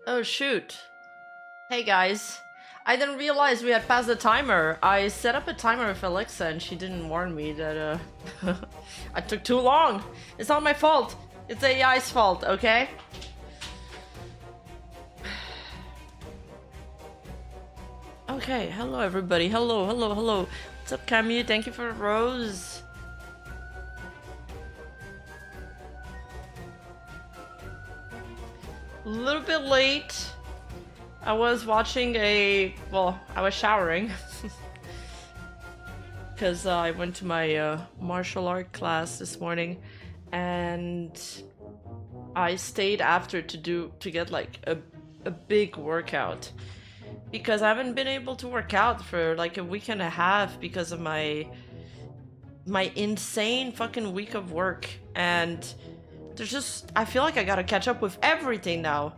Oh shoot. Hey guys. I didn't realize we had passed the timer. I set up a timer with Alexa and she didn't warn me that I took too long. It's not my fault. It's AI's fault, okay? Okay, hello everybody. Hello. What's up, Camus? Thank you for the rose. A little bit late. I was watching I was showering. Because I went to my martial art class this morning. And I stayed after to get like a big workout. Because I haven't been able to work out for like a week and a half because of my insane fucking week of work. And there's just, I feel like I gotta catch up with everything now.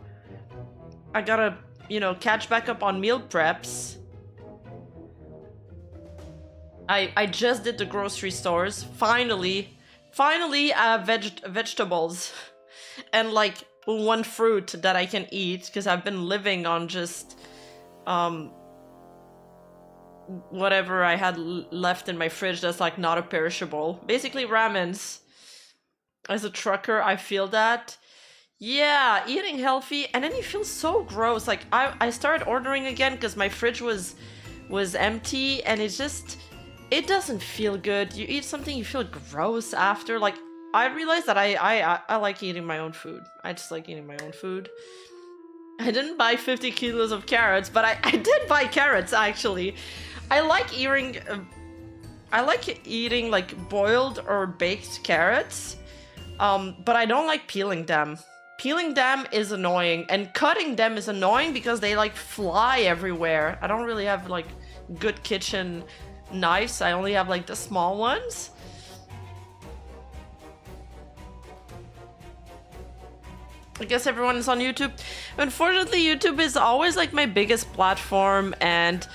I gotta, catch back up on meal preps. I just did the grocery stores. Finally, vegetables. And like one fruit that I can eat because I've been living on just whatever I had left in my fridge that's like not a perishable. Basically ramens. As a trucker, I feel that. Yeah, eating healthy, and then you feel so gross. Like I started ordering again because my fridge was empty, and it doesn't feel good. You eat something, you feel gross after. Like I realized that I like eating my own food. I just like eating my own food. I didn't buy 50 kilos of carrots, but I did buy carrots actually. I like eating like boiled or baked carrots. But I don't like peeling them. Peeling them is annoying, and cutting them is annoying because they like fly everywhere. I don't really have like good kitchen knives. I only have like the small ones. I guess everyone is on YouTube. Unfortunately, YouTube is always like my biggest platform, and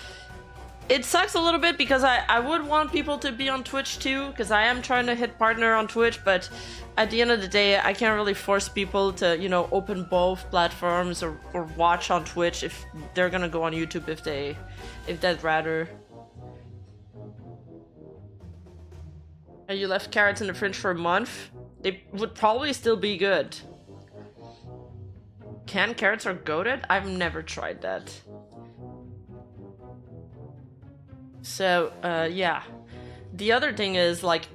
it sucks a little bit because I would want people to be on Twitch too, because I am trying to hit partner on Twitch, but at the end of the day, I can't really force people to, open both platforms or watch on Twitch if they're gonna go on YouTube if they'd rather. And you left carrots in the fridge for a month? They would probably still be good. Canned carrots are goated? I've never tried that. So, yeah. The other thing is, like,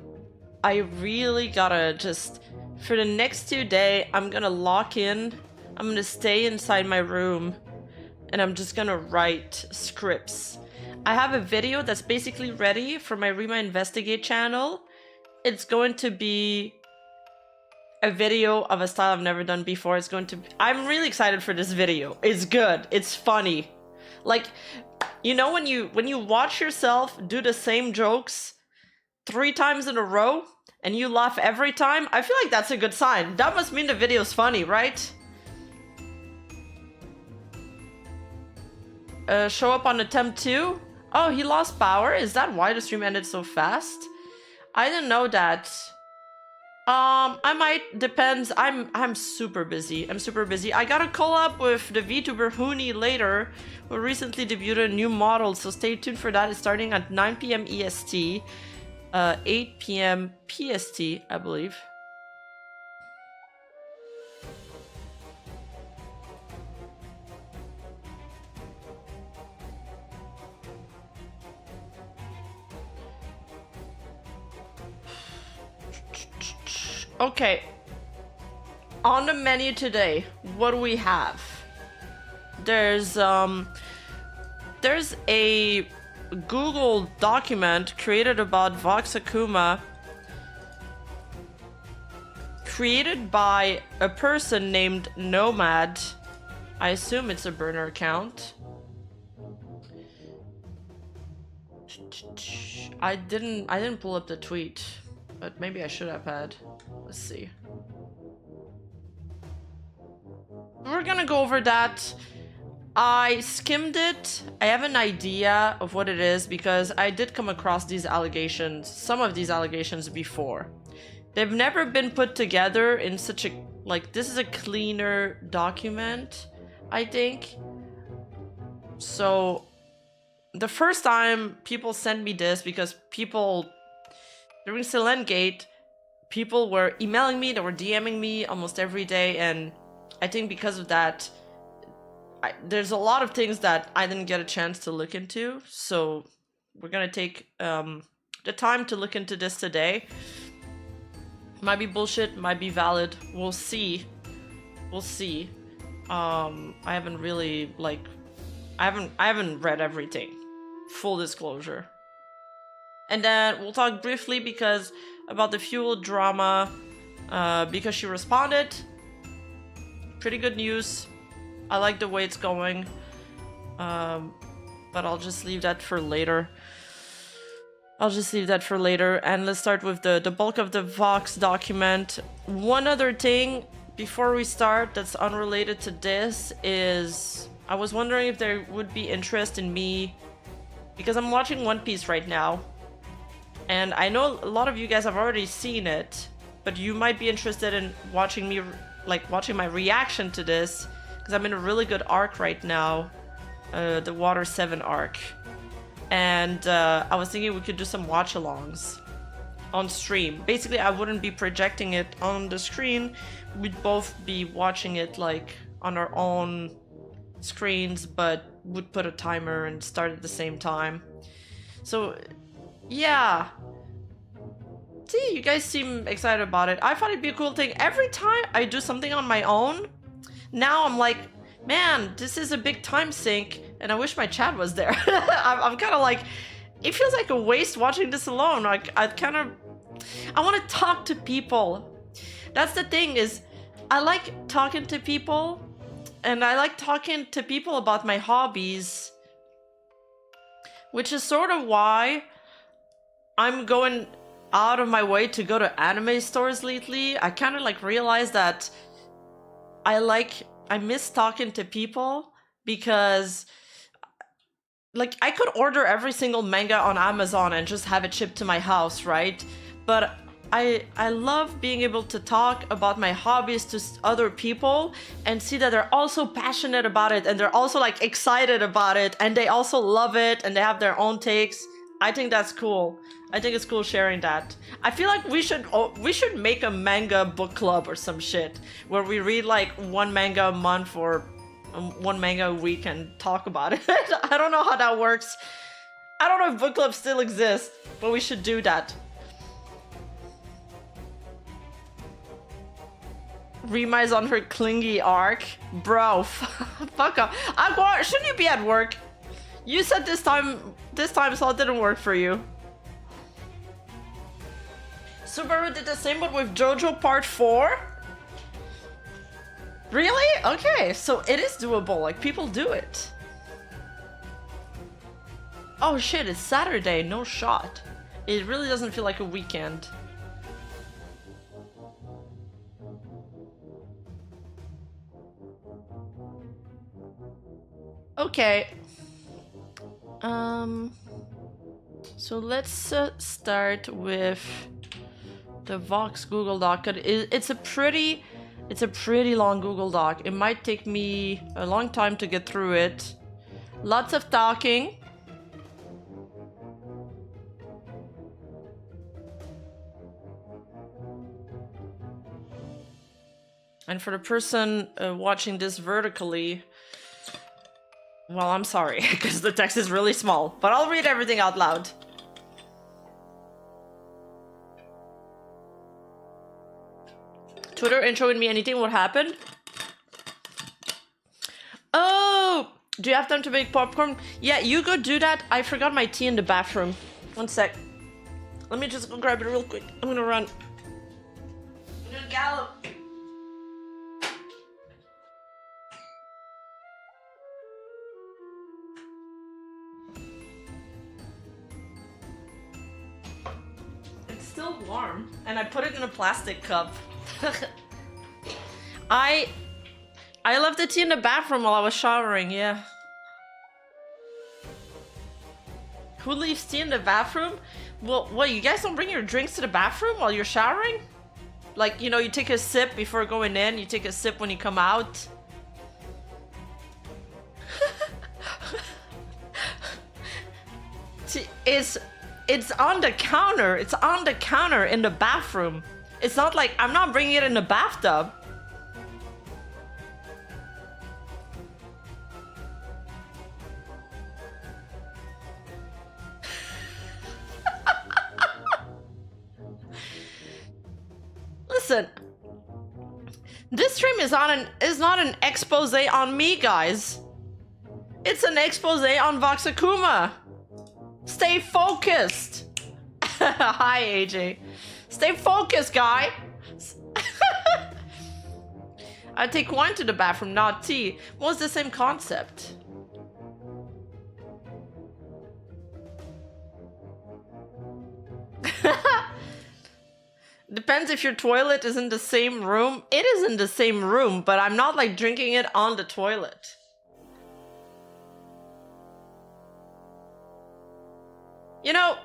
I really gotta just, for the next 2 days, I'm gonna lock in. I'm gonna stay inside my room, and I'm just gonna write scripts. I have a video that's basically ready for my Rima Investigate channel. It's going to be a video of a style I've never done before. I'm really excited for this video. It's good. It's funny. Like, when you watch yourself do the same jokes 3 times in a row and you laugh every time, I feel like that's a good sign. That must mean the video's funny, right? Show up on attempt 2? Oh, he lost power? Is that why the stream ended so fast? I didn't know that. I might, depends. I'm super busy. I got a collab with the VTuber Huni later, who recently debuted a new model, so stay tuned for that. It's starting at 9 PM EST, 8 PM PST, I believe. Okay, on the menu today, what do we have? There's a Google document created about Vox Akuma, created by a person named Nomad. I assume it's a burner account. I didn't pull up the tweet, but maybe I should have had. Let's see. We're gonna go over that. I skimmed it. I have an idea of what it is because I did come across these allegations, some of these allegations before. They've never been put together in such a, like, this is a cleaner document. I think. So the first time people sent me this, because people during Silengate, people were emailing me, they were DMing me almost every day, and I think because of that, there's a lot of things that I didn't get a chance to look into, so we're gonna take the time to look into this today. Might be bullshit, might be valid. We'll see. We'll see. I haven't really I haven't read everything. Full disclosure. And then we'll talk briefly about the fuel drama, because she responded. Pretty good news. I like the way it's going. But I'll just leave that for later. And let's start with the bulk of the Vox document. One other thing before we start that's unrelated to this is I was wondering if there would be interest in me, because I'm watching One Piece right now. And I know a lot of you guys have already seen it, but you might be interested in watching me, watching my reaction to this, because I'm in a really good arc right now, the Water 7 arc. And I was thinking we could do some watch-alongs on stream. Basically, I wouldn't be projecting it on the screen. We'd both be watching it on our own screens, but would put a timer and start at the same time. So, yeah. See, you guys seem excited about it. I thought it'd be a cool thing. Every time I do something on my own, now I'm like, man, this is a big time sink, and I wish my chat was there. I'm kind of like, it feels like a waste watching this alone. I want to talk to people. That's the thing, is I like talking to people, and I like talking to people about my hobbies, which is sort of why I'm going out of my way to go to anime stores lately. I kind of realized that I miss talking to people, because I could order every single manga on Amazon and just have it shipped to my house, right? But I love being able to talk about my hobbies to other people and see that they're also passionate about it, and they're also excited about it, and they also love it, and they have their own takes. I think that's cool. I think it's cool sharing that. I feel like we should make a manga book club or some shit, where we read one manga a month or one manga a week and talk about it. I don't know how that works. I don't know if book clubs still exist, but we should do that. Remai's on her clingy arc. Bro, fuck off. Akuma, shouldn't you be at work? You said this time so it didn't work for you. Subaru did the same, but with JoJo Part 4? Really? Okay, so it is doable. People do it. Oh shit, it's Saturday. No shot. It really doesn't feel like a weekend. Okay. So let's start with the Vox Google Doc. It's a pretty long Google Doc. It might take me a long time to get through it. Lots of talking. And for the person watching this vertically, well, I'm sorry, because the text is really small, but I'll read everything out loud. Twitter introing me anything would happen? Oh, do you have time to make popcorn? Yeah, you go do that. I forgot my tea in the bathroom. One sec. Let me just go grab it real quick. I'm gonna run. I'm gonna gallop. It's still warm, and I put it in a plastic cup. I left the tea in the bathroom while I was showering, yeah. Who leaves tea in the bathroom? Well, what, you guys don't bring your drinks to the bathroom while you're showering? You take a sip before going in, you take a sip when you come out. It's on the counter. It's on the counter in the bathroom. It's not like I'm not bringing it in the bathtub. Listen, this stream is not an expose on me, guys. It's an expose on Vox Akuma. Stay focused. Hi, AJ. Stay focused, guy. I take wine to the bathroom, not tea. What's the same concept? Depends if your toilet is in the same room. It is in the same room, but I'm not like drinking it on the toilet. You know,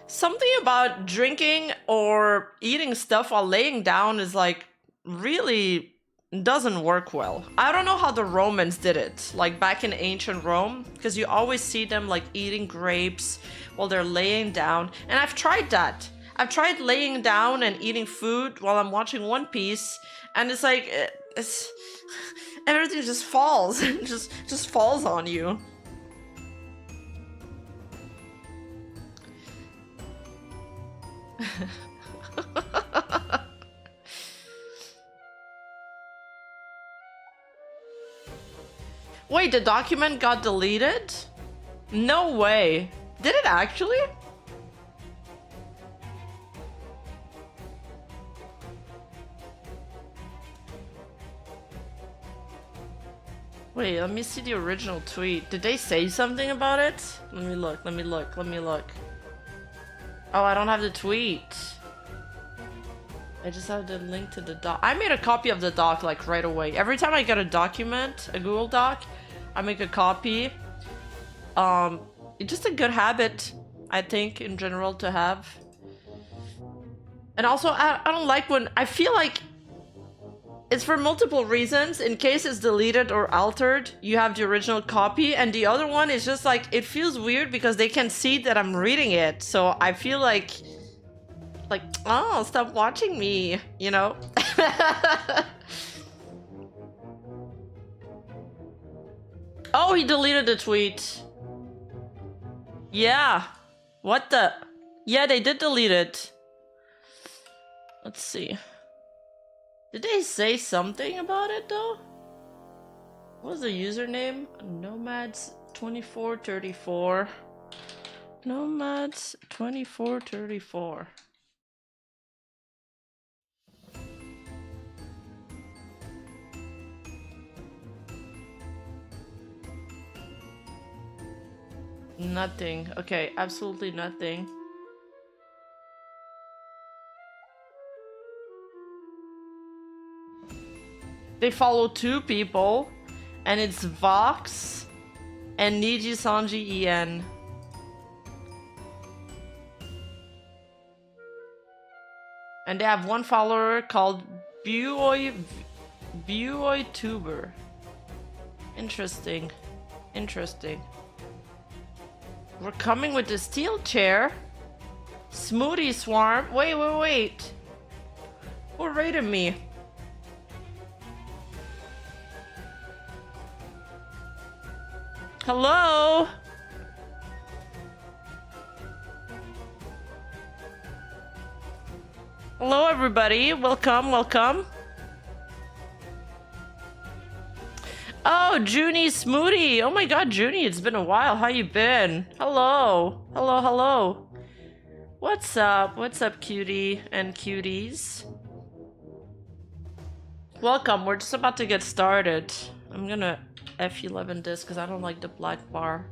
something about drinking or eating stuff while laying down is like really doesn't work well. I don't know how the Romans did it, like back in ancient Rome, because you always see them like eating grapes while they're laying down. And I've tried that. I've tried laying down and eating food while I'm watching One Piece, and it's like everything just falls, just falls on you. Wait, the document got deleted? No way. Did it actually? Wait, let me see the original tweet. Did they say something about it? Let me look, let me look, let me look. Oh, I don't have the tweet. I just have the link to the doc. I made a copy of the doc like right away. Every time I get a document, a Google Doc, I make a copy. It's just a good habit, I think, in general to have. And also, I don't like when I feel like it's for multiple reasons. In case it's deleted or altered, you have the original copy, and the other one is just like, it feels weird because they can see that I'm reading it. So I feel like, oh, stop watching me, you know? Oh, he deleted the tweet. Yeah. What the? Yeah, they did delete it. Let's see. Did they say something about it though? What was the username? Nomads2434. Nomads2434. Nothing. Okay, absolutely nothing. They follow two people, and it's Vox and Niji Sanji En. And they have one follower called Buoy Tuber. Interesting. Interesting. We're coming with the steel chair. Smoothie Swarm. Wait. Who rated me? Hello? Hello everybody, welcome. Oh, Junie Smoothie. Oh my god, Junie, it's been a while. How you been? Hello. What's up, cutie and cuties? Welcome, we're just about to get started. I'm gonna F11 this because I don't like the black bar.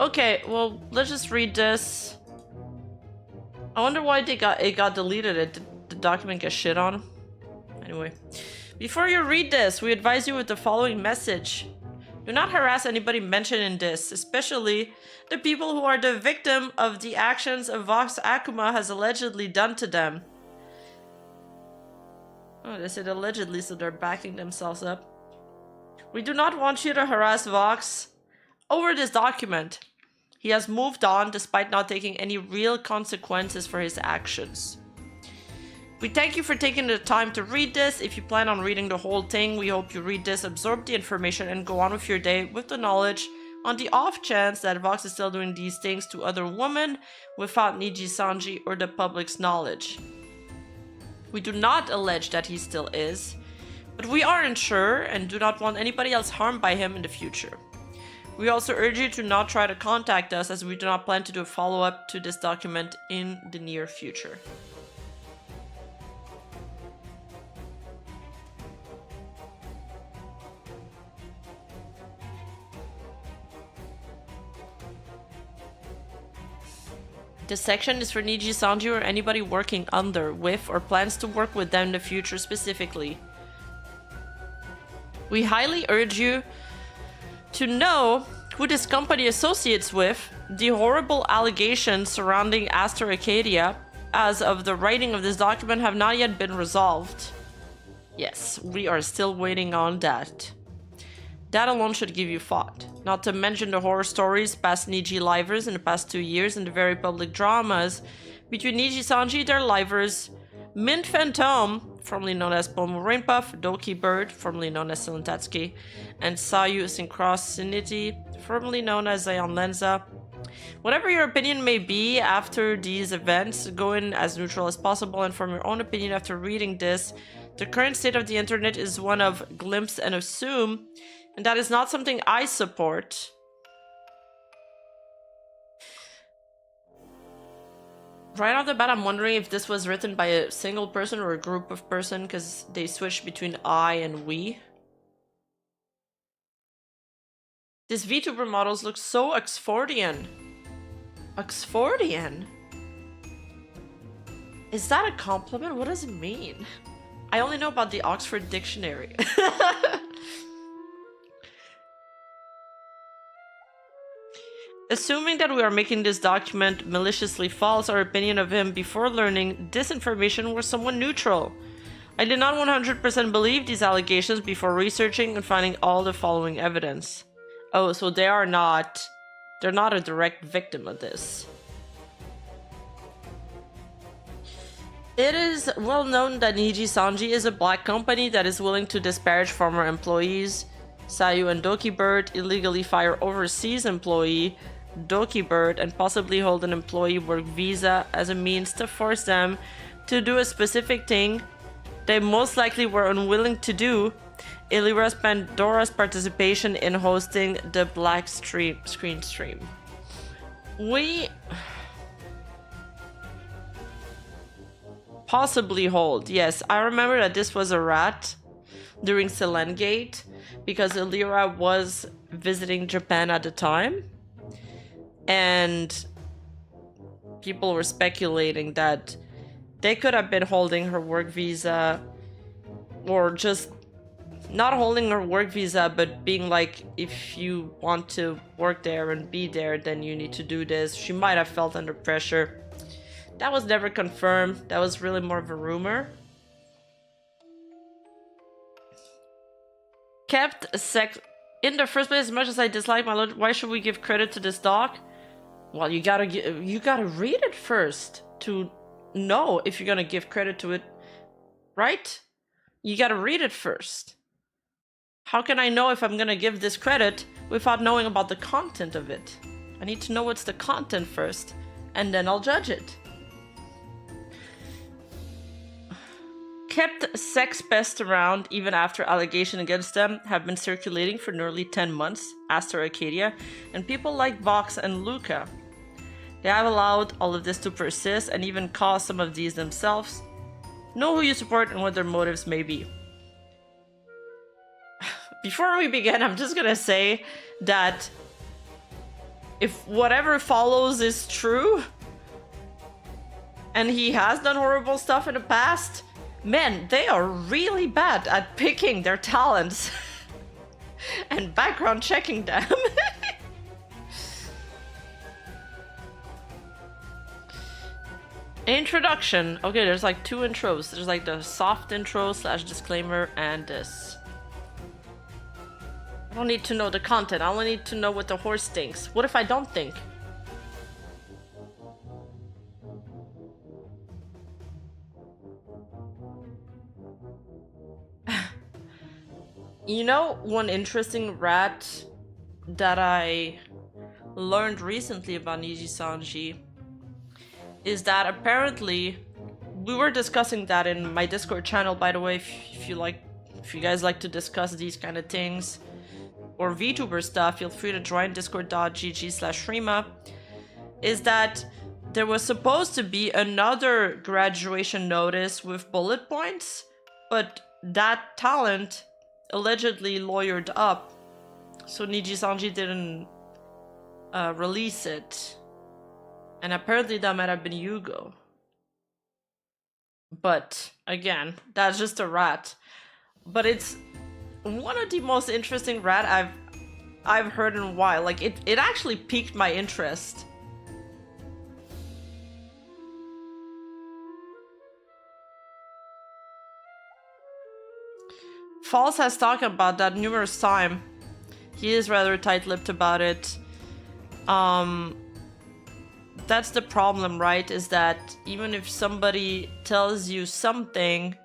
Okay, well, let's just read this. I wonder why it got deleted. Did the document get shit on? Anyway, before you read this, we advise you with the following message. Do not harass anybody mentioned in this, especially the people who are the victim of the actions of Vox Akuma has allegedly done to them. Oh, they said allegedly, so they're backing themselves up. We do not want you to harass Vox over this document. He has moved on despite not taking any real consequences for his actions. We thank you for taking the time to read this. If you plan on reading the whole thing, we hope you read this, absorb the information, and go on with your day with the knowledge. On the off chance that Vox is still doing these things to other women without Niji Sanji or the public's knowledge. We do not allege that he still is, but we aren't sure and do not want anybody else harmed by him in the future. We also urge you to not try to contact us, as we do not plan to do a follow-up to this document in the near future. This section is for Niji Sanji or anybody working under, with, or plans to work with them in the future specifically. We highly urge you to know who this company associates with, the horrible allegations surrounding Aster Acadia as of the writing of this document have not yet been resolved. Yes, we are still waiting on that. That alone should give you thought. Not to mention the horror stories past Niji livers in the past 2 years and the very public dramas between Niji Sanji, their livers, Mint Phantom, formerly known as Pomu Rainpuff, Doki Bird, formerly known as Silentatsuki, and Sayu Synchronicity, formerly known as Zion Lenza. Whatever your opinion may be after these events, go in as neutral as possible and form your own opinion after reading this. The current state of the internet is one of glimpse and assume, and that is not something I support. Right off the bat, I'm wondering if this was written by a single person or a group of person, because they switched between I and we. This VTuber models look so Oxfordian. Oxfordian? Is that a compliment? What does it mean? I only know about the Oxford Dictionary. Assuming that we are making this document maliciously false, our opinion of him before learning this information was somewhat neutral. I did not 100% believe these allegations before researching and finding all the following evidence. Oh, so they're not a direct victim of this. It is well known that Niji Sanji is a black company that is willing to disparage former employees. Sayu and Doki Bird illegally fire overseas employee Doki Bird and possibly hold an employee work visa as a means to force them to do a specific thing they most likely were unwilling to do. Illyra's Pandora's participation in hosting the black screen stream. We possibly hold. Yes, I remember that this was a rat during Selengate because Illyra was visiting Japan at the time. And people were speculating that they could have been holding her work visa, or just not holding her work visa, but being like, if you want to work there and be there, then you need to do this. She might have felt under pressure. That was never confirmed. That was really more of a rumor. Kept sex in the first place. As much as I dislike my lord, why should we give credit to this doc? Well, you gotta read it first to know if you're gonna give credit to it, right? You gotta read it first. How can I know if I'm gonna give this credit without knowing about the content of it? I need to know what's the content first, and then I'll judge it. Kept sex pests around even after allegations against them have been circulating for nearly 10 months, Aster Acadia, and people like Vox and Luca. They have allowed all of this to persist and even caused some of these themselves. Know who you support and what their motives may be. Before we begin, I'm just gonna say that if whatever follows is true, and he has done horrible stuff in the past, men, they are really bad at picking their talents and background checking them. Introduction. Okay, there's like 2 intros. There's like the soft intro / disclaimer and this. I don't need to know the content. I only need to know what the horse thinks. What if I don't think? You know, one interesting rat that I learned recently about Niji Sanji is that apparently we were discussing that in my Discord channel, by the way, if you guys like to discuss these kind of things or VTuber stuff, feel free to join discord.gg/Rima, is that there was supposed to be another graduation notice with bullet points, but that talent allegedly lawyered up, so Niji Sanji didn't release it. And apparently that might have been Yugo. But again, that's just a rat. But it's one of the most interesting rat I've heard in a while. Like it actually piqued my interest. Falls has talked about that numerous times. He is rather tight-lipped about it. That's the problem, right? Is that even if somebody tells you something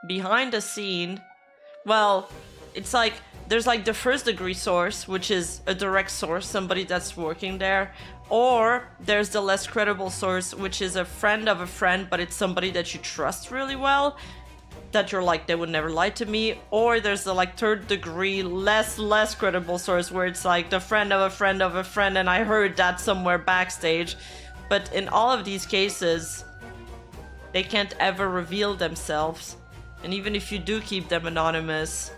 behind the scene, well, it's like there's like the first degree source, which is a direct source, somebody that's working there, or there's the less credible source, which is a friend of a friend, but it's somebody that you trust really well, that you're like, they would never lie to me. Or there's the like third degree less credible source, where it's like the friend of a friend of a friend, and I heard that somewhere backstage. But in all of these cases, they can't ever reveal themselves, and even if you do keep them anonymous,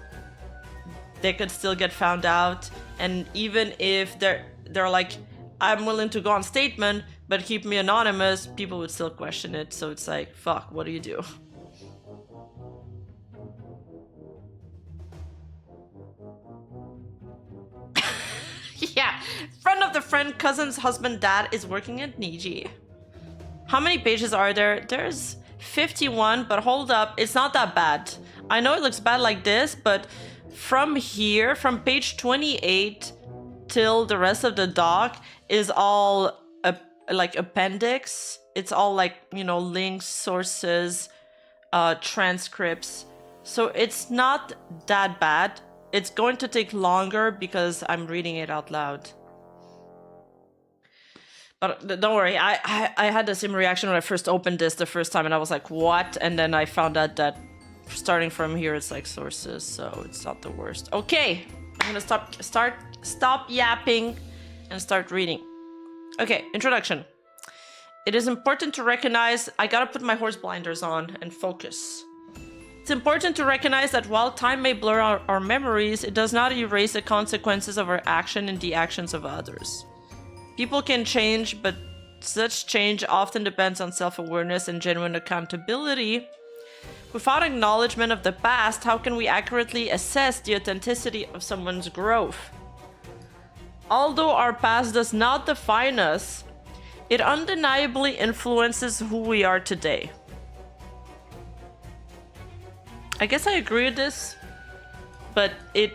they could still get found out. And even if they're like, I'm willing to go on statement but keep me anonymous, people would still question it. So it's like, fuck, what do you do? Yeah, friend of the friend, cousin's husband, dad is working at Niji. How many pages are there? There's 51, but hold up, it's not that bad. I know it looks bad like this, but from here, from page 28 till the rest of the doc is all like appendix. It's all like, you know, links, sources, transcripts. So it's not that bad. It's going to take longer because I'm reading it out loud. But don't worry, I had the same reaction when I first opened this the first time, and I was like, what? And then I found out that starting from here, it's like sources, so it's not the worst. Okay, I'm gonna stop yapping and start reading. Okay, introduction. It is important to recognize, I gotta put my horse blinders on and focus. It's important to recognize that while time may blur our memories, it does not erase the consequences of our action and the actions of others. People can change, but such change often depends on self-awareness and genuine accountability. Without acknowledgement of the past, how can we accurately assess the authenticity of someone's growth? Although our past does not define us, it undeniably influences who we are today. I guess I agree with this, but it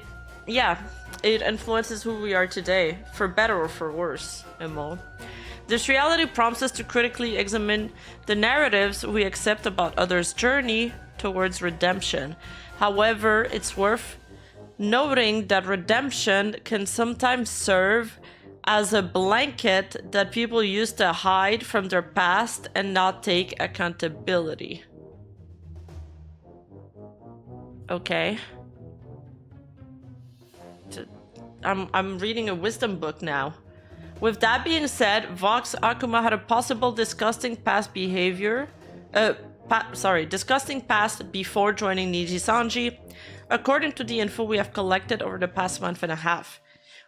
influences who we are today, for better or for worse, Emo. This reality prompts us to critically examine the narratives we accept about others' journey towards redemption. However, it's worth noting that redemption can sometimes serve as a blanket that people use to hide from their past and not take accountability. Okay. I'm reading a wisdom book now. With that being said, Vox Akuma had a possible disgusting past behavior. Disgusting past before joining Niji Sanji, according to the info we have collected over the past month and a half.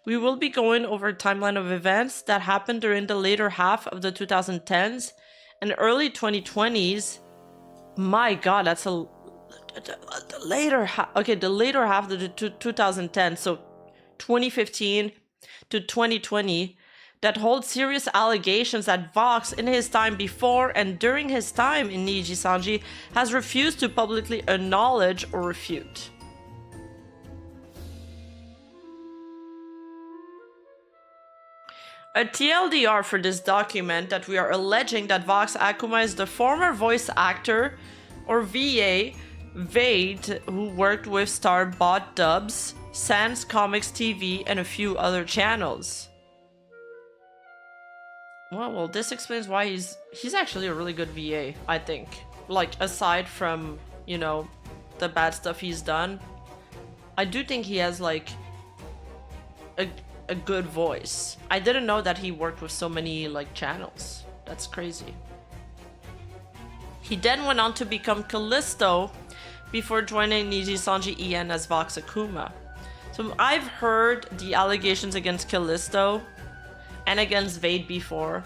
We will be going over a timeline of events that happened during the later half of the 2010s and early 2020s. My god, that's the later half. Okay, the later half of the 2010, so 2015 to 2020, that holds serious allegations that Vox, in his time before and during his time in Niji Sanji, has refused to publicly acknowledge or refute. A TLDR for this document that we are alleging that Vox Akuma is the former voice actor or VA Vade, who worked with Starbot Dubs, Sans Comics TV, and a few other channels. Well, this explains why he's actually a really good VA, I think. Like, aside from, you know, the bad stuff he's done, I do think he has, like, a good voice. I didn't know that he worked with so many, like, channels. That's crazy. He then went on to become Callisto before joining Niji Sanji EN as Vox Akuma. So I've heard the allegations against Callisto and against Vade before.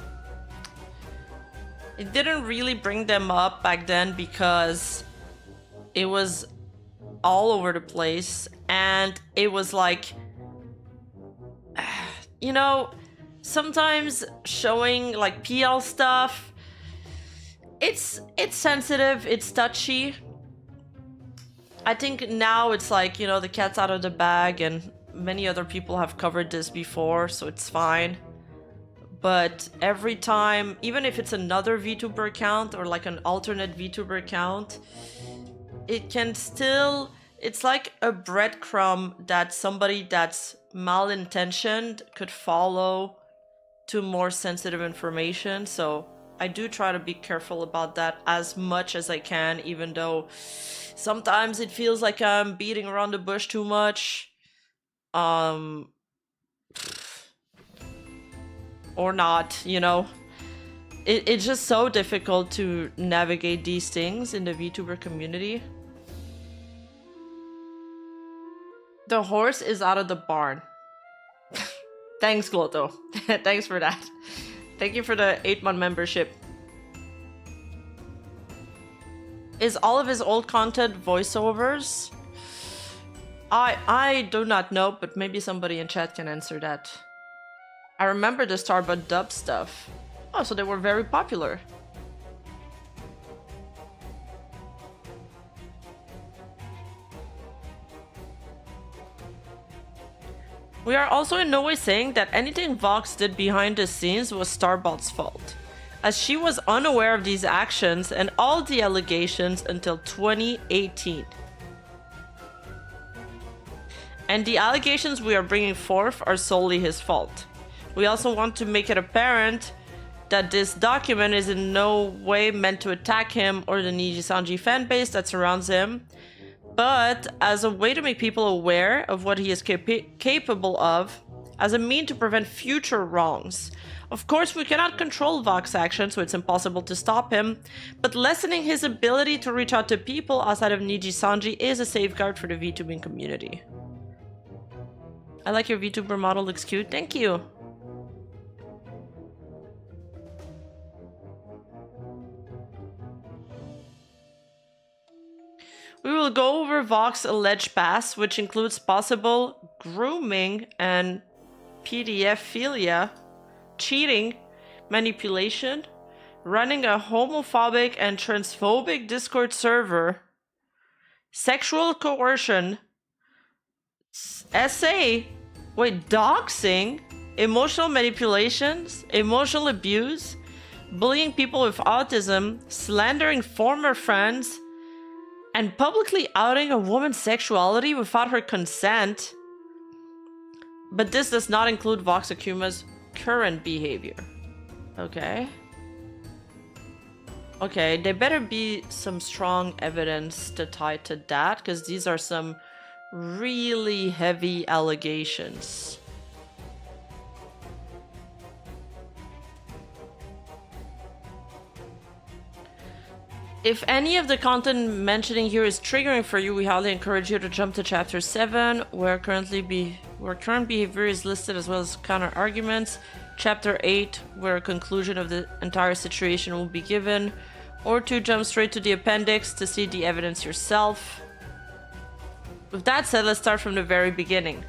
It didn't really bring them up back then because it was all over the place, and it was like, you know, sometimes showing like PL stuff, it's sensitive, it's touchy. I think now it's like, you know, the cat's out of the bag, and many other people have covered this before, so it's fine. But every time, even if it's another VTuber account or like an alternate VTuber account, it can still, it's like a breadcrumb that somebody that's malintentioned could follow to more sensitive information. So I do try to be careful about that as much as I can, even though sometimes it feels like I'm beating around the bush too much. Or not, you know. It's just so difficult to navigate these things in the VTuber community. The horse is out of the barn. Thanks, Gloto. Thanks for that. Thank you for the 8-month membership. Is all of his old content voiceovers? I do not know, but maybe somebody in chat can answer that. I remember the Starbot Dub stuff. Oh, so they were very popular. We are also in no way saying that anything Vox did behind the scenes was Starbot's fault, as she was unaware of these actions and all the allegations until 2018. And the allegations we are bringing forth are solely his fault. We also want to make it apparent that this document is in no way meant to attack him or the Niji Sanji fanbase that surrounds him, but as a way to make people aware of what he is capable of, as a mean to prevent future wrongs. Of course, we cannot control Vox action, so it's impossible to stop him, but lessening his ability to reach out to people outside of Niji Sanji is a safeguard for the VTubing community. I like your VTuber model, looks cute. Thank you. We will go over Vox's alleged past, which includes possible grooming and pedophilia, cheating, manipulation, running a homophobic and transphobic Discord server, sexual coercion, doxing, emotional manipulations, emotional abuse, bullying people with autism, slandering former friends, and publicly outing a woman's sexuality without her consent. But this does not include Vox Akuma's current behavior. Okay. Okay, there better be some strong evidence to tie to that, because these are some really heavy allegations. If any of the content mentioning here is triggering for you, we highly encourage you to jump to chapter 7, where current behavior is listed as well as counter arguments. Chapter 8, where a conclusion of the entire situation will be given, or to jump straight to the appendix to see the evidence yourself. With that said, let's start from the very beginning.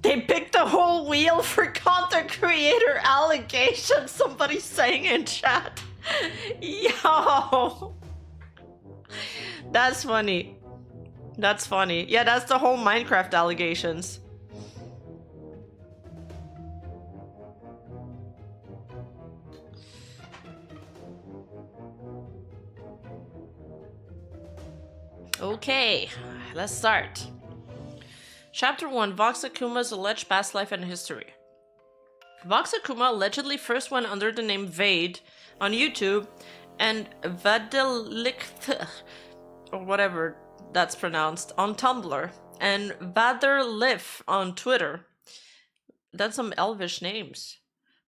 They picked the whole wheel for content creator allegations, somebody's saying in chat. Yo! That's funny. That's funny. Yeah, that's the whole Minecraft allegations. Okay, let's start. Chapter 1, Vox Akuma's alleged past life and history. Vox Akuma allegedly first went under the name Vade on YouTube and Vadelikt, or whatever that's pronounced, on Tumblr, and Vaderlif on Twitter. That's some elvish names.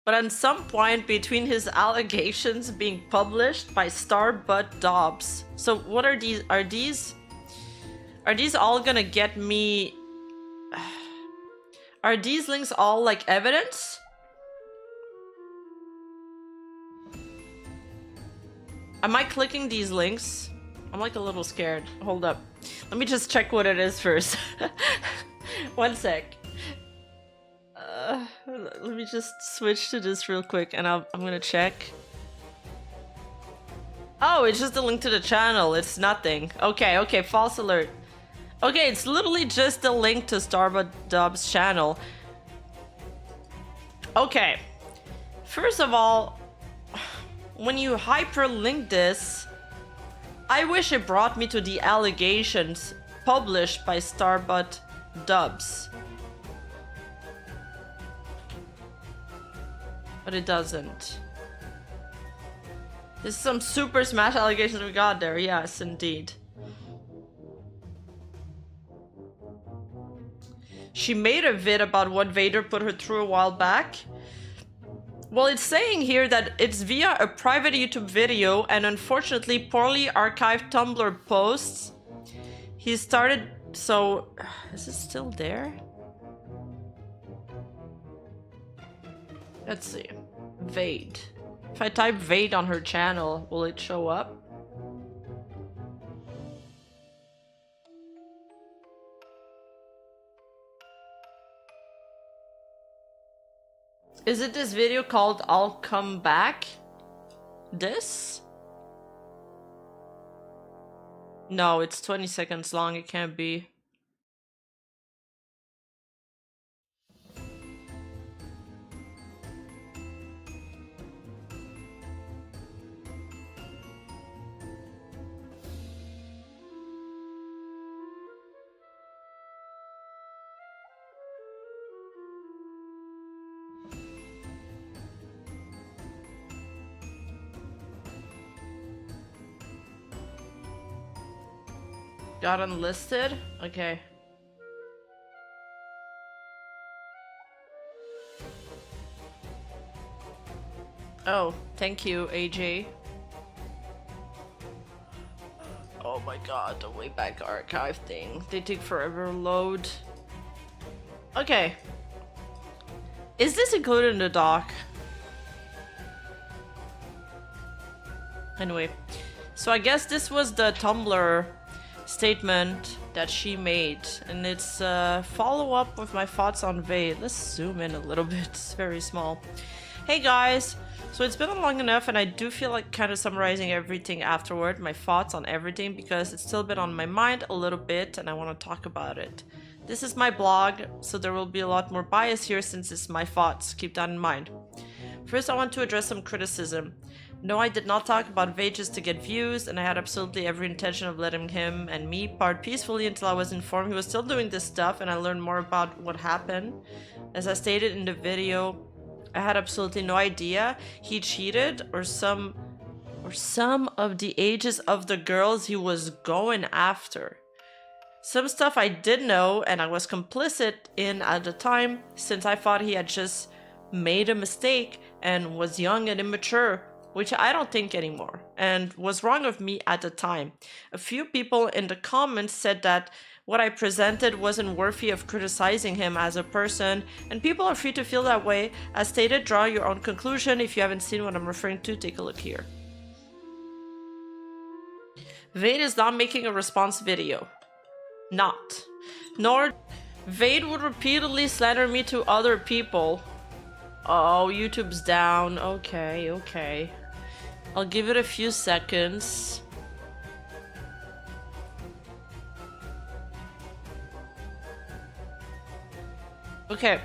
But at some point between his allegations being published by Starbutt Dobbs. So what are these? Are these all gonna get me? Are these links all like evidence? Am I clicking these links? I'm like a little scared. Hold up. Let me just check what it is first. One sec. Let me just switch to this real quick and I'm gonna check. Oh, it's just a link to the channel. It's nothing. Okay, false alert. Okay, it's literally just a link to Starbutt Dobbs' channel. Okay. First of all, when you hyperlink this, I wish it brought me to the allegations published by Starbutt Dobbs. But it doesn't. There's some Super Smash allegations we got there. Yes, indeed. She made a vid about what Vader put her through a while back. Well, it's saying here that it's via a private YouTube video and unfortunately poorly archived Tumblr posts. He started... So... Is it still there? Let's see. Vade. If I type Vade on her channel, will it show up? Is it this video called I'll Come Back? This? No, it's 20 seconds long. It can't be. Got unlisted? Okay. Oh, thank you, AJ. Oh my god, the way back archive thing. They take forever to load. Okay. Is this included in the doc? Anyway. So I guess this was the Tumblr statement that she made, and it's a follow-up with my thoughts on Vade. Let's zoom in a little bit. It's very small. Hey guys, so it's been long enough and I do feel like kind of summarizing everything afterward, my thoughts on everything, because it's still been on my mind a little bit and I want to talk about it. This is my blog, so there will be a lot more bias here since it's my thoughts. Keep that in mind. First, I want to address some criticism. No, I did not talk about Vade just to get views, and I had absolutely every intention of letting him and me part peacefully until I was informed he was still doing this stuff and I learned more about what happened. As I stated in the video, I had absolutely no idea he cheated or some of the ages of the girls he was going after. Some stuff I did know and I was complicit in at the time, since I thought he had just made a mistake and was young and immature, which I don't think anymore, and was wrong of me at the time. A few people in the comments said that what I presented wasn't worthy of criticizing him as a person, and people are free to feel that way. As stated, draw your own conclusion. If you haven't seen what I'm referring to, take a look here. Vade is not making a response video. Not. Nor Vade would repeatedly slander me to other people. Oh, YouTube's down. Okay. I'll give it a few seconds. Okay.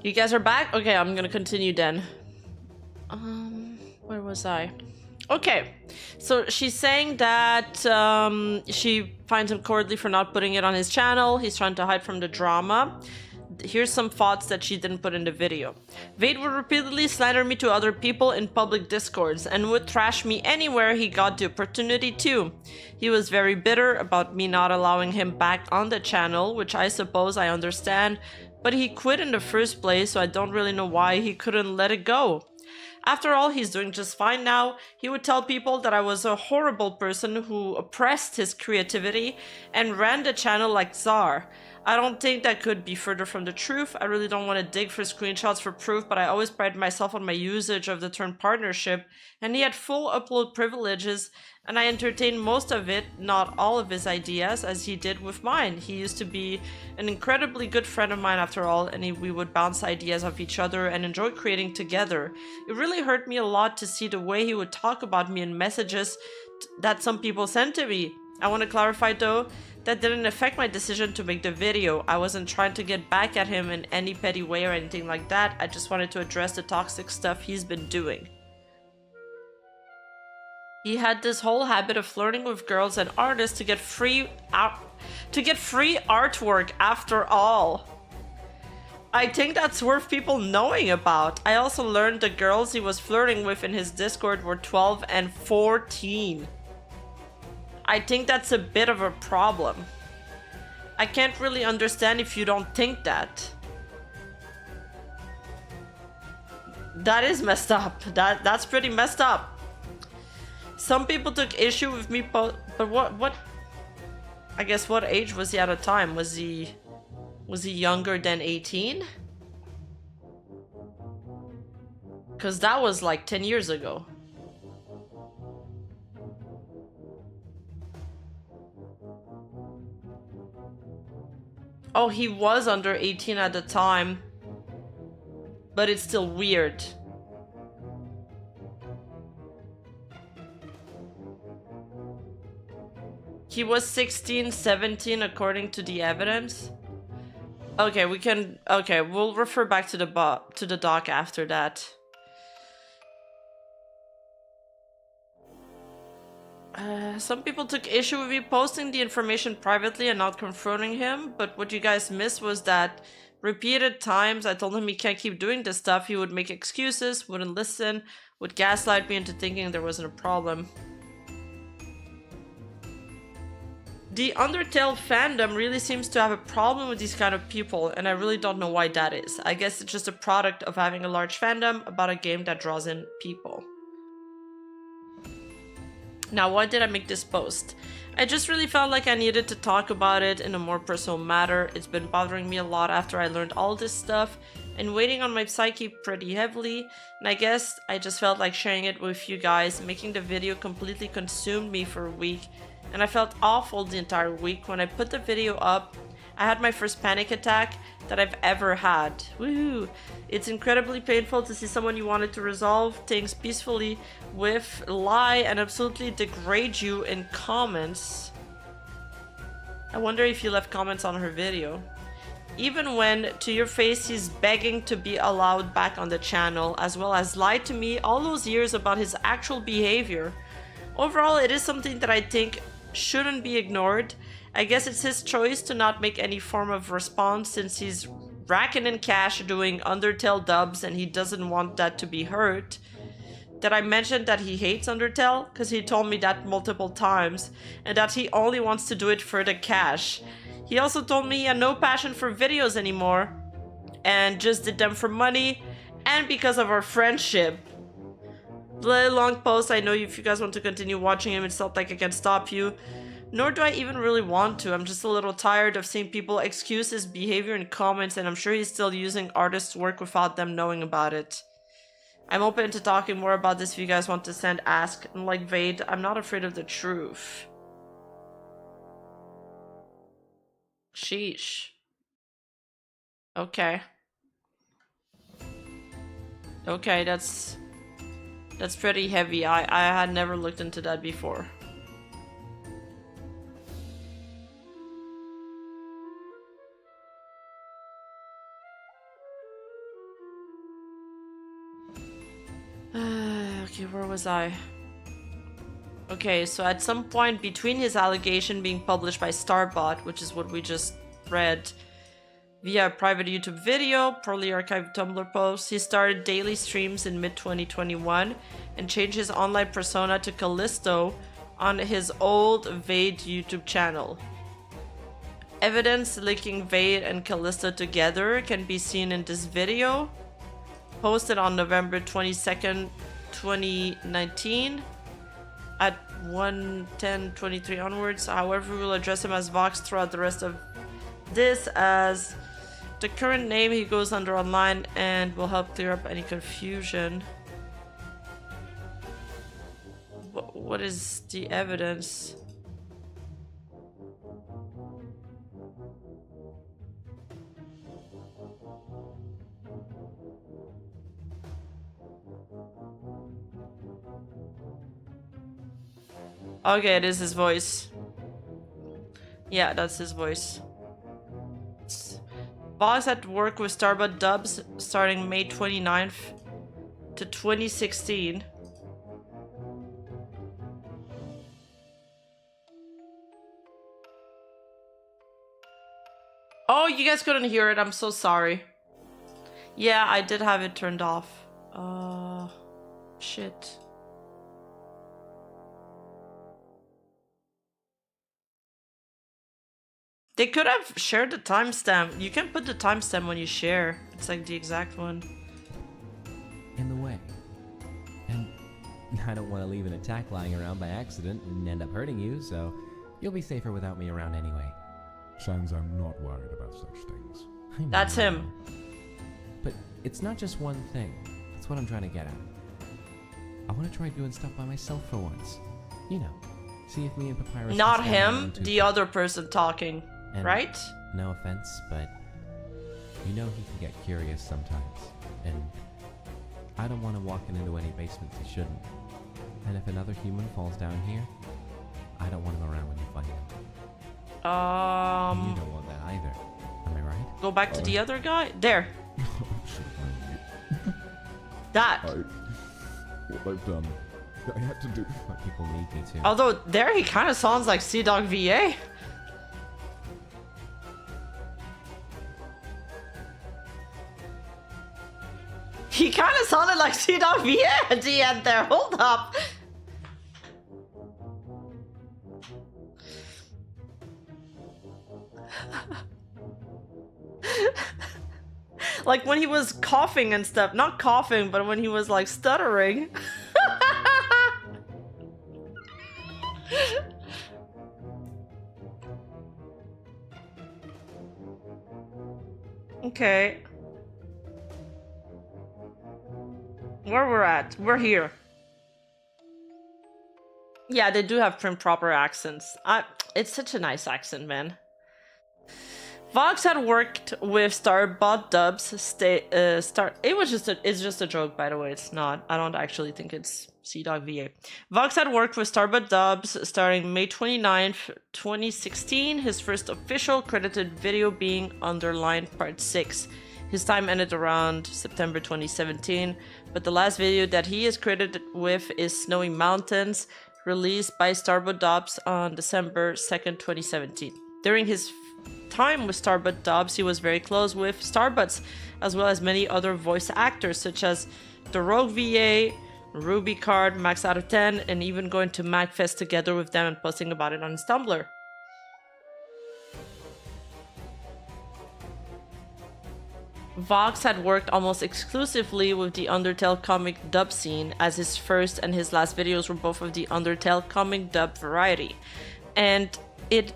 You guys are back? Okay, I'm gonna continue then. Where was I? Okay, so she's saying that she finds him cowardly for not putting it on his channel. He's trying to hide from the drama. Here's some thoughts that she didn't put in the video. Vade would repeatedly slander me to other people in public discords and would trash me anywhere he got the opportunity to. He was very bitter about me not allowing him back on the channel, which I suppose I understand, but he quit in the first place, so I don't really know why he couldn't let it go. After all, he's doing just fine now. He would tell people that I was a horrible person who oppressed his creativity and ran the channel like Czar. I don't think that could be further from the truth. I really don't want to dig for screenshots for proof, but I always pride myself on my usage of the term partnership, and he had full upload privileges, and I entertained most of it, not all of his ideas, as he did with mine. He used to be an incredibly good friend of mine after all, and we would bounce ideas off each other and enjoy creating together. It really hurt me a lot to see the way he would talk about me in messages that some people sent to me. I want to clarify though, that didn't affect my decision to make the video. I wasn't trying to get back at him in any petty way or anything like that. I just wanted to address the toxic stuff he's been doing. He had this whole habit of flirting with girls and artists to get free artwork after all. I think that's worth people knowing about. I also learned the girls he was flirting with in his Discord were 12 and 14. I think that's a bit of a problem. I can't really understand if you don't think that. That is messed up. That's pretty messed up. Some people took issue with me, but what? I guess what age was he at the time? Was he younger than 18? Because that was like 10 years ago. Oh, he was under 18 at the time. But it's still weird. He was 16, 17 according to the evidence. Okay, we'll refer back to the doc after that. Some people took issue with me posting the information privately and not confronting him, but what you guys missed was that repeated times I told him he can't keep doing this stuff, he would make excuses, wouldn't listen, would gaslight me into thinking there wasn't a problem. The Undertale fandom really seems to have a problem with these kind of people, and I really don't know why that is. I guess it's just a product of having a large fandom about a game that draws in people. Now, why did I make this post? I just really felt like I needed to talk about it in a more personal matter. It's been bothering me a lot after I learned all this stuff and weighing on my psyche pretty heavily, and I guess I just felt like sharing it with you guys. Making the video completely consumed me for a week, and I felt awful the entire week. When I put the video up, I had my first panic attack that I've ever had. Woohoo! It's incredibly painful to see someone you wanted to resolve things peacefully with lie and absolutely degrade you in comments. I wonder if you left comments on her video. Even when, to your face, he's begging to be allowed back on the channel, as well as lied to me all those years about his actual behavior. Overall, it is something that I think shouldn't be ignored. I guess it's his choice to not make any form of response since he's racking in cash doing Undertale dubs and he doesn't want that to be hurt. Did I mention that he hates Undertale? Because he told me that multiple times, and that he only wants to do it for the cash. He also told me he had no passion for videos anymore and just did them for money and because of our friendship. Really long post. I know if you guys want to continue watching him, it's not like I can stop you. Nor do I even really want to. I'm just a little tired of seeing people excuse his behavior in comments, and I'm sure he's still using artists' work without them knowing about it. I'm open to talking more about this if you guys want to send ask. And like Vade, I'm not afraid of the truth. Sheesh. Okay. Okay, that's pretty heavy. I had never looked into that before. Okay, where was I? Okay, so at some point between his allegation being published by Starbot, which is what we just read, via a private YouTube video, poorly archived Tumblr posts, he started daily streams in mid-2021 and changed his online persona to Callisto on his old Vade YouTube channel. Evidence linking Vade and Callisto together can be seen in this video, posted on November 22nd, 2019 at 1:10:23 onwards. However, we will address him as Vox throughout the rest of this as the current name he goes under online and will help clear up any confusion. What is the evidence? Okay, it is his voice. Yeah, that's his voice. Vox had worked with Starbot Dubs starting May 29th to 2016. Oh, you guys couldn't hear it. I'm so sorry. Yeah, I did have it turned off. Shit. They could have shared the timestamp. You can put the timestamp when you share. It's like the exact one. In the way. And I don't want to leave an attack lying around by accident and end up hurting you, so you'll be safer without me around anyway. Sans, I'm not worried about such things. That's him. But it's not just one thing. That's what I'm trying to get at. I want to try doing stuff by myself for once. You know, see if me and Papyrus... Not him, the other person talking, and right? No offense, but you know he can get curious sometimes. And I don't want to walk into any basements he shouldn't. And if another human falls down here, I don't want him around when you find him. And you don't want that either. Am I right? Go back to the other guy. There. That. What I've done, I had to do. What people need me to. Although there he kind of sounds like Sea-Dog VA. He kind of sounded like Sea-Dog VA at the end there. Hold up. Like when he was coughing and stuff. Not coughing, but when he was like stuttering. Okay. Where we're at? We're here. Yeah, they do have prim proper accents. It's such a nice accent, man. Vox had worked with Starbot Dubs. It's just a joke, by the way. It's not. I don't actually think it's Sea-Dog VA. Vox had worked with Starbot Dubs starting May 29th, 2016. His first official credited video being Underline Part 6. His time ended around September 2017, but the last video that he is credited with is Snowy Mountains, released by Starbot Dubs on December 2nd, 2017. During his time with Starbot Dubs, he was very close with Starbots, as well as many other voice actors such as The Rogue VA, Ruby Card, Max Out of 10, and even going to MagFest together with them and posting about it on his Tumblr. Vox had worked almost exclusively with the Undertale comic dub scene, as his first and his last videos were both of the Undertale comic dub variety. And it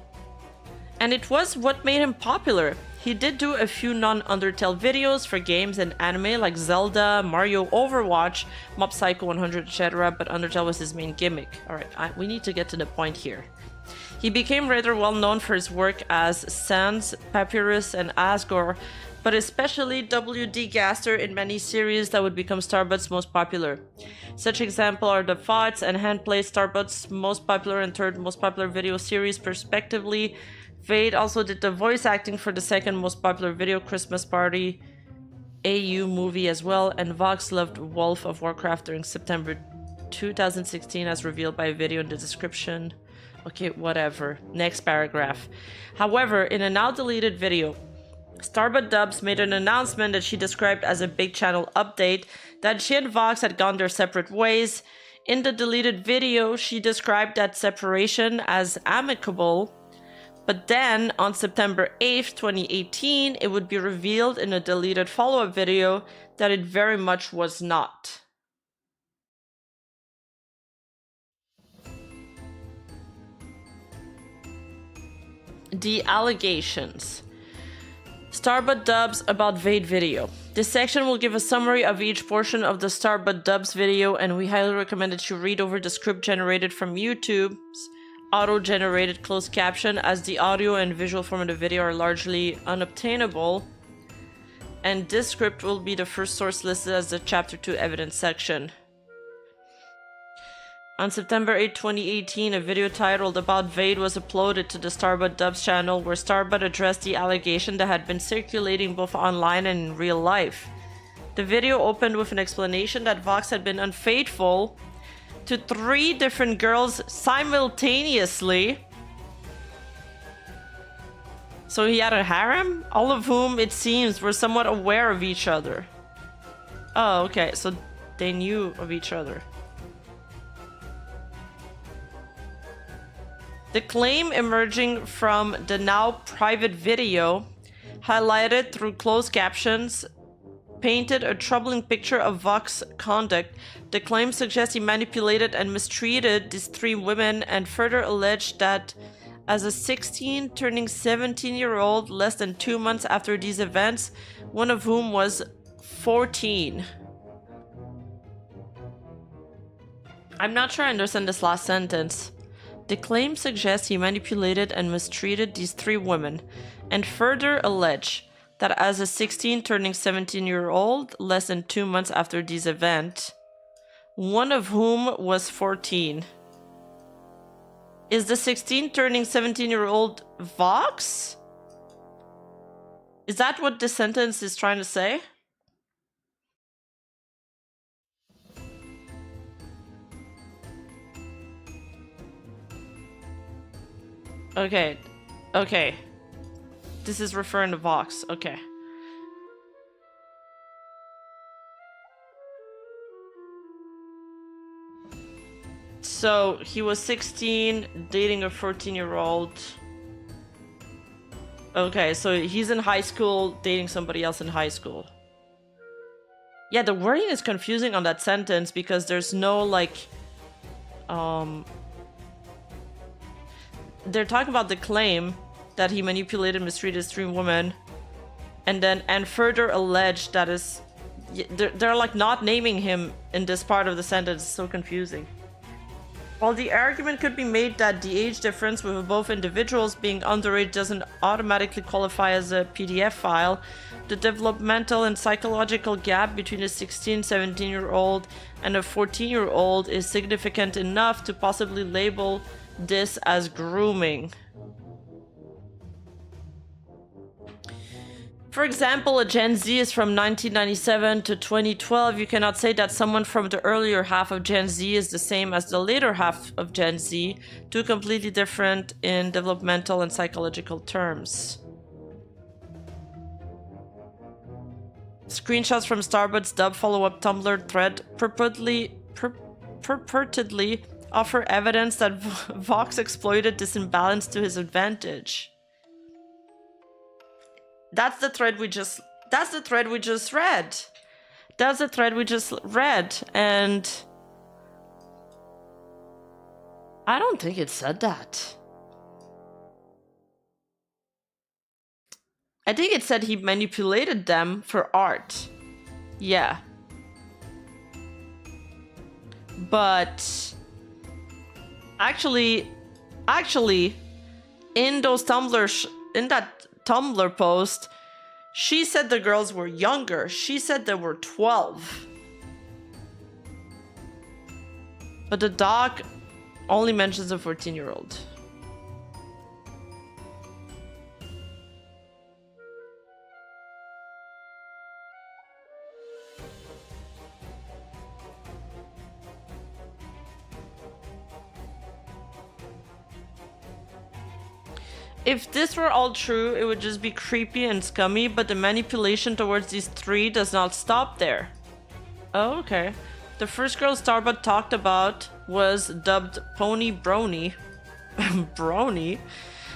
was what made him popular. He did do a few non-Undertale videos for games and anime like Zelda, Mario, Overwatch, Mob Psycho 100, etc., but Undertale was his main gimmick. Alright, we need to get to the point here. He became rather well known for his work as Sans, Papyrus, and Asgore, but especially W.D. Gaster in many series that would become Starbot's most popular. Such examples are the Fights and Handplay, Starbot's most popular and third most popular video series respectively. Vade also did the voice acting for the second most popular video, Christmas Party AU movie as well, and Vox loved Wolf of Warcraft during September 2016 as revealed by a video in the description. Okay, whatever. Next paragraph. However, in a now deleted video, Starbutt Dubs made an announcement that she described as a big channel update that she and Vox had gone their separate ways. In the deleted video, she described that separation as amicable, but then on September 8th, 2018, it would be revealed in a deleted follow-up video that it very much was not. The allegations. Starbutt Dubs about Vade video. This section will give a summary of each portion of the Starbutt Dubs video, and we highly recommend that you read over the script generated from YouTube's auto-generated closed caption, as the audio and visual form of the video are largely unobtainable, and this script will be the first source listed as the Chapter 2 evidence section. On September 8, 2018, a video titled About Vade was uploaded to the Starbutt Dubs channel, where Starbutt addressed the allegation that had been circulating both online and in real life. The video opened with an explanation that Vox had been unfaithful to 3 different girls simultaneously. So he had a harem, all of whom, it seems, were somewhat aware of each other. Oh, okay, so they knew of each other. The claim emerging from the now private video, highlighted through closed captions, painted a troubling picture of Vox's conduct. The claim suggests he manipulated and mistreated these 3 women, and further alleged that as a 16 turning 17-year-old less than 2 months after these events, one of whom was 14. I'm not sure I understand this last sentence. The claim suggests he manipulated and mistreated these 3 women, and further allege that as a 16 turning 17-year-old, less than 2 months after these events, one of whom was 14. Is the 16 turning 17-year-old Vox? Is that what this sentence is trying to say? Okay, okay. This is referring to Vox, okay. So, he was 16, dating a 14-year-old. Okay, so he's in high school, dating somebody else in high school. Yeah, the wording is confusing on that sentence because there's no, like, they're talking about the claim that he manipulated and mistreated 3 women, and further alleged that is, they're like not naming him in this part of the sentence. It's so confusing. While the argument could be made that the age difference with both individuals being underage doesn't automatically qualify as a PDF file, the developmental and psychological gap between a 16, 17-year-old and a 14-year-old is significant enough to possibly label this as grooming. For example, a Gen Z is from 1997 to 2012. You cannot say that someone from the earlier half of Gen Z is the same as the later half of Gen Z, 2 completely different in developmental and psychological terms. Screenshots from Starbutt's dub follow-up Tumblr thread purportedly offer evidence that Vox exploited this imbalance to his advantage. That's the thread we just read. That's the thread we just read, and I don't think it said that. I think it said he manipulated them for art. Yeah. But actually, in those in that Tumblr post, she said the girls were younger. She said they were 12. But the doc only mentions a 14-year-old. If this were all true, it would just be creepy and scummy, but the manipulation towards these three does not stop there. Oh, okay. The first girl Starbuck talked about was dubbed Pony Brony. Brony?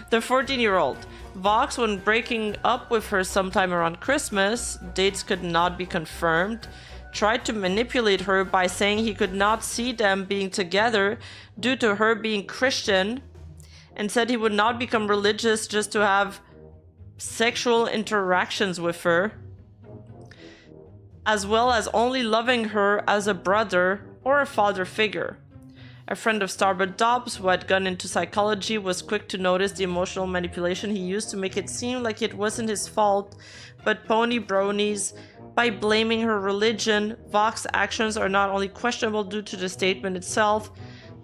The 14-year-old. Vox, when breaking up with her sometime around Christmas, dates could not be confirmed, tried to manipulate her by saying he could not see them being together due to her being Christian, and said he would not become religious just to have sexual interactions with her, as well as only loving her as a brother or a father figure. A friend of Starbuck Dobbs, who had gone into psychology, was quick to notice the emotional manipulation he used to make it seem like it wasn't his fault, but Pony Brony's. By blaming her religion, Vox's actions are not only questionable due to the statement itself,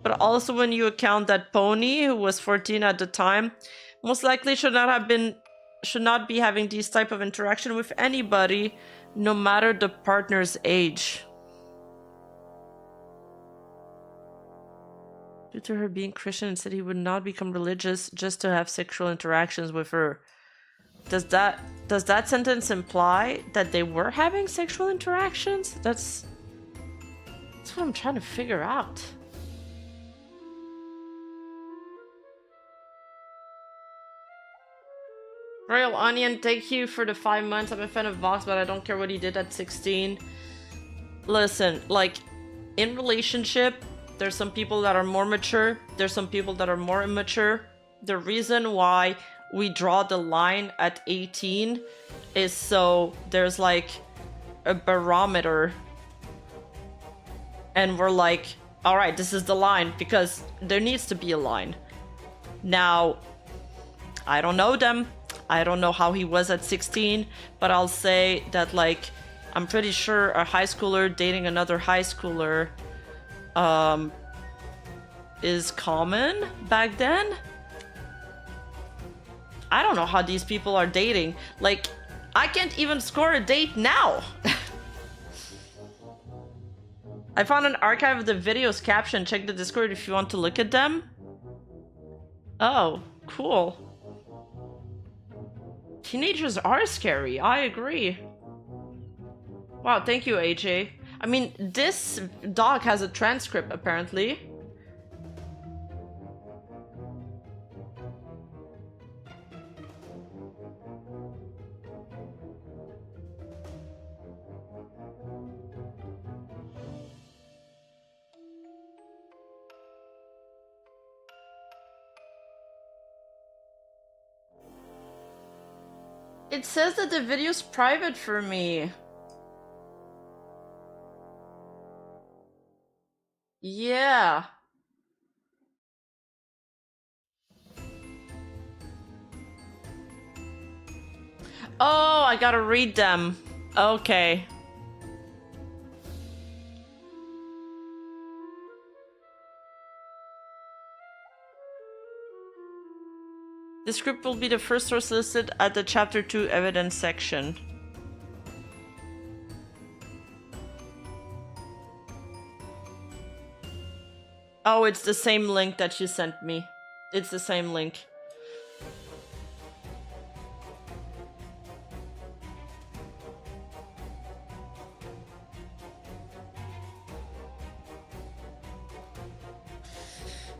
but also when you account that Pony, who was 14 at the time, most likely should not be having these type of interaction with anybody, no matter the partner's age. Due to her being Christian, and said he would not become religious just to have sexual interactions with her. Does that sentence imply that they were having sexual interactions? That's what I'm trying to figure out. Royal Onion, thank you for the 5 months. I'm a fan of Vox, but I don't care what he did at 16. Listen, like, in relationship, there's some people that are more mature, there's some people that are more immature. The reason why we draw the line at 18 is so there's like a barometer, and we're like, all right, this is the line, because there needs to be a line. Now, I don't know them. I don't know how he was at 16, but I'll say that, like, I'm pretty sure a high schooler dating another high schooler is common back then. I don't know how these people are dating. Like, I can't even score a date now. I found an archive of the videos caption. Check the Discord if you want to look at them. Oh, cool. Teenagers are scary. I agree. Wow, thank you, AJ. I mean, this dog has a transcript, apparently. It says that the video's private for me. Yeah. Oh, I gotta read them. Okay. The script will be the first source listed at the Chapter 2 evidence section. Oh, it's the same link that you sent me. It's the same link.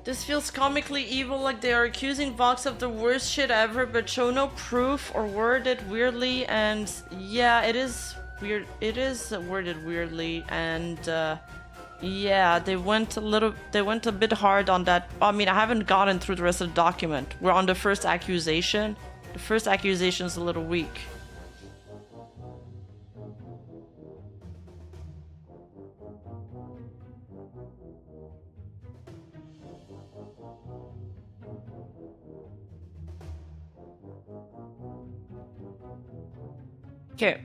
This feels comically evil, like they are accusing Vox of the worst shit ever, but show no proof or word it weirdly. And yeah, it is weird. It is worded weirdly, and yeah, they went a bit hard on that. I mean, I haven't gotten through the rest of the document. We're on the first accusation. The first accusation is a little weak. Okay.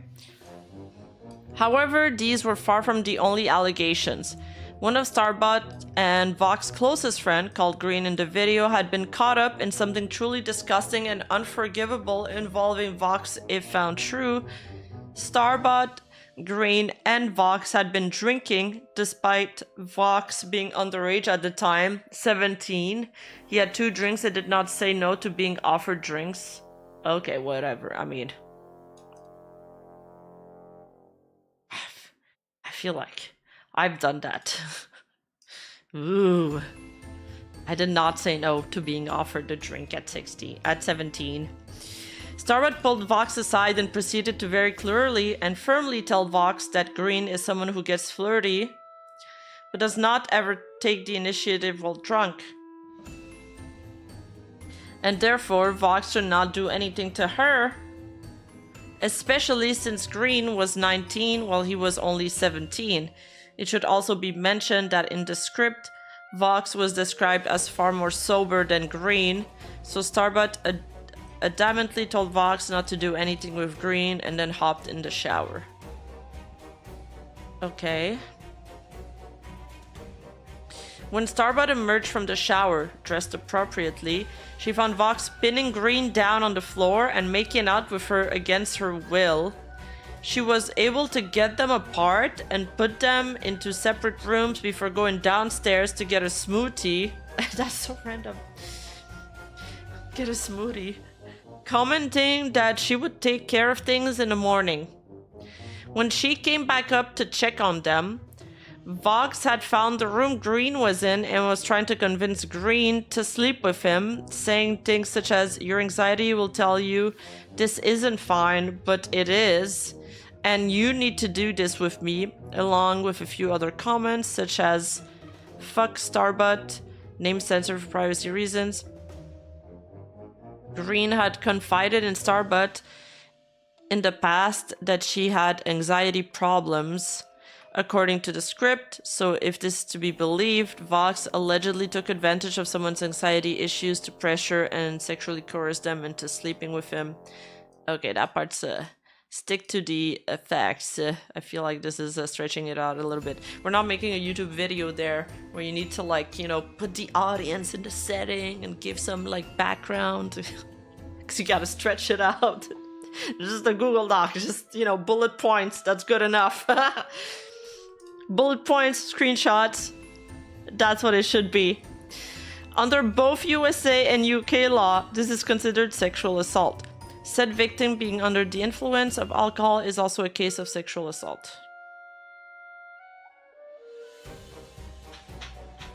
However, these were far from the only allegations. One of Starbuck and Vox's closest friend, called Green in the video, had been caught up in something truly disgusting and unforgivable involving Vox if found true. Starbuck Green and Vox had been drinking, despite Vox being underage at the time, 17. He had 2 drinks and did not say no to being offered drinks. Okay, whatever. I mean, I feel like I've done that. Ooh. I did not say no to being offered a drink at 17. Starbuck pulled Vox aside and proceeded to very clearly and firmly tell Vox that Green is someone who gets flirty, but does not ever take the initiative while drunk. And therefore, Vox should not do anything to her, especially since Green was 19 while he was only 17. It should also be mentioned that in the script, Vox was described as far more sober than Green, so Starbuck adamantly told Vox not to do anything with Green and then hopped in the shower. Okay. When Starbuck emerged from the shower, dressed appropriately, she found Vox pinning Green down on the floor and making out with her against her will. She was able to get them apart and put them into separate rooms before going downstairs to get a smoothie. That's so random. Get a smoothie. Commenting that she would take care of things in the morning. When she came back up to check on them, Vox had found the room Green was in and was trying to convince Green to sleep with him, saying things such as, "Your anxiety will tell you this isn't fine, but it is, and you need to do this with me," along with a few other comments such as, "Fuck Starbuck," name censored for privacy reasons. Green had confided in Starbuck in the past that she had anxiety problems, according to the script, so if this is to be believed, Vox allegedly took advantage of someone's anxiety issues to pressure and sexually coerce them into sleeping with him. Okay, that part's stick to the facts. I feel like this is stretching it out a little bit. We're not making a YouTube video there where you need to, like, you know, put the audience in the setting and give some, like, background. Because you gotta stretch it out. This is the Google Doc, just, you know, bullet points. That's good enough. Bullet points, screenshots. That's what it should be. Under both USA and UK law, this is considered sexual assault. Said victim being under the influence of alcohol is also a case of sexual assault.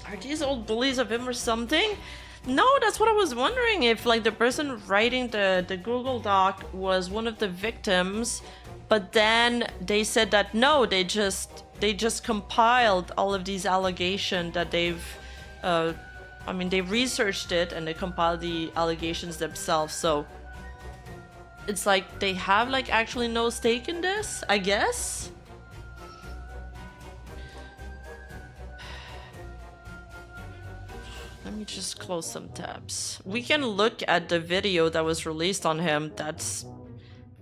Are these old bullies of him or something? No, that's what I was wondering, if like the person writing the Google Doc was one of the victims, but then they said that no, they just compiled all of these allegations that they've I mean, they researched it and they compiled the allegations themselves, so it's like they have like actually no stake in this, I guess. Let me just close some tabs. We can look at the video that was released on him. That's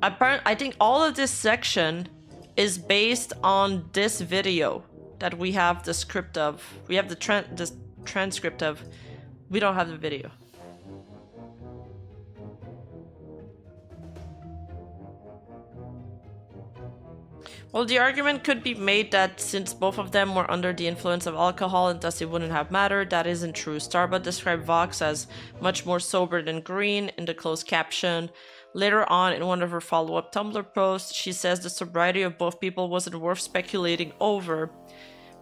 apparent. I think all of this section is based on this video that we have the script of. We have the transcript of. We don't have the video. Well, the argument could be made that since both of them were under the influence of alcohol and thus it wouldn't have mattered. That isn't true. Starbuck described Vox as much more sober than Green in the closed caption. Later on, in one of her follow-up Tumblr posts, she says the sobriety of both people wasn't worth speculating over.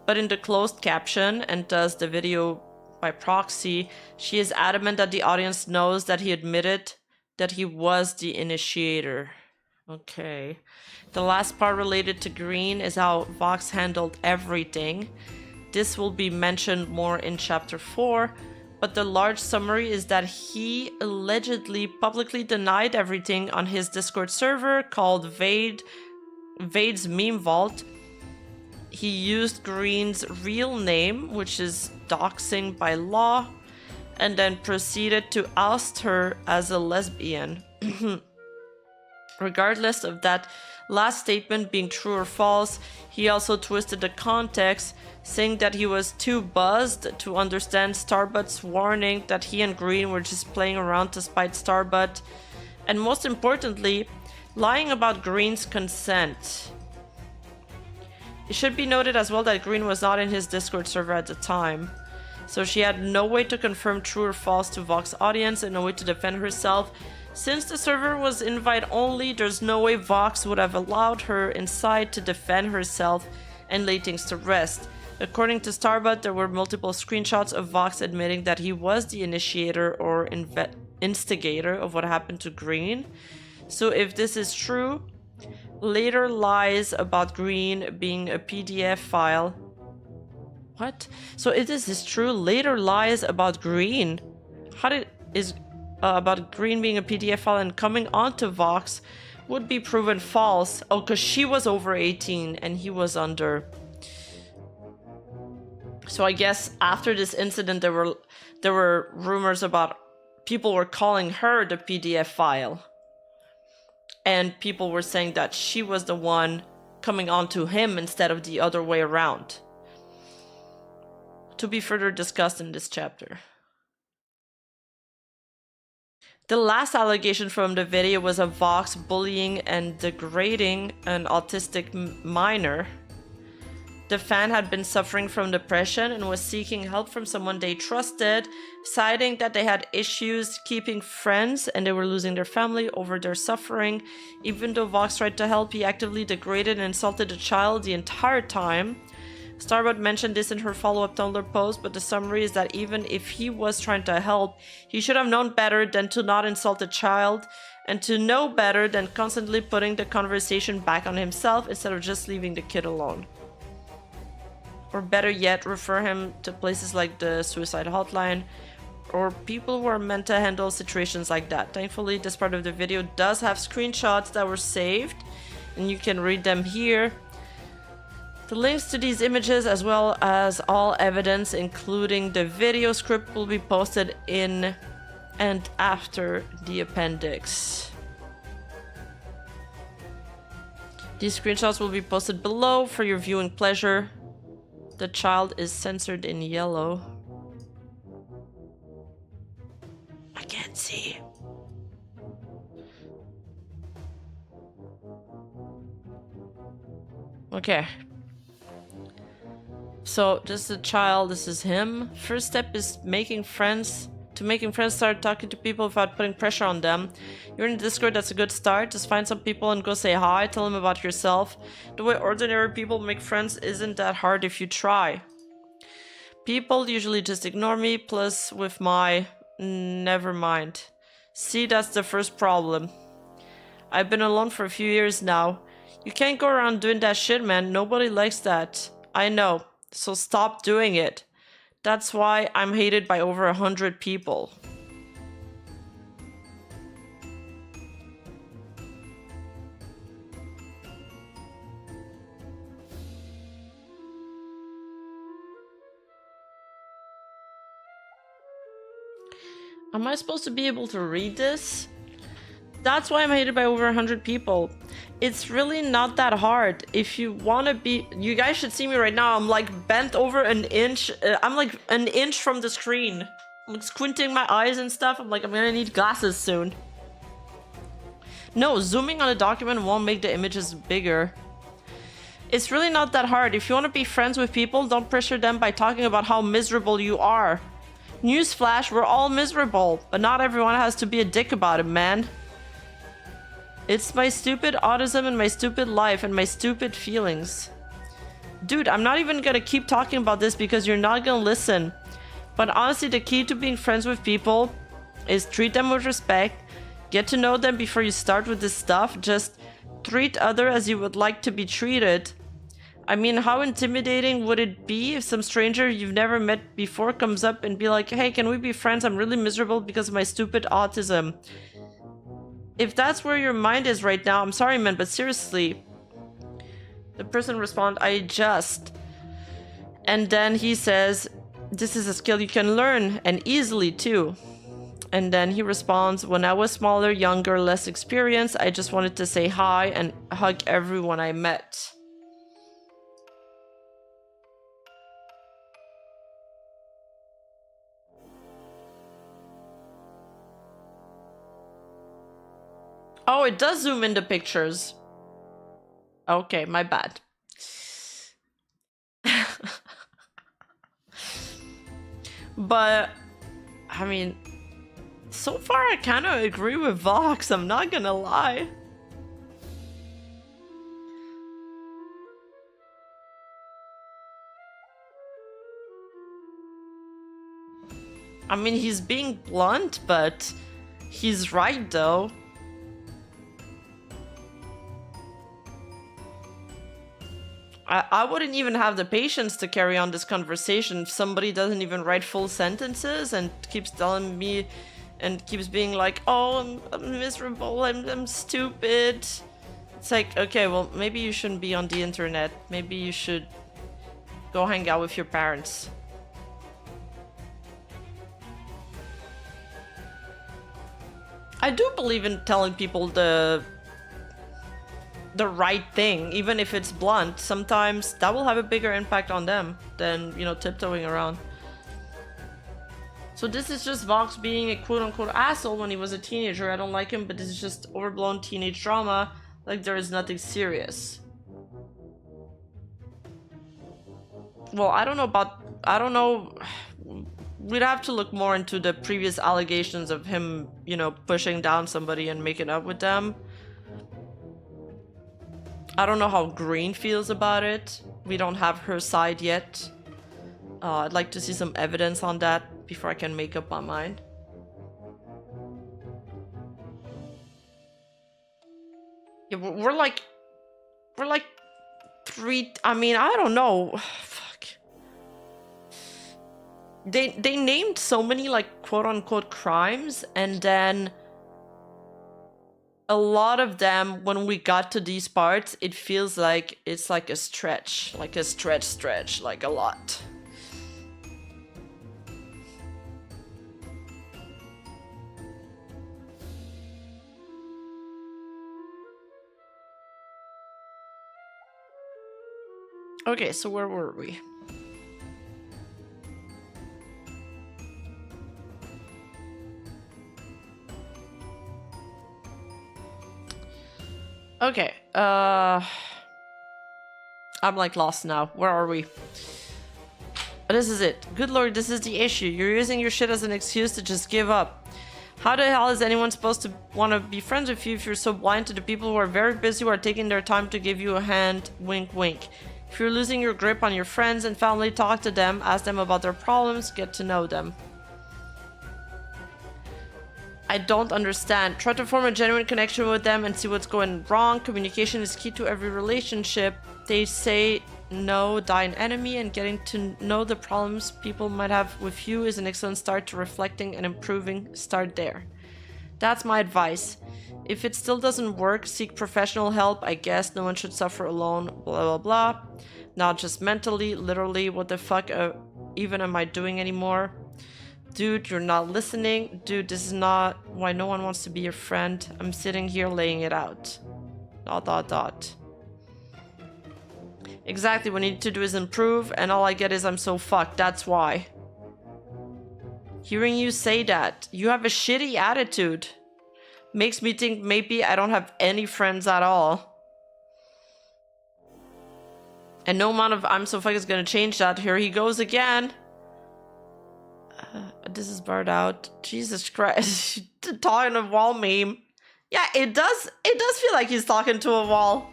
But in the closed caption, and thus the video by proxy, she is adamant that the audience knows that he admitted that he was the initiator. Okay. The last part related to Green is how Vox handled everything. This will be mentioned more in chapter 4, but the large summary is that he allegedly publicly denied everything on his Discord server called Vade's Meme Vault. He used Green's real name, which is doxing by law, and then proceeded to oust her as a lesbian. Regardless of that last statement being true or false, he also twisted the context, saying that he was too buzzed to understand Starbuck's warning that he and Green were just playing around to spite Starbuck, and most importantly, lying about Green's consent. It should be noted as well that Green was not in his Discord server at the time, so she had no way to confirm true or false to Vox audience and no way to defend herself. Since the server was invite only, there's no way Vox would have allowed her inside to defend herself and lay things to rest. According to Starbutt, there were multiple screenshots of Vox admitting that he was the initiator or instigator of what happened to Green. So if this is true, later lies about Green being a PDF file. What? So if this is true, later lies about Green. About Green being a PDF file and coming onto Vox would be proven false. Oh, because she was over 18 and he was under. So I guess after this incident, there were rumors about people were calling her the PDF file. And people were saying that she was the one coming onto him instead of the other way around. To be further discussed in this chapter. The last allegation from the video was of Vox bullying and degrading an autistic minor. The fan had been suffering from depression and was seeking help from someone they trusted, citing that they had issues keeping friends and they were losing their family over their suffering. Even though Vox tried to help, he actively degraded and insulted the child the entire time. Starbutt mentioned this in her follow-up Tumblr post, but the summary is that even if he was trying to help, he should have known better than to not insult the child, and to know better than constantly putting the conversation back on himself instead of just leaving the kid alone. Or better yet, refer him to places like the suicide hotline, or people who are meant to handle situations like that. Thankfully, this part of the video does have screenshots that were saved, and you can read them here. The links to these images, as well as all evidence, including the video script, will be posted in and after the appendix. These screenshots will be posted below for your viewing pleasure. The child is censored in yellow. I can't see. Okay. So, just a child, this is him. First step is making friends. To making friends, start talking to people without putting pressure on them. You're in Discord, that's a good start. Just find some people and go say hi, tell them about yourself. The way ordinary people make friends isn't that hard if you try. People usually just ignore me, plus with my... never mind. See, that's the first problem. I've been alone for a few years now. You can't go around doing that shit, man. Nobody likes that. I know. So stop doing it. That's why I'm hated by over 100 people. Am I supposed to be able to read this? That's why I'm hated by over 100 people. It's really not that hard. If you want to be... You guys should see me right now. I'm like bent over an inch. I'm like an inch from the screen. I'm like squinting my eyes and stuff. I'm like, I'm gonna need glasses soon. No, zooming on a document won't make the images bigger. It's really not that hard. If you want to be friends with people, don't pressure them by talking about how miserable you are. Newsflash, we're all miserable. But not everyone has to be a dick about it, man. It's my stupid autism and my stupid life and my stupid feelings. Dude, I'm not even gonna keep talking about this because you're not gonna listen. But honestly, the key to being friends with people is treat them with respect, get to know them before you start with this stuff, just treat others as you would like to be treated. I mean, how intimidating would it be if some stranger you've never met before comes up and be like, hey, can we be friends? I'm really miserable because of my stupid autism. If that's where your mind is right now, I'm sorry, man, but seriously. The person responds, I adjust. And then he says, this is a skill you can learn, and easily too. And then he responds, when I was smaller, younger, less experienced, I just wanted to say hi and hug everyone I met. Oh, it does zoom into pictures. Okay, my bad. But, I mean, so far I kind of agree with Vox, I'm not gonna lie. I mean, he's being blunt, but he's right though. I wouldn't even have the patience to carry on this conversation if somebody doesn't even write full sentences and keeps telling me and keeps being like, oh, I'm miserable, I'm stupid. It's like, okay, well, maybe you shouldn't be on the internet. Maybe you should go hang out with your parents. I do believe in telling people the right thing, even if it's blunt. Sometimes that will have a bigger impact on them than, you know, tiptoeing around. So this is just Vox being a quote-unquote asshole when he was a teenager. I don't like him, but this is just overblown teenage drama. Like, there is nothing serious. Well, I don't know. We'd have to look more into the previous allegations of him, you know, pushing down somebody and making up with them. I don't know how Green feels about it. We don't have her side yet. I'd like to see some evidence on that before I can make up my mind. Yeah, we're like three. I mean, I don't know. Fuck. They named so many like quote unquote crimes, and then a lot of them, when we got to these parts, it feels like it's like a stretch, like a lot. Okay, so where were we? Okay, I'm like lost now. Where are we? This is it. Good lord, this is the issue. You're using your shit as an excuse to just give up. How the hell is anyone supposed to want to be friends with you if you're so blind to the people who are very busy, who are taking their time to give you a hand? Wink, wink. If you're losing your grip on your friends and family, talk to them, ask them about their problems, get to know them. I don't understand. Try to form a genuine connection with them and see what's going wrong. Communication is key to every relationship. They say no, die an enemy, and getting to know the problems people might have with you is an excellent start to reflecting and improving. Start there. That's my advice. If it still doesn't work, seek professional help. I guess no one should suffer alone, blah blah blah. Not just mentally, literally. What the fuck even am I doing anymore? Dude, you're not listening. Dude, this is not why no one wants to be your friend. I'm sitting here laying it out. ... Exactly, what I need to do is improve, and all I get is I'm so fucked. That's why. Hearing you say that, you have a shitty attitude. Makes me think maybe I don't have any friends at all. And no amount of I'm so fucked is gonna change that. Here he goes again. This is barred out. Jesus Christ. Talking to a wall meme. Yeah, it does feel like he's talking to a wall.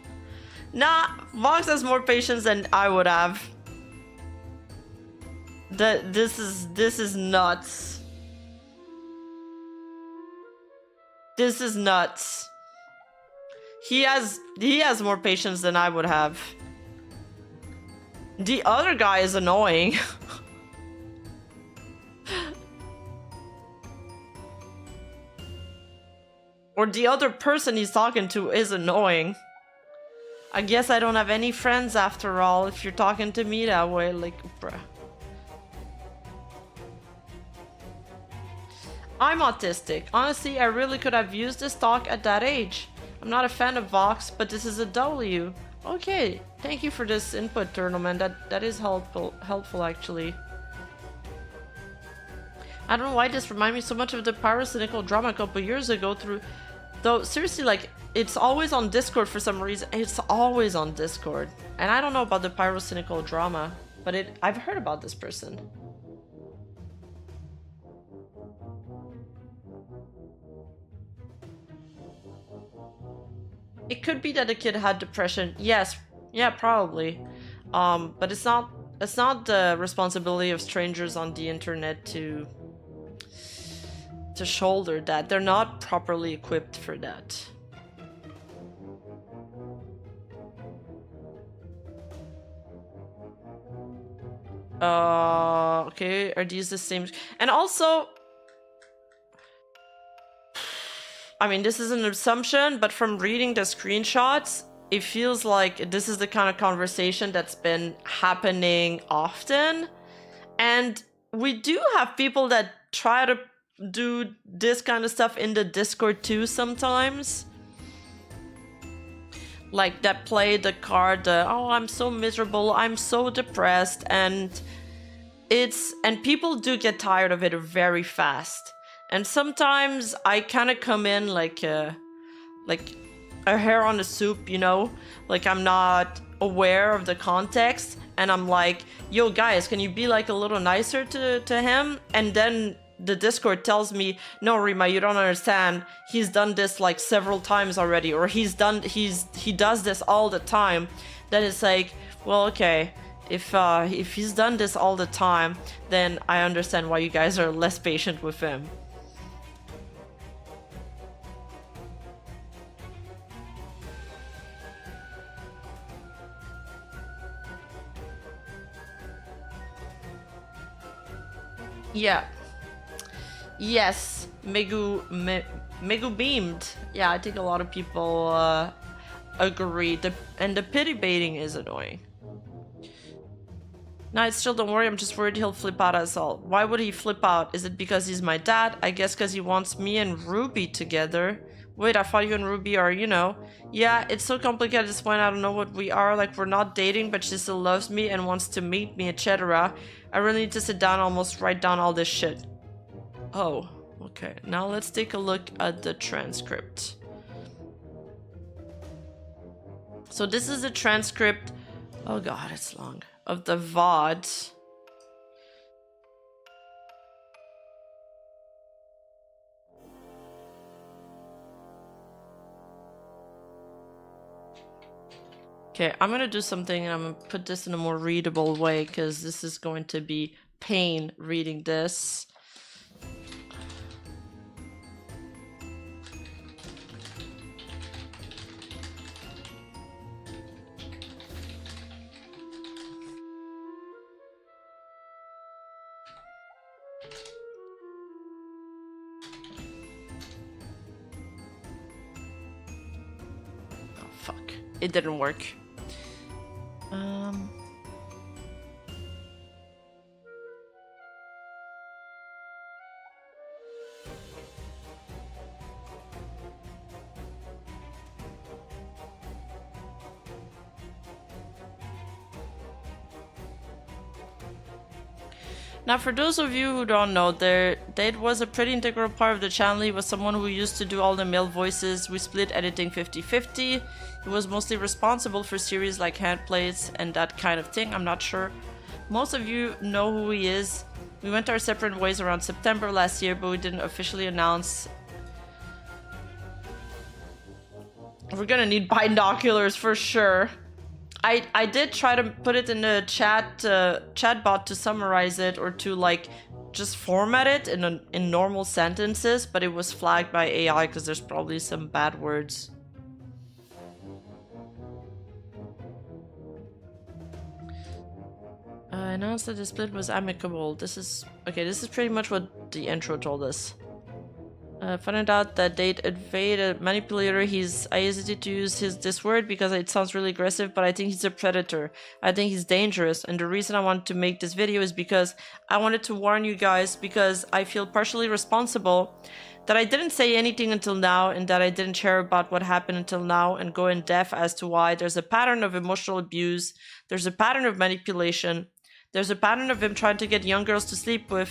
Nah, Vox has more patience than I would have. This is nuts. This is nuts. He has more patience than I would have. The other guy is annoying. Or the other person he's talking to is annoying. I guess I don't have any friends after all, if you're talking to me that way, like, bruh. I'm autistic. Honestly, I really could have used this talk at that age. I'm not a fan of Vox, but this is a W. Okay, thank you for this input, Tournament. That is helpful actually. I don't know why this reminded me so much of the pyrocynical drama a couple years ago though seriously, like, it's always on Discord for some reason. It's always on Discord. And I don't know about the pyrocynical drama, but I've heard about this person. It could be that the kid had depression. Yes, yeah, probably. But it's not the responsibility of strangers on the internet to shoulder that. They're not properly equipped for that. Okay, are these the same? And also, I mean, this is an assumption, but from reading the screenshots, it feels like this is the kind of conversation that's been happening often. And we do have people that try to do this kind of stuff in the Discord too sometimes. Like that play the card, oh, I'm so miserable, I'm so depressed, and people do get tired of it very fast. And sometimes I kind of come in like a hair on the soup, you know? Like I'm not aware of the context, and I'm like, yo guys, can you be like a little nicer to him? And then the Discord tells me, no, Rima, you don't understand. He's done this like several times already, or he does this all the time. Then it's like, well, okay, if he's done this all the time, then I understand why you guys are less patient with him. Yeah. Yes, Megu beamed. Yeah, I think a lot of people agree. And the pity baiting is annoying. No, still don't worry, I'm just worried he'll flip out as all. Why would he flip out? Is it because he's my dad? I guess because he wants me and Ruby together. Wait, I thought you and Ruby are, you know. Yeah, it's so complicated at this point, I don't know what we are. Like, we're not dating, but she still loves me and wants to meet me, etc. I really need to sit down and almost write down all this shit. Oh, okay. Now let's take a look at the transcript. So this is a transcript. Oh god, it's long. Of the VOD. Okay, I'm gonna do something and I'm gonna put this in a more readable way because this is going to be pain reading this. Oh, fuck. It didn't work. Now, for those of you who don't know, Dade was a pretty integral part of the channel. He was someone who used to do all the male voices. We split editing 50-50. He was mostly responsible for series like Handplates and that kind of thing. I'm not sure. Most of you know who he is. We went our separate ways around September last year, but we didn't officially announce. We're gonna need binoculars for sure. I did try to put it in the chat bot to summarize it or to like just format it in normal sentences, but it was flagged by AI because there's probably some bad words. Announced that the split was amicable. This is pretty much what the intro told us. Found out that Dade invaded manipulator. I hesitate to use this word because it sounds really aggressive, but I think he's a predator. I think he's dangerous, and the reason I wanted to make this video is because I wanted to warn you guys, because I feel partially responsible that I didn't say anything until now, and that I didn't share about what happened until now and go in depth as to why. There's a pattern of emotional abuse, there's a pattern of manipulation, there's a pattern of him trying to get young girls to sleep with.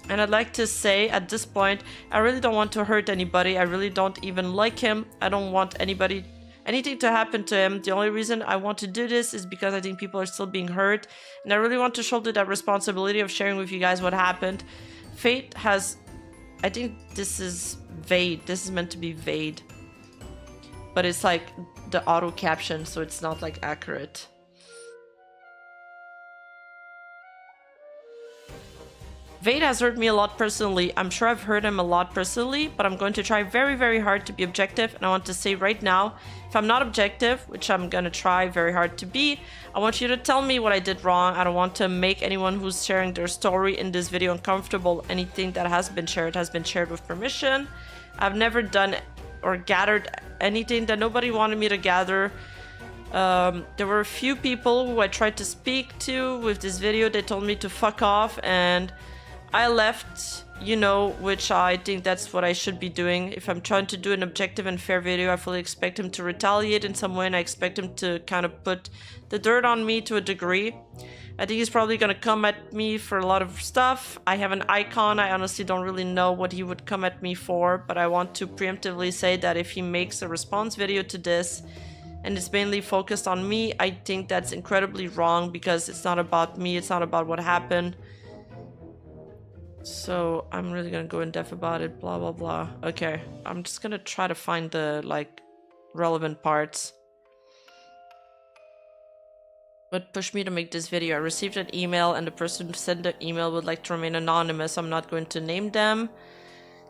And I'd like to say at this point, I really don't want to hurt anybody. I really don't even like him. I don't want anything to happen to him. The only reason I want to do this is because I think people are still being hurt. And I really want to shoulder that responsibility of sharing with you guys what happened. Fate has... I think this is Vade. This is meant to be Vade. but it's like the auto caption, so it's not like accurate. Vade has hurt me a lot personally. I'm sure I've hurt him a lot personally, but I'm going to try very, very hard to be objective. And I want to say right now, if I'm not objective, which I'm going to try very hard to be, I want you to tell me what I did wrong. I don't want to make anyone who's sharing their story in this video uncomfortable. Anything that has been shared with permission. I've never done or gathered anything that nobody wanted me to gather. There were a few people who I tried to speak to with this video. They told me to fuck off, and I left, you know, which I think that's what I should be doing. If I'm trying to do an objective and fair video, I fully expect him to retaliate in some way, and I expect him to kind of put the dirt on me to a degree. I think he's probably gonna come at me for a lot of stuff. I have an icon. I honestly don't really know what he would come at me for, but I want to preemptively say that if he makes a response video to this and it's mainly focused on me, I think that's incredibly wrong, because it's not about me, it's not about what happened. So I'm really gonna go in depth about it, blah blah blah. Okay, I'm just gonna try to find the like relevant parts. What pushed me to make this video? I received an email, and the person who sent the email would like to remain anonymous. I'm not going to name them.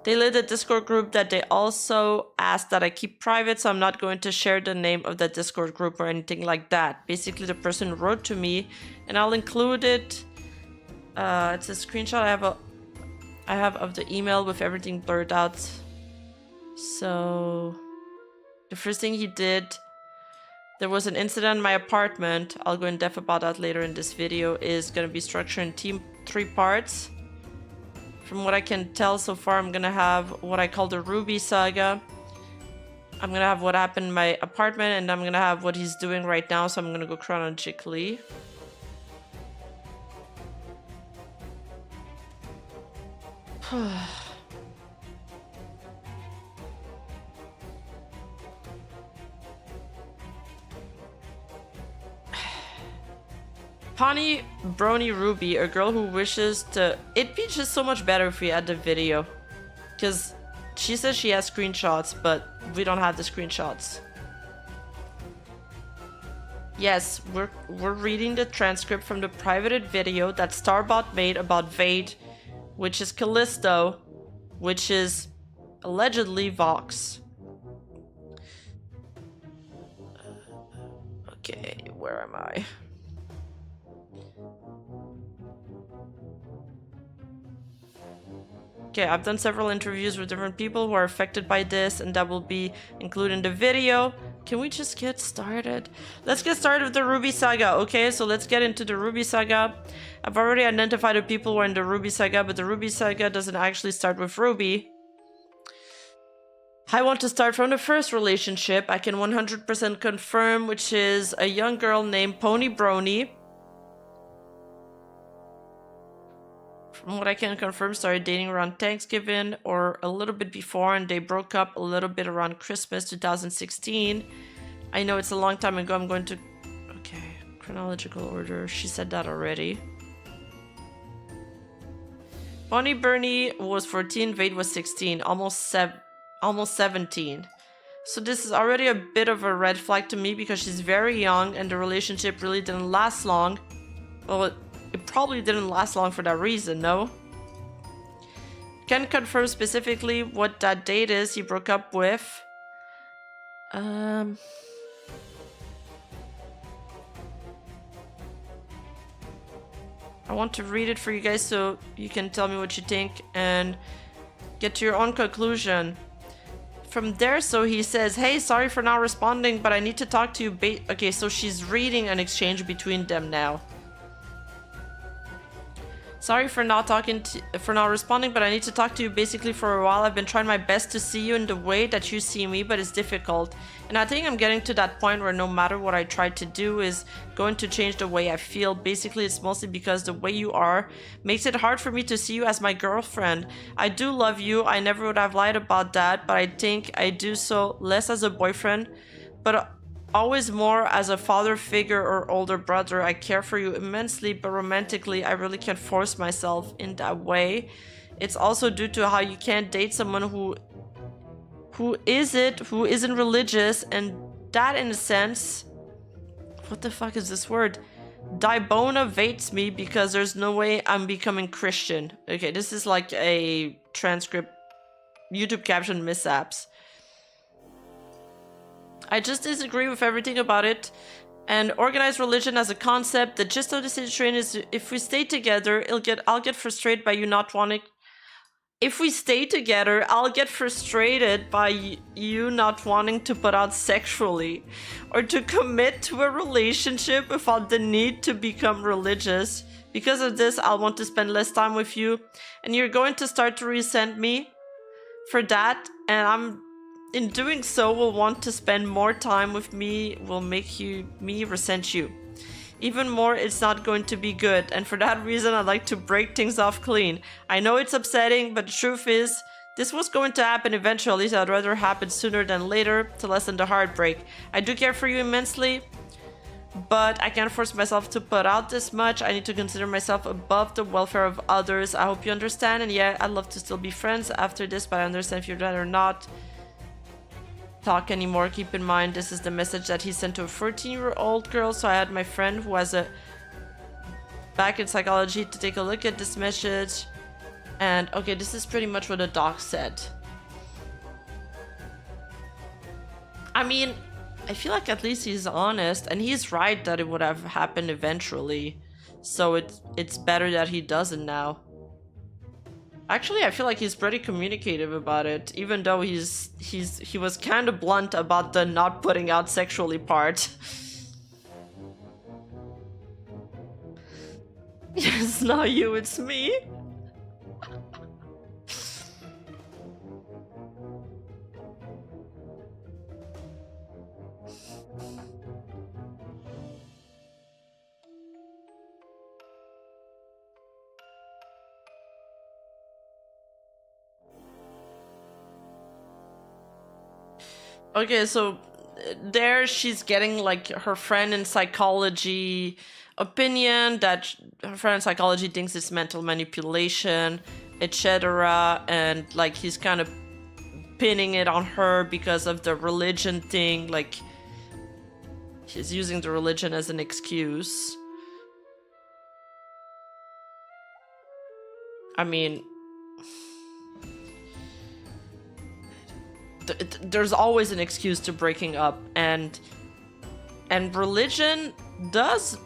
They led a Discord group that they also asked that I keep private, so I'm not going to share the name of that Discord group or anything like that. Basically, the person wrote to me, and I'll include it. It's a screenshot I have of the email with everything blurred out. So the first thing he did, there was an incident in my apartment. I'll go in depth about that later in this video. Is going to be structured in 3 parts. From what I can tell so far, I'm going to have what I call the Ruby saga. I'm going to have what happened in my apartment, and I'm going to have what he's doing right now, so I'm going to go chronologically. Pawnee Brony Ruby, a girl who wishes to... It'd be just so much better if we had the video. Because she says she has screenshots, but we don't have the screenshots. Yes, we're reading the transcript from the privated video that Starbot made about Vade, which is Callisto, which is allegedly Vox. Okay, where am I? Okay, I've done several interviews with different people who are affected by this, and that will be included in the video. Can we just get started? Let's get started with the Ruby saga. Okay, so let's get into the Ruby saga. I've already identified the people who are in the Ruby saga, but the Ruby saga doesn't actually start with Ruby. I want to start from the first relationship. I can 100% confirm, which is a young girl named Pony Brony. From what I can confirm, started dating around Thanksgiving or a little bit before, and they broke up a little bit around Christmas 2016. I know it's a long time ago. I'm going to... Okay, chronological order. She said that already. Bonnie Bernie was 14, Vade was 16, almost 17. So this is already a bit of a red flag to me, because she's very young and the relationship really didn't last long. Well, it probably didn't last long for that reason, no? Can't confirm specifically what that date is he broke up with. I want to read it for you guys so you can tell me what you think and get to your own conclusion. From there, so he says, hey, sorry for not responding, but I need to talk to you. Okay, so she's reading an exchange between them now. Sorry for not responding, but I need to talk to you basically for a while. I've been trying my best to see you in the way that you see me, but it's difficult. And I think I'm getting to that point where no matter what I try to do is going to change the way I feel. Basically, it's mostly because the way you are makes it hard for me to see you as my girlfriend. I do love you. I never would have lied about that, but I think I do so less as a boyfriend, but always more as a father figure or older brother. I care for you immensely, but romantically, I really can't force myself in that way. It's also due to how you can't date someone who who is it who isn't religious, and that in a sense, what the fuck is this word? Dibonates me because there's no way I'm becoming Christian. Okay, this is like a transcript YouTube caption mishaps. I just disagree with everything about it. And organized religion as a concept, the gist of the situation is if we stay together, I'll get frustrated by you not wanting. If we stay together, I'll get frustrated by you not wanting to put out sexually or to commit to a relationship without the need to become religious. Because of this, I'll want to spend less time with you, and you're going to start to resent me for that, and in doing so will want to spend more time with me, will make me resent you. Even more, it's not going to be good, and for that reason I'd like to break things off clean. I know it's upsetting, but the truth is, this was going to happen eventually, so I'd rather happen sooner than later to lessen the heartbreak. I do care for you immensely, but I can't force myself to put out this much. I need to consider myself above the welfare of others. I hope you understand, and yeah, I'd love to still be friends after this, but I understand if you'd rather not talk anymore. Keep in mind, this is the message that he sent to a 14-year-old girl, so I had my friend who has a back in psychology to take a look at this message. And okay, this is pretty much what the doc said. I mean, I feel like at least he's honest, and he's right that it would have happened eventually, so it's better that he doesn't now. Actually, I feel like he's pretty communicative about it, even though he was kind of blunt about the not putting out sexually part. It's not you, it's me. Okay, so there she's getting like her friend in psychology opinion that her friend in psychology thinks it's mental manipulation, etc. And like he's kind of pinning it on her because of the religion thing, like he's using the religion as an excuse. I mean, there's always an excuse to breaking up, and religion does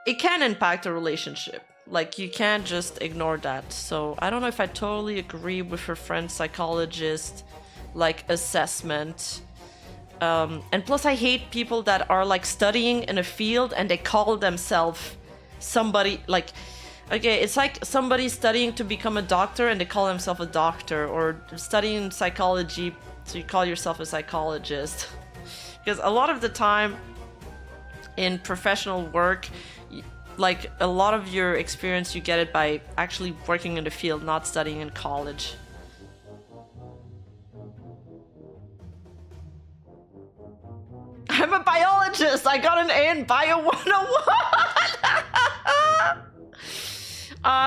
it can impact a relationship. Like, you can't just ignore that. So I don't know if I totally agree with her friend psychologist like assessment. And plus I hate people that are like studying in a field and they call themselves somebody like, okay, it's like somebody studying to become a doctor and they call themselves a doctor, or studying psychology, so you call yourself a psychologist. Because a lot of the time in professional work, like a lot of your experience, you get it by actually working in the field, not studying in college. I'm a biologist! I got an A in Bio 101!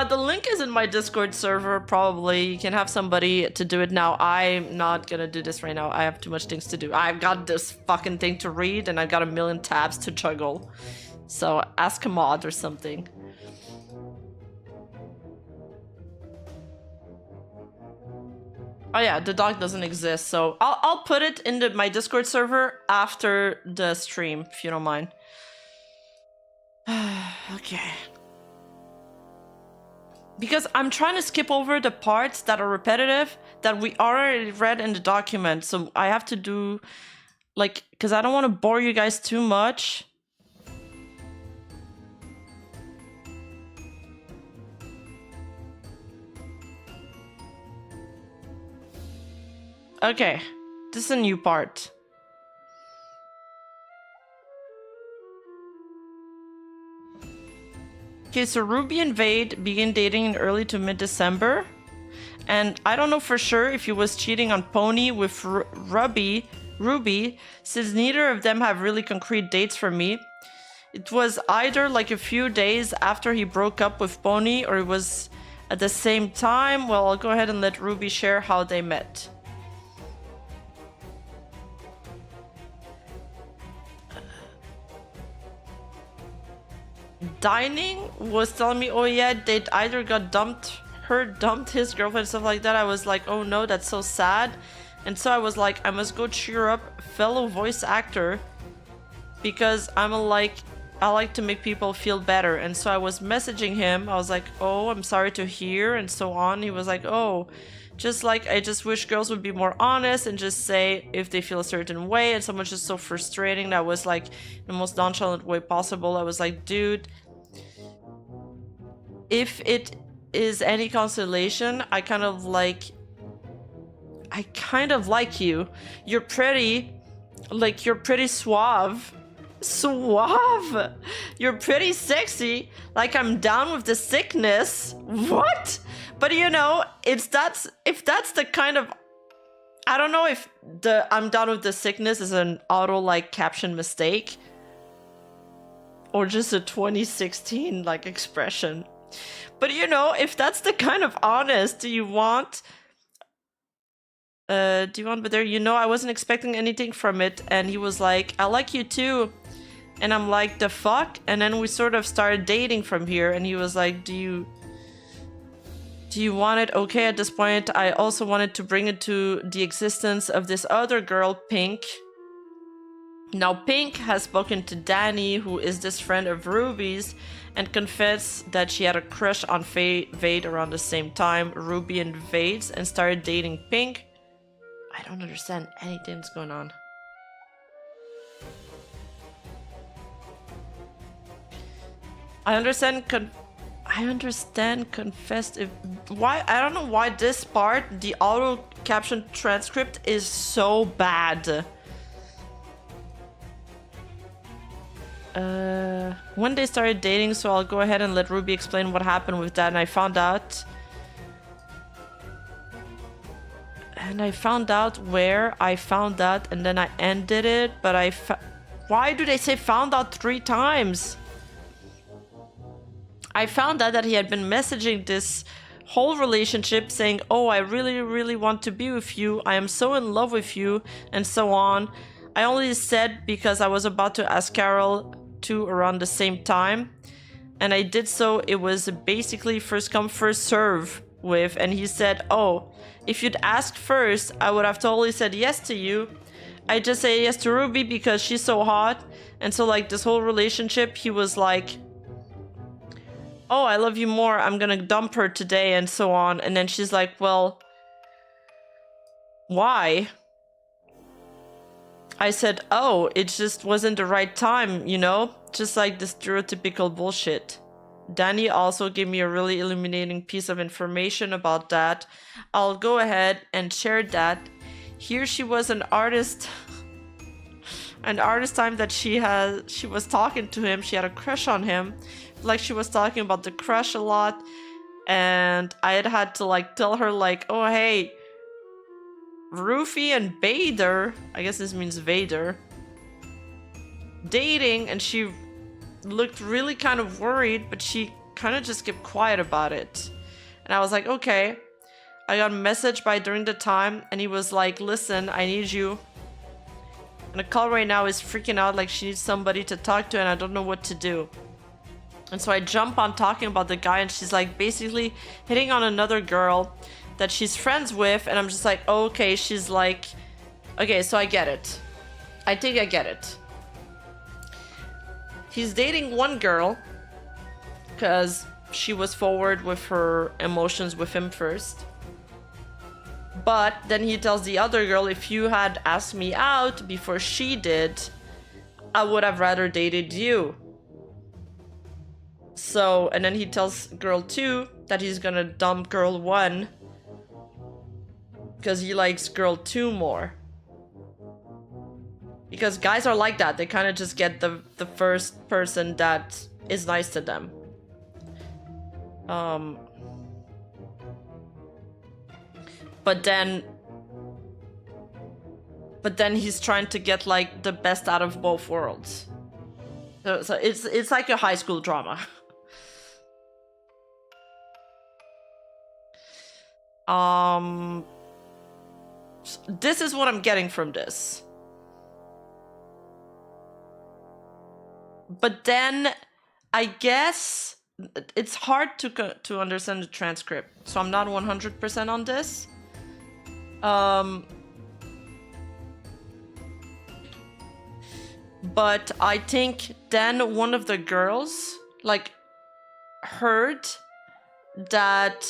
The link is in my Discord server, probably. You can have somebody to do it now. I'm not gonna do this right now. I have too much things to do. I've got this fucking thing to read, and I've got a million tabs to juggle. So ask a mod or something. Oh yeah, the dog doesn't exist, so I'll put it in my Discord server after the stream, if you don't mind. Okay. Because I'm trying to skip over the parts that are repetitive that we already read in the document, so I have to do, like, because I don't want to bore you guys too much. Okay, this is a new part. Okay, so Ruby and Vade began dating in early to mid-December. And I don't know for sure if he was cheating on Pony with Ruby, since neither of them have really concrete dates for me. It was either like a few days after he broke up with Pony, or it was At the same time, well, I'll go ahead and let Ruby share how they met. Dining was telling me, oh yeah, they'd either got dumped, dumped his girlfriend, stuff like that. I was like, oh no, that's so sad. And so I was like, I must go cheer up fellow voice actor, because I like to make people feel better. And so I was messaging him. I was like, oh, I'm sorry to hear, and so on. He was like, oh, just like, I just wish girls would be more honest and just say if they feel a certain way. And so much is so frustrating. That was like the most nonchalant way possible. I was like, dude, if it is any consolation, I kind of like you. You're pretty, like, you're pretty suave. You're pretty sexy. Like, I'm down with the sickness. What? But you know, if that's the kind of, I don't know if the I'm down with the sickness is an auto like caption mistake or just a 2016 like expression. But you know, if that's the kind of honest you want, but there, you know, I wasn't expecting anything from it. And he was like, I like you too. And I'm like, the fuck? And then we sort of started dating from here. And he was like, do you want it? Okay, at this point, I also wanted to bring it to the existence of this other girl, Pink. Now, Pink has spoken to Danny, who is this friend of Ruby's, and confessed that she had a crush on Vade around the same time Ruby invades and started dating Pink. I don't understand anything that's going on. I understand confessed if why I don't know why this part, the auto caption transcript, is so bad. When they started dating, so I'll go ahead and let Ruby explain what happened with that. And I found out where I found that, and then I ended it. But why do they say found out 3 times? I found out that he had been messaging this whole relationship saying, oh, I really, really want to be with you. I am so in love with you, and so on. I only said because I was about to ask Carol to around the same time. And I did so. It was basically first come, first serve with. And he said, oh, if you'd asked first, I would have totally said yes to you. I just say yes to Ruby because she's so hot. And so like this whole relationship, he was like, oh, I love you more, I'm gonna dump her today, and so on. And then she's like, well, why? I said, oh, it just wasn't the right time, you know? Just like the stereotypical bullshit. Danny also gave me a really illuminating piece of information about that. I'll go ahead and share that. Here she was an artist. An artist time that she was talking to him. She had a crush on him. Like she was talking about the crush a lot. And I had to like tell her like, oh hey, Rufy and Vader, I guess this means Vader, dating, and she looked really kind of worried, but she kind of just kept quiet about it. And I was like, okay. I got a message by during the time, and he was like, listen, I need you. And the call right now is freaking out, like she needs somebody to talk to, and I don't know what to do. And so I jump on talking about the guy, and she's like basically hitting on another girl that she's friends with, and I'm just like, oh, okay. She's like, okay, so I get it. I think I get it. He's dating one girl because she was forward with her emotions with him first. But then he tells the other girl, if you had asked me out before she did, I would have rather dated you. So, and then he tells girl 2 that he's gonna dump girl 1 because he likes girl 2 more. Because guys are like that. They kind of just get the first person that is nice to them. But then he's trying to get like the best out of both worlds. So it's like a high school drama. This is what I'm getting from this. But then I guess it's hard to understand the transcript, so I'm not 100% on this. But I think then one of the girls like heard that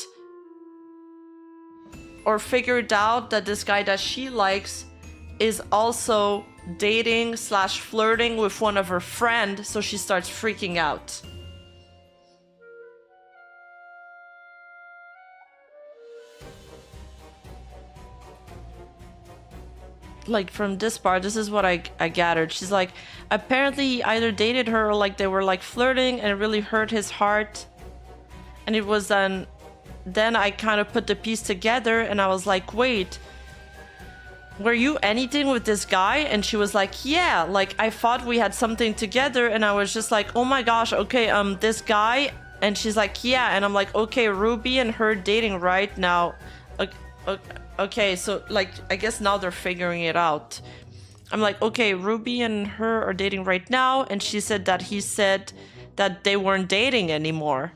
or figured out that this guy that she likes is also dating / flirting with one of her friends, so she starts freaking out. Like from this part, this is what I gathered. She's like, apparently he either dated her or like they were like flirting and it really hurt his heart. And it was then I kind of put the piece together and I was like, wait, were you anything with this guy? And she was like, yeah, like I thought we had something together. And I was just like, oh my gosh, okay, this guy. And she's like, yeah. And I'm like, okay, Ruby and her dating right now. Okay, so like I guess now they're figuring it out. I'm like, okay, Ruby and her are dating right now. And she said that he said that they weren't dating anymore.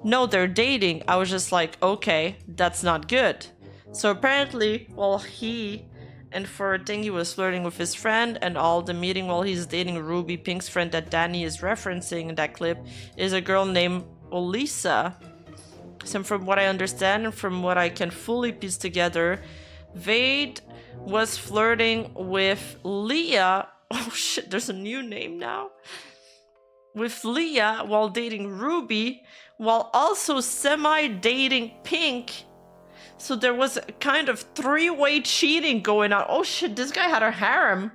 No, they're dating. I was just like, okay, that's not good. So apparently, well, he, and for a thing he was flirting with his friend, and all the meeting while he's dating Ruby, Pink's friend that Danny is referencing in that clip, is a girl named Olisa. So from what I understand and from what I can fully piece together, Vade was flirting with Leah. Oh shit, there's a new name now. With Leah while dating Ruby, while also semi-dating Pink. So there was a kind of three-way cheating going on. Oh shit, this guy had a harem.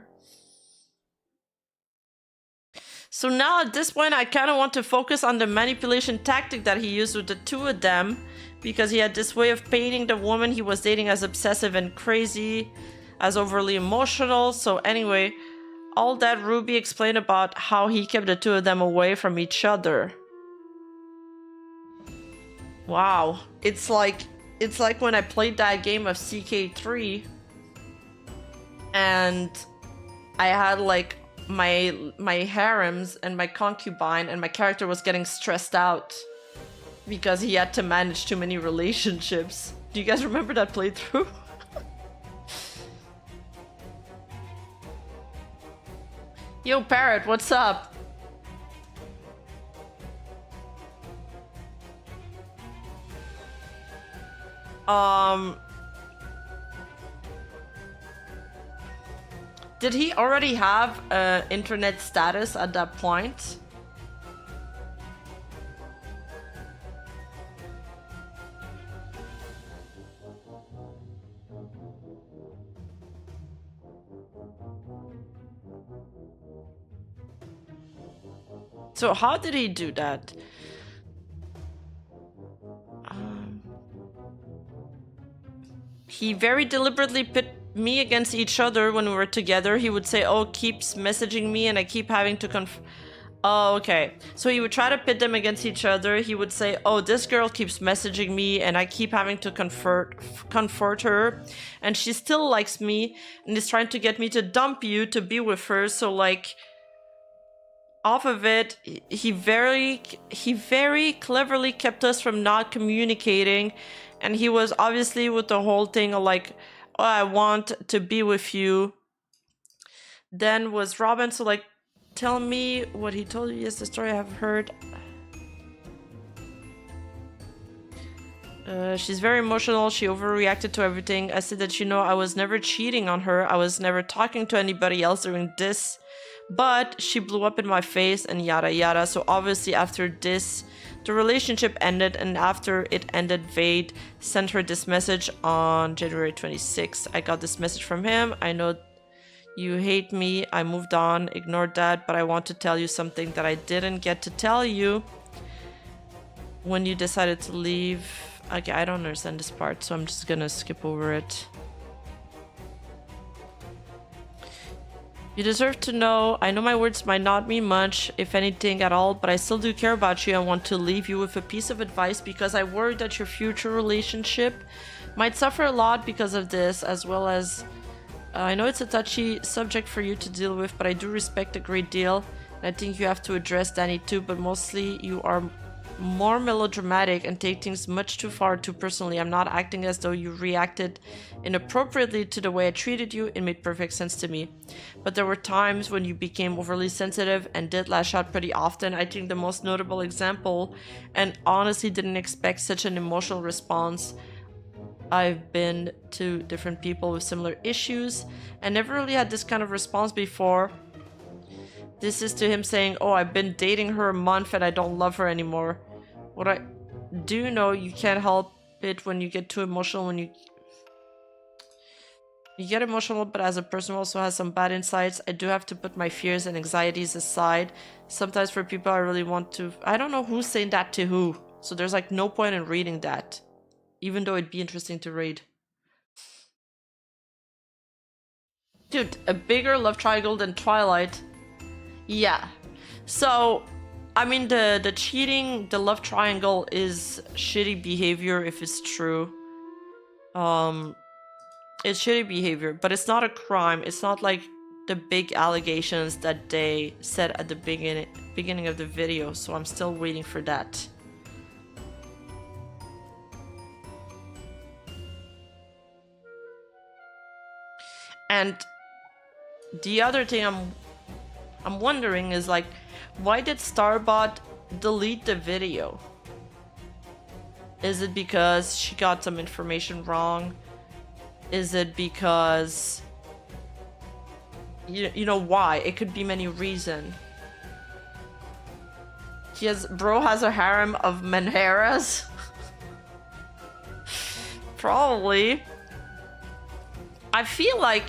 So now at this point, I kind of want to focus on the manipulation tactic that he used with the two of them, because he had this way of painting the woman he was dating as obsessive and crazy, as overly emotional. So anyway, all that Ruby explained about how he kept the two of them away from each other. Wow, it's like when I played that game of CK3 and I had like my harems and my concubine, and my character was getting stressed out because he had to manage too many relationships. Do you guys remember that playthrough? Yo, Parrot, what's up? Did he already have internet status at that point? So how did he do that? He very deliberately pit me against each other when we were together. He would say, oh, keeps messaging me and I keep having to oh, okay. So he would try to pit them against each other. He would say, oh, this girl keeps messaging me and I keep having to comfort her, and she still likes me and is trying to get me to dump you to be with her. So like, off of it, he very cleverly kept us from not communicating. And he was obviously with the whole thing of like, oh, I want to be with you. Then was Robin, so like, tell me what he told you. Yes, the story I have heard. She's very emotional. She overreacted to everything. I said that, you know, I was never cheating on her. I was never talking to anybody else during this. But she blew up in my face and yada yada. So obviously after this, the relationship ended, and after it ended, Vade sent her this message on January 26th. I got this message from him. I know you hate me. I moved on. Ignored that. But I want to tell you something that I didn't get to tell you when you decided to leave. Okay, I don't understand this part, so I'm just gonna skip over it. You deserve to know. I know my words might not mean much, if anything at all, but I still do care about you and want to leave you with a piece of advice because I worry that your future relationship might suffer a lot because of this, as well as... I know it's a touchy subject for you to deal with, but I do respect a great deal. And I think you have to address Danny too, but mostly you are more melodramatic and take things much too far too personally. I'm not acting as though you reacted inappropriately to the way I treated you. It made perfect sense to me. But there were times when you became overly sensitive and did lash out pretty often. I think the most notable example, and honestly didn't expect such an emotional response. I've been to different people with similar issues and never really had this kind of response before. This is to him saying, oh, I've been dating her a month and I don't love her anymore. What I do know, you can't help it when you get too emotional, when you get emotional, but as a person who also has some bad insights, I do have to put my fears and anxieties aside. Sometimes for people I really want to... I don't know who's saying that to who, so there's like no point in reading that, even though it'd be interesting to read. Dude, a bigger love triangle than Twilight. Yeah. So, I mean, the cheating, the love triangle is shitty behavior if it's true. It's shitty behavior, but it's not a crime. It's not like the big allegations that they said at the beginning of the video, so I'm still waiting for that. And the other thing I'm wondering is, like, why did Starbot delete the video? Is it because she got some information wrong? Is it because... You know why? It could be many reasons. Bro has a harem of Menheras? Probably. I feel like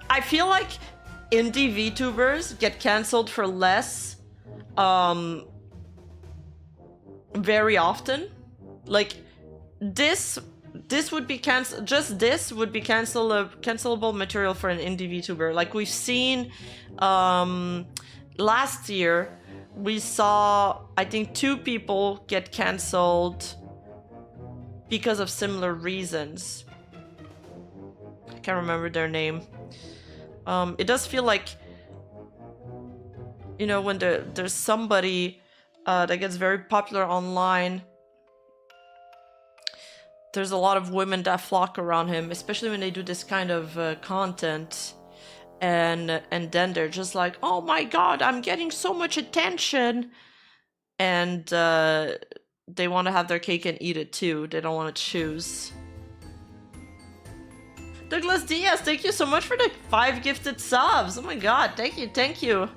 I feel like indie VTubers get cancelled for less very often. Like this would be this would be cancelable material for an indie VTuber. Like we've seen last year, we saw I think 2 people get cancelled because of similar reasons. I can't remember their name. It does feel like, you know, when there's somebody that gets very popular online, there's a lot of women that flock around him, especially when they do this kind of content, and then they're just like, oh my god, I'm getting so much attention, and they want to have their cake and eat it too. They don't want to choose. Douglas Diaz, thank you so much for the 5 gifted subs. Oh my god, thank you, thank you.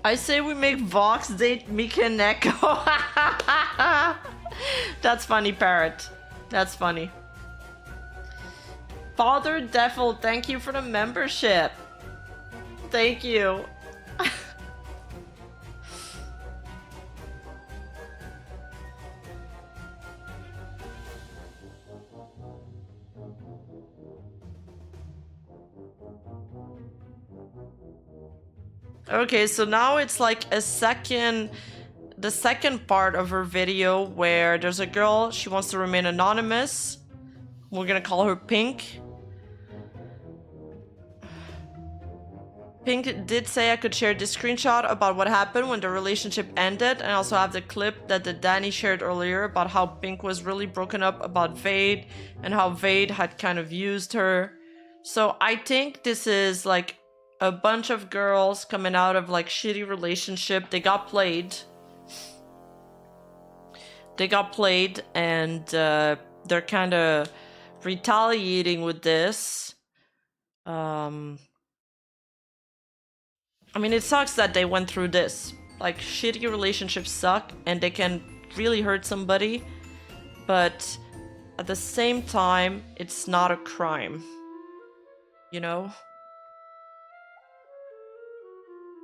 I say we make Vox date Mika and Neko. That's funny, Parrot. That's funny. Father Devil, thank you for the membership. Thank you. Okay, so now it's like the second part of her video where there's a girl, she wants to remain anonymous. We're gonna call her Pink. Pink did say I could share this screenshot about what happened when the relationship ended, and I also have the clip that the Danny shared earlier about how Pink was really broken up about Vade and how Vade had kind of used her. So I think this is like a bunch of girls coming out of like shitty relationship. They got played and they're kind of retaliating with this. I mean, it sucks that they went through this. Like, shitty relationships suck and they can really hurt somebody, but at the same time, it's not a crime. You know?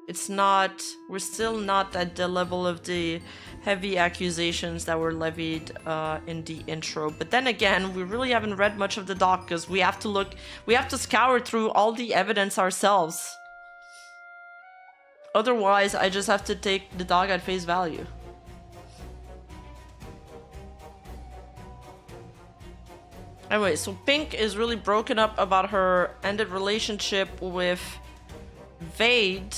It's not, we're still not at the level of the heavy accusations that were levied in the intro. But then again, we really haven't read much of the doc because we have to scour through all the evidence ourselves. Otherwise, I just have to take the dog at face value. Anyway, so Pink is really broken up about her ended relationship with Vade.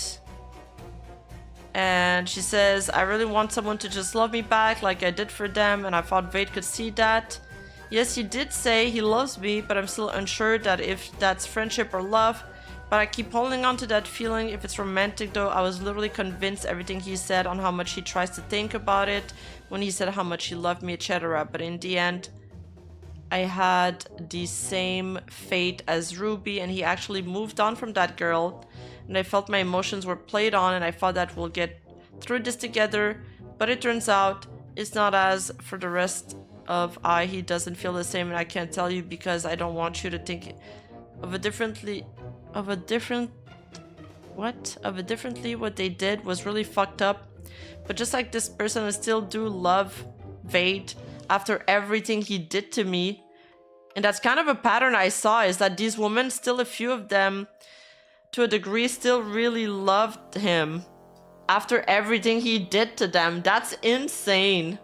And she says, I really want someone to just love me back like I did for them, and I thought Vade could see that. Yes, he did say he loves me, but I'm still unsure that if that's friendship or love. But I keep holding on to that feeling. If it's romantic though, I was literally convinced everything he said on how much he tries to think about it, when he said how much he loved me, etc. But in the end, I had the same fate as Ruby, and he actually moved on from that girl. And I felt my emotions were played on, and I thought that we'll get through this together. But it turns out it's not. As for the rest of he doesn't feel the same, and I can't tell you because I don't want you to think of it differently. What they did was really fucked up. But just like this person, I still do love Vade after everything he did to me. And that's kind of a pattern I saw, is that these women, still a few of them, to a degree, still really loved him after everything he did to them. That's insane.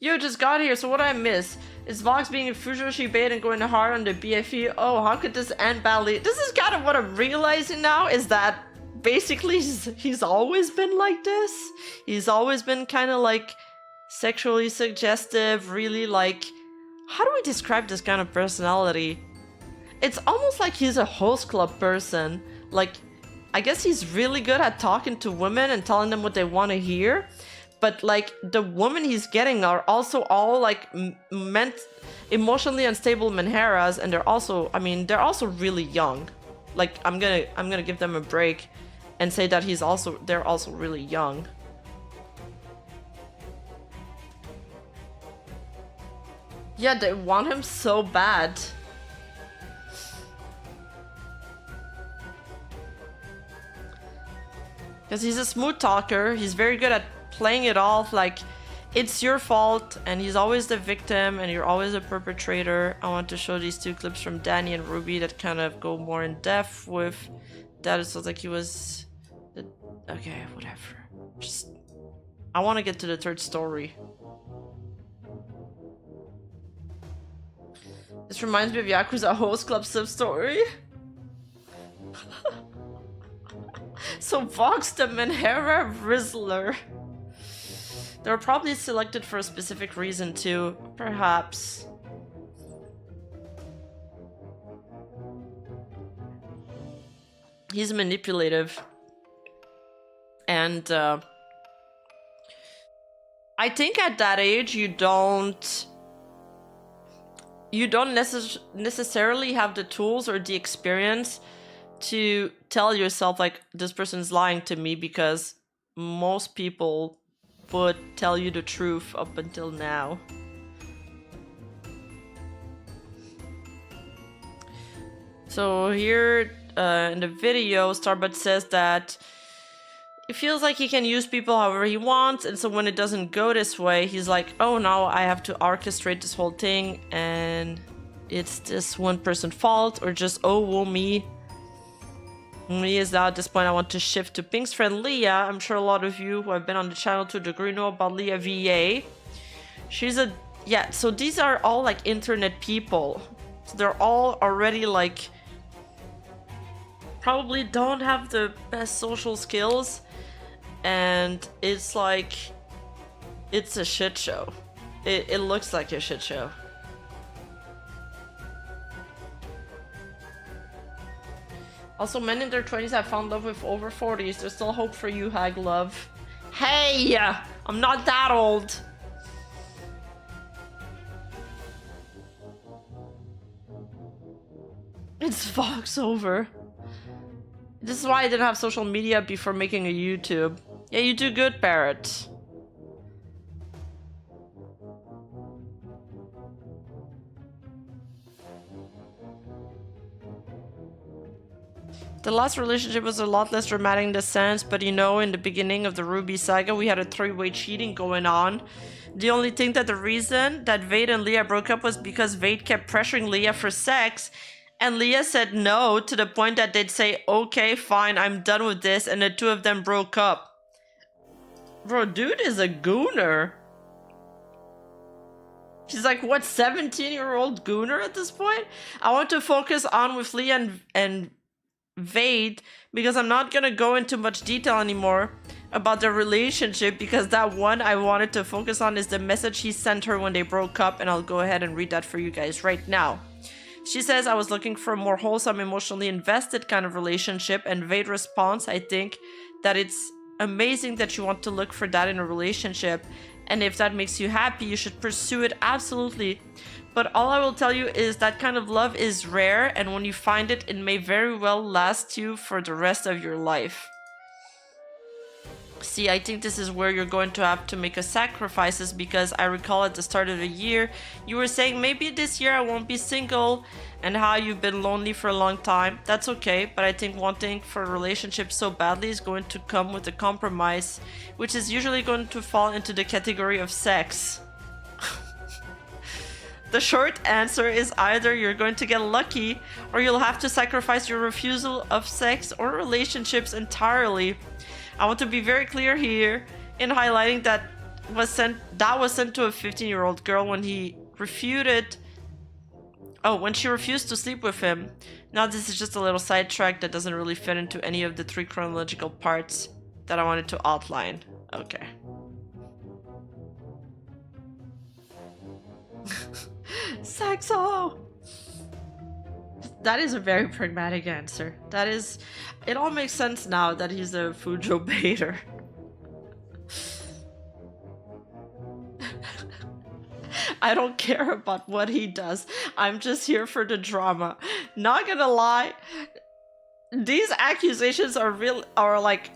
Yo, just got here, so what I miss? Is Vox being a Fujoshi bait and going hard on the BFE? Oh, how could this end badly? This is kind of what I'm realizing now, is that basically he's always been like this. He's always been kind of like sexually suggestive, really like, how do we describe this kind of personality? It's almost like he's a host club person. Like, I guess he's really good at talking to women and telling them what they want to hear. But like, the women he's getting are also all like emotionally unstable Menheras, and they're also, I mean, they're also really young. Like, I'm gonna give them a break and say that they're also really young. Yeah, they want him so bad. Because he's a smooth talker, he's very good at playing it off like it's your fault, and he's always the victim and you're always a perpetrator. I want to show these two clips from Danny and Ruby that kind of go more in depth with that. It sounds like he was okay, whatever. Just, I want to get to the third story. This reminds me of Yakuza Host Club sub-story. So Vox the Menhera Rizzler. They were probably selected for a specific reason too, perhaps. He's manipulative. And I think at that age you don't necessarily have the tools or the experience to tell yourself like, this person's lying to me, because most people would tell you the truth up until now. So here in the video, Starbud says that it feels like he can use people however he wants, and so when it doesn't go this way, he's like, oh, now I have to orchestrate this whole thing, and it's this one person's fault, or just, oh, woe me. Me is now at this point I want to shift to Pink's friend Leah. I'm sure a lot of you who have been on the channel to a degree know about Leah VA. She's a, yeah, so these are all like internet people. So they're all already like, probably don't have the best social skills. And it's like, it's a shit show. It looks like a shit show. Also, men in their 20s have found love with over 40s. There's still hope for you, Hag Love. Hey! I'm not that old. It's Fox over. This is why I didn't have social media before making a YouTube. Yeah, you do good, Barrett. The last relationship was a lot less dramatic in the sense, but you know, in the beginning of the Ruby saga, we had a three-way cheating going on. The only thing that the reason that Vade and Leah broke up was because Vade kept pressuring Leah for sex, and Leah said no to the point that they'd say, okay, fine, I'm done with this, and the two of them broke up. Bro, dude is a gooner. She's like, what, 17-year-old gooner at this point? I want to focus on with Leah and Vade because I'm not gonna go into much detail anymore about their relationship because that one I wanted to focus on is the message he sent her when they broke up, and I'll go ahead and read that for you guys right now. She says, I was looking for a more wholesome, emotionally invested kind of relationship, and Vade responds, I think that it's amazing that you want to look for that in a relationship, and if that makes you happy, you should pursue it, absolutely. But all I will tell you is that kind of love is rare, and when you find it, it may very well last you for the rest of your life. See, I think this is where you're going to have to make a sacrifices, because I recall at the start of the year, you were saying maybe this year I won't be single, and how you've been lonely for a long time. That's okay, but I think wanting for a relationship so badly is going to come with a compromise, which is usually going to fall into the category of sex. The short answer is either you're going to get lucky or you'll have to sacrifice your refusal of sex or relationships entirely. I want to be very clear here in highlighting that was sent to a 15-year-old girl when he refuted. Oh, when she refused to sleep with him. Now this is just a little sidetrack that doesn't really fit into any of the three chronological parts that I wanted to outline. Okay. Saxo! That is a very pragmatic answer. That is... It all makes sense now that he's a Fujo baiter. I don't care about what he does. I'm just here for the drama. Not gonna lie, these accusations are like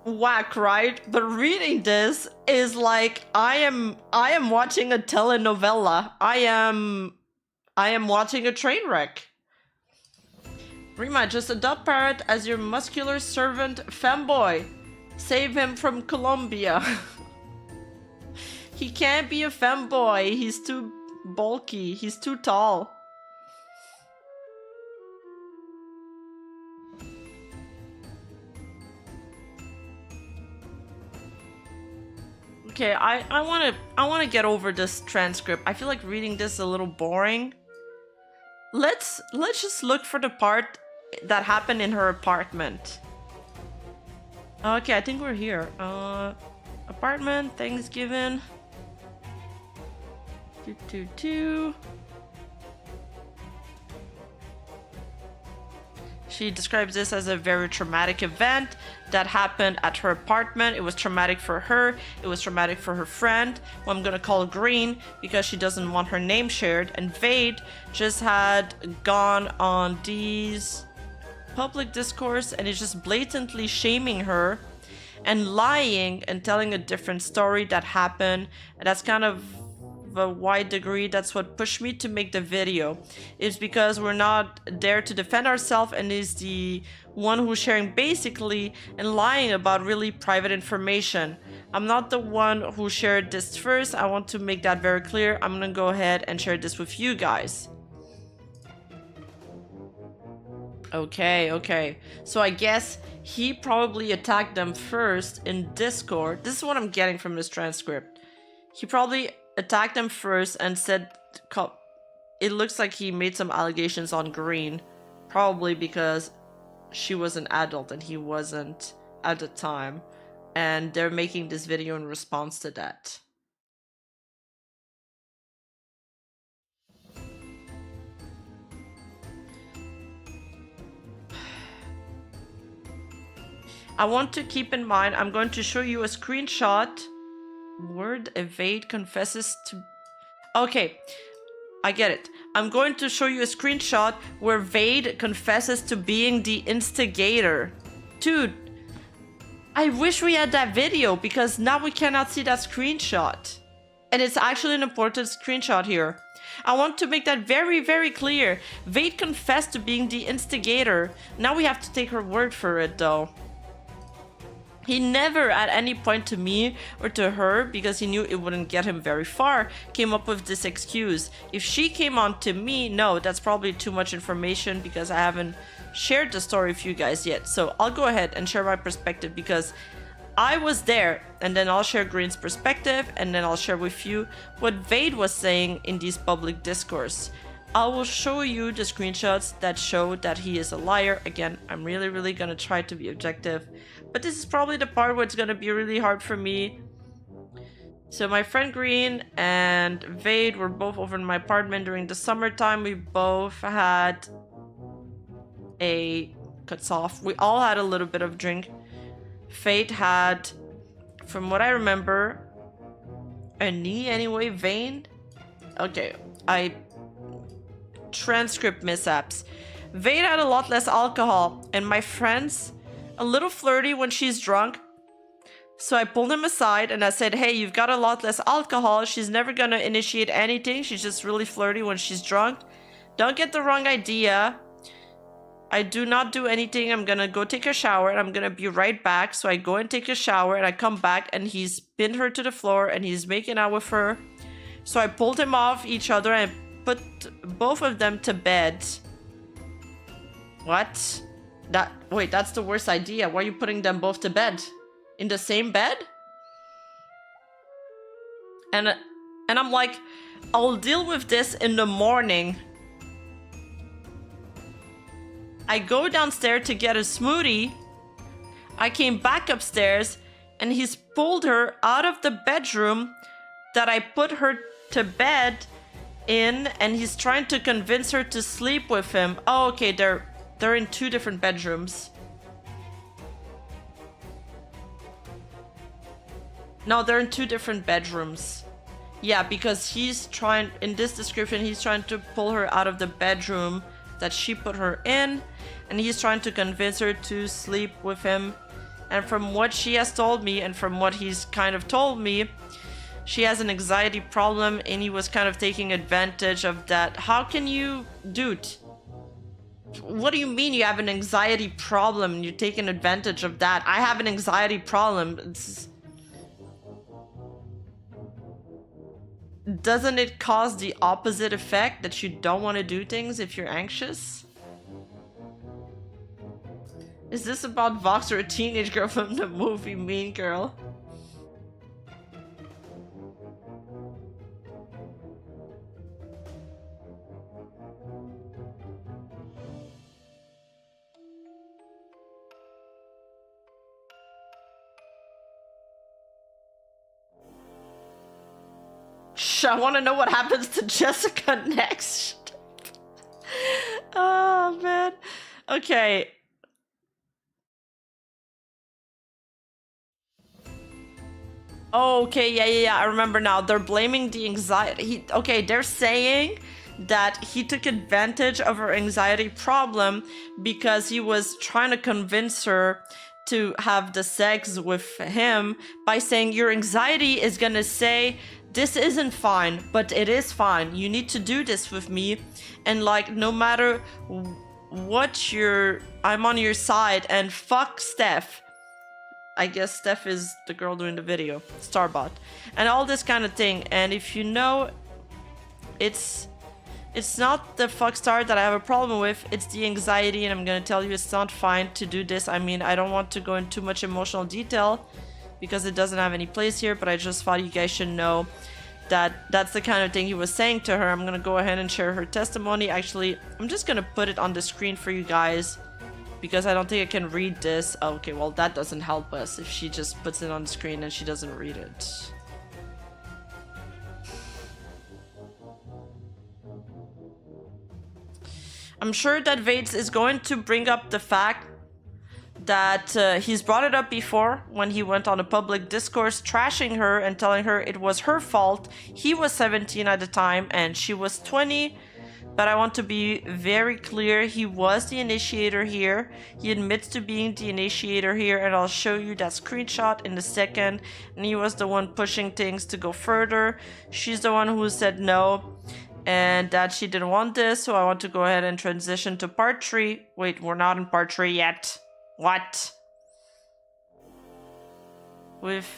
whack, right? But reading this is like I am watching a telenovela. I am watching a train wreck. Rima, just adopt Parrot as your muscular servant femboy. Save him from Colombia. He can't be a femboy. He's too bulky. He's too tall. Okay, I wanna get over this transcript. I feel like reading this a little boring. Let's just look for the part that happened in her apartment. Okay, I think we're here. Apartment, Thanksgiving. 222. She describes this as a very traumatic event that happened at her apartment. It was traumatic for her. It was traumatic for her friend, who I'm gonna call Green because she doesn't want her name shared. And Vade just had gone on Dee's public discourse and is just blatantly shaming her and lying and telling a different story that happened. And that's kind of a wide degree. That's what pushed me to make the video. It's because we're not there to defend ourselves, and is the one who's sharing basically and lying about really private information. I'm not the one who shared this first. I want to make that very clear. I'm gonna go ahead and share this with you guys. Okay. So I guess he probably attacked them first in Discord. This is what I'm getting from this transcript. He probably attacked them first and said, it looks like he made some allegations on Green, probably because she was an adult and he wasn't at the time, and they're making this video in response to that. I want to keep in mind, I'm going to show you a screenshot. Word evade confesses to... Okay, I get it. I'm going to show you a screenshot where Vade confesses to being the instigator. Dude, I wish we had that video because now we cannot see that screenshot. And it's actually an important screenshot here. I want to make that very, very clear. Vade confessed to being the instigator. Now we have to take her word for it though. He never at any point to me or to her, because he knew it wouldn't get him very far, came up with this excuse. If she came on to me, no, that's probably too much information because I haven't shared the story with you guys yet. So I'll go ahead and share my perspective because I was there, and then I'll share Green's perspective, and then I'll share with you what Vade was saying in these public discourse. I will show you the screenshots that show that he is a liar. Again, I'm really gonna try to be objective, but this is probably the part where it's gonna be really hard for me. So my friend Green and Vade were both over in my apartment during the summertime. We both had a cuts off. We all had a little bit of drink. Vade had, from what I remember, a knee anyway, vein. Okay, transcript mishaps. Vade had a lot less alcohol, and my friend's a little flirty when she's drunk. So I pulled him aside and I said, hey, you've got a lot less alcohol. She's never gonna initiate anything. She's just really flirty when she's drunk. Don't get the wrong idea. I do not do anything. I'm gonna go take a shower and I'm gonna be right back. So I go and take a shower and I come back and he's pinned her to the floor and he's making out with her. So I pulled him off each other and put both of them to bed. What? Wait, that's the worst idea. Why are you putting them both to bed? In the same bed? And I'm like, I'll deal with this in the morning. I go downstairs to get a smoothie. I came back upstairs and he's pulled her out of the bedroom that I put her to bed in, and he's trying to convince her to sleep with him. Oh, okay, they're in two different bedrooms. No, they're in two different bedrooms. Yeah, because he's trying, in this description, he's trying to pull her out of the bedroom that she put her in, and he's trying to convince her to sleep with him. And from what she has told me, and from what he's kind of told me, she has an anxiety problem, and he was kind of taking advantage of that. How can you, dude? What do you mean you have an anxiety problem and you're taking advantage of that? I have an anxiety problem. Doesn't it cause the opposite effect, that you don't want to do things if you're anxious? Is this about Vox or a teenage girl from the movie Mean Girl? I want to know what happens to Jessica next. Oh, man. Okay. Okay, yeah. I remember now. They're blaming the anxiety. Okay, they're saying that he took advantage of her anxiety problem because he was trying to convince her to have the sex with him by saying your anxiety is gonna say this isn't fine, but it is fine. You need to do this with me. And like, no matter what I'm on your side, and fuck Steph. I guess Steph is the girl doing the video, Starbot. And all this kind of thing. And if you know, it's not the fuck star that I have a problem with, it's the anxiety, and I'm gonna tell you it's not fine to do this. I mean, I don't want to go into too much emotional detail because it doesn't have any place here, but I just thought you guys should know that that's the kind of thing he was saying to her. I'm gonna go ahead and share her testimony. Actually, I'm just gonna put it on the screen for you guys because I don't think I can read this. Okay, well, that doesn't help us if she just puts it on the screen and she doesn't read it. I'm sure that Vates is going to bring up the fact that he's brought it up before when he went on a public discourse trashing her and telling her it was her fault. He was 17 at the time and she was 20. But I want to be very clear, he was the initiator here. He admits to being the initiator here, and I'll show you that screenshot in a second. And he was the one pushing things to go further. She's the one who said no, and that she didn't want this, so I want to go ahead and transition to part 3. Wait, we're not in part 3 yet. What? With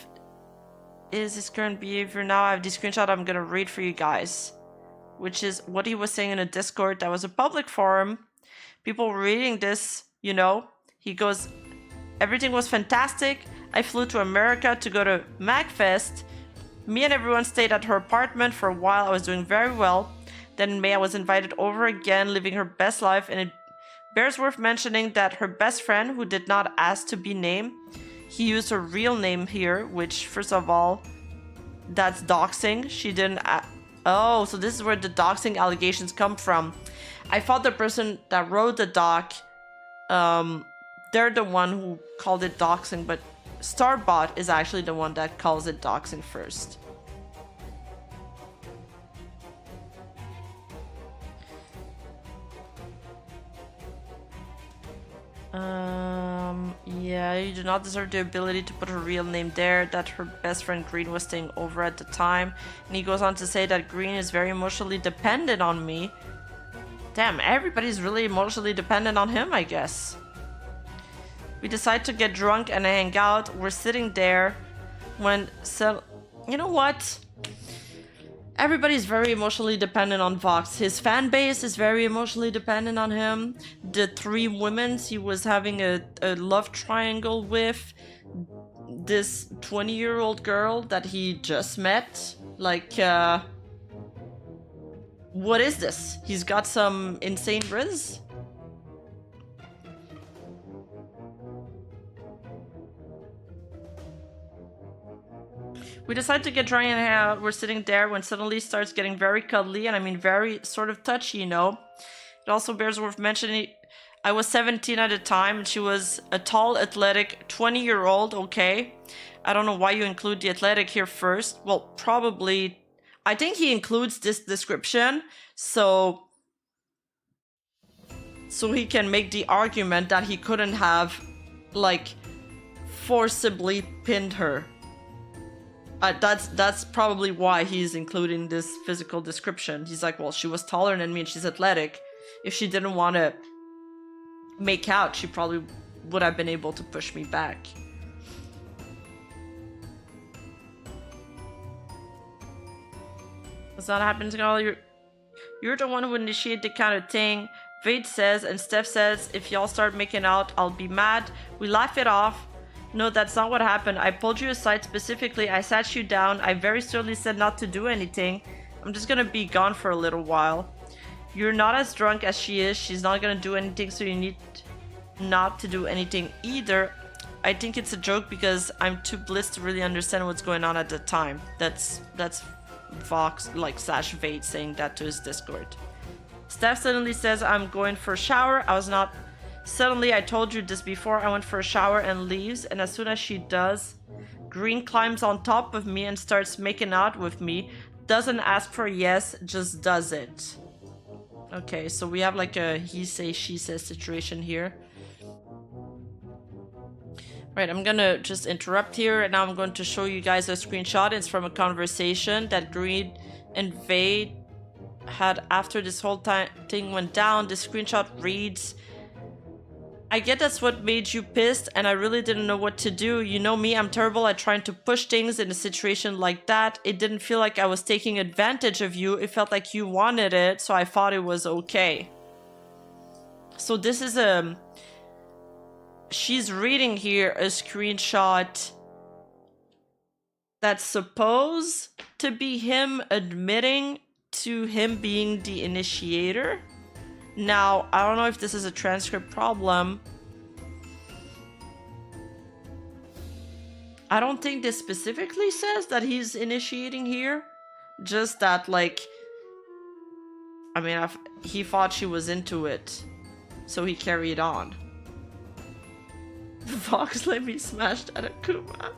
is his current behavior now? I have the screenshot I'm gonna read for you guys, which is what he was saying in a Discord that was a public forum. People were reading this, you know. He goes, everything was fantastic. I flew to America to go to MagFest. Me and everyone stayed at her apartment for a while. I was doing very well. Then in May, I was invited over again, living her best life. And it bears worth mentioning that her best friend, who did not ask to be named, he used her real name here, which, first of all, that's doxing. She didn't... Oh, so this is where the doxing allegations come from. I thought the person that wrote the doc, they're the one who called it doxing, but Starbot is actually the one that calls it doxing first. Yeah, you do not deserve the ability to put her real name there, that her best friend Green was staying over at the time. And he goes on to say that Green is very emotionally dependent on me. Damn, everybody's really emotionally dependent on him, I guess. We decide to get drunk and hang out. We're sitting there when... So, you know what? Everybody's very emotionally dependent on Vox. His fan base is very emotionally dependent on him. The 3 women he was having a love triangle with. This 20-year-old girl that he just met. Like, what is this? He's got some insane riz? We decide to get drunk and hang out. We're sitting there when suddenly it starts getting very cuddly, and I mean very sort of touchy, you know. It also bears worth mentioning, I was 17 at the time, and she was a tall, athletic 20-year-old, okay. I don't know why you include the athletic here first. Well, probably, I think he includes this description, so he can make the argument that he couldn't have, like, forcibly pinned her. That's probably why he's including this physical description. He's like, well, she was taller than me and she's athletic. If she didn't want to make out, she probably would have been able to push me back. What's not happening to all? You're the one who initiated the kind of thing. Vade says, and Steph says, if y'all start making out, I'll be mad. We laugh it off. No, that's not what happened. I pulled you aside specifically. I sat you down. I very certainly said not to do anything. I'm just gonna be gone for a little while. You're not as drunk as she is. She's not gonna do anything, so you need not to do anything either. I think it's a joke because I'm too blitzed to really understand what's going on at the time. That's Vox, like, / Vade saying that to his Discord. Steph suddenly says, I'm going for a shower. I was not... Suddenly, I told you this before, I went for a shower and leaves, and as soon as she does, Green climbs on top of me and starts making out with me. Doesn't ask for a yes, just does it. Okay, so we have like a he say, she says situation here. Right, I'm gonna just interrupt here, and now I'm going to show you guys a screenshot. It's from a conversation that Green and Vade had after this whole thing went down. The screenshot reads... I get that's what made you pissed, and I really didn't know what to do. You know me, I'm terrible at trying to push things in a situation like that. It didn't feel like I was taking advantage of you. It felt like you wanted it, so I thought it was okay. So this is she's reading here a screenshot that's supposed to be him admitting to him being the initiator. Now, I don't know if this is a transcript problem. I don't think this specifically says that he's initiating here. Just that, like... I mean, he thought she was into it. So he carried on. Fox let me smash that Akuma.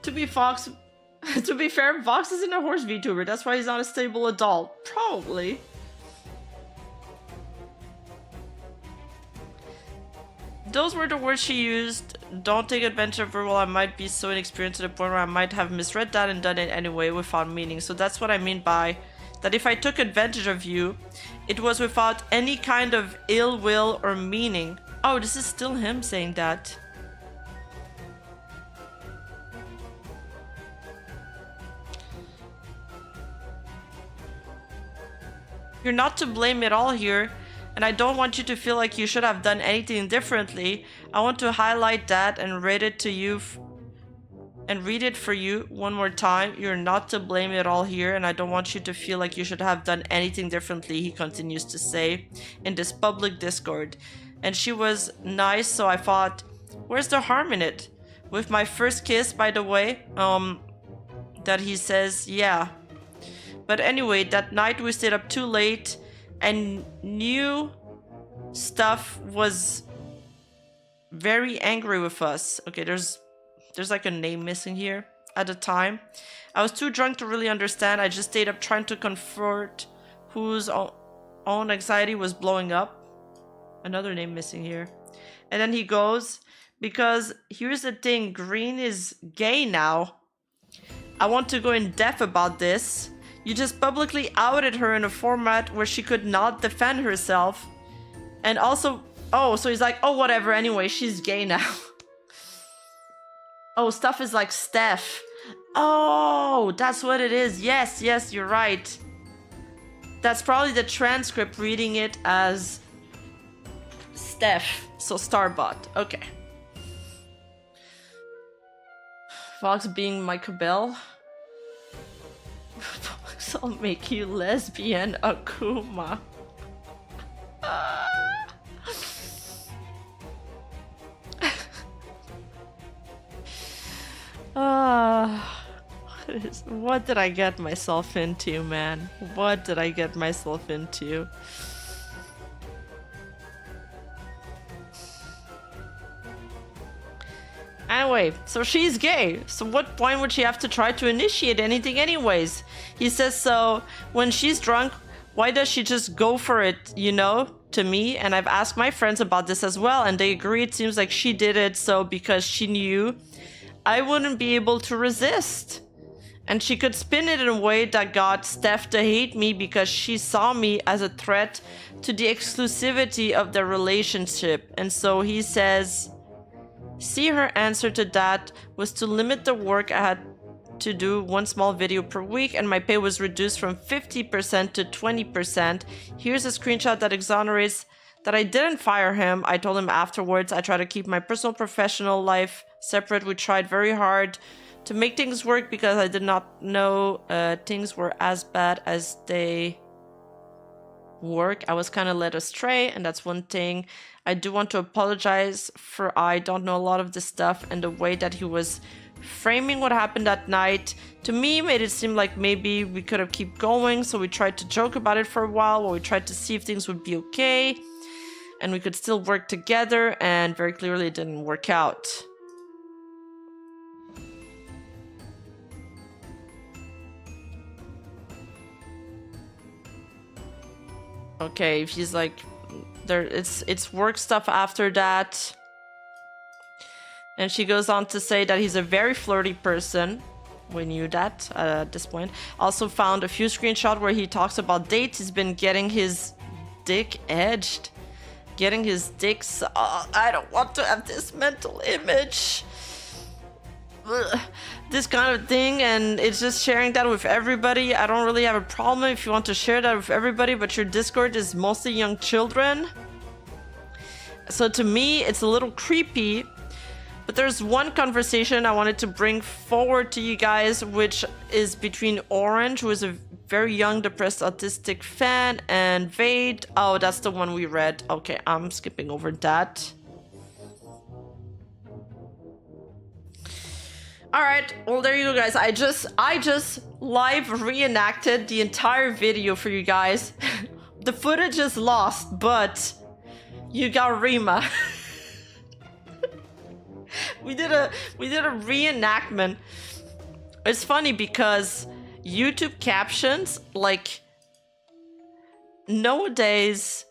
To be fair, Fox isn't a horse VTuber. That's why he's not a stable adult. Probably. Those were the words she used. Don't take advantage of her while I might be so inexperienced to the point where I might have misread that and done it anyway without meaning. So that's what I mean by that if I took advantage of you, it was without any kind of ill will or meaning. Oh, this is still him saying that. You're not to blame at all here, and I don't want you to feel like you should have done anything differently. I want to highlight that and read it to you read it for you one more time. You're not to blame at all here, and I don't want you to feel like you should have done anything differently, he continues to say in this public Discord. And she was nice, so I thought, where's the harm in it? With my first kiss, by the way, that he says, yeah. But anyway, that night we stayed up too late and new stuff was very angry with us. Okay, there's like a name missing here at the time. I was too drunk to really understand. I just stayed up trying to comfort whose own anxiety was blowing up. Another name missing here. And then he goes, because here's the thing, Green is gay now. I want to go in depth about this. You just publicly outed her in a format where she could not defend herself. And also, oh, so he's like, oh, whatever, anyway, she's gay now. Oh, stuff is like Steph. Oh, that's what it is. Yes, yes, you're right. That's probably the transcript reading it as Steph. So Starbot. Okay. Fox being Michael Bell. Fox, I'll make you lesbian, Akuma. What did I get myself into, man? What did I get myself into? Anyway, so she's gay. So what point would she have to try to initiate anything anyways? He says, so when she's drunk, why does she just go for it, you know, to me? And I've asked my friends about this as well, and they agree it seems like she did it so because she knew I wouldn't be able to resist. And she could spin it in a way that got Steph to hate me because she saw me as a threat to the exclusivity of the relationship. And so he says, see, her answer to that was to limit the work I had to do one small video per week, and my pay was reduced from 50% to 20%. Here's a screenshot that exonerates that I didn't fire him. I told him afterwards I try to keep my personal professional life separate. We tried very hard to make things work because I did not know things were as bad as they work. I was kind of led astray, and that's one thing I do want to apologize for. I don't know a lot of this stuff, and the way that he was framing what happened that night to me made it seem like maybe we could have kept going. So we tried to joke about it for a while we tried to see if things would be okay and we could still work together, and very clearly it didn't work out. Okay, if he's like, there, it's work stuff after that. And she goes on to say that he's a very flirty person. We knew that at this point. Also found a few screenshots where he talks about dates. He's been getting his dick edged. Getting his dick... I don't want to have this mental image. Ugh. This kind of thing, and it's just sharing that with everybody. I don't really have a problem if you want to share that with everybody, but your Discord is mostly young children. So to me, it's a little creepy. But there's one conversation I wanted to bring forward to you guys, which is between Orange, who is a very young, depressed, autistic fan, and Vade. Oh, that's the one we read. Okay, I'm skipping over that. Alright, well there you go guys. I just live reenacted the entire video for you guys. The footage is lost, but you got Rima. we did a reenactment. It's funny because YouTube captions, like, nowadays,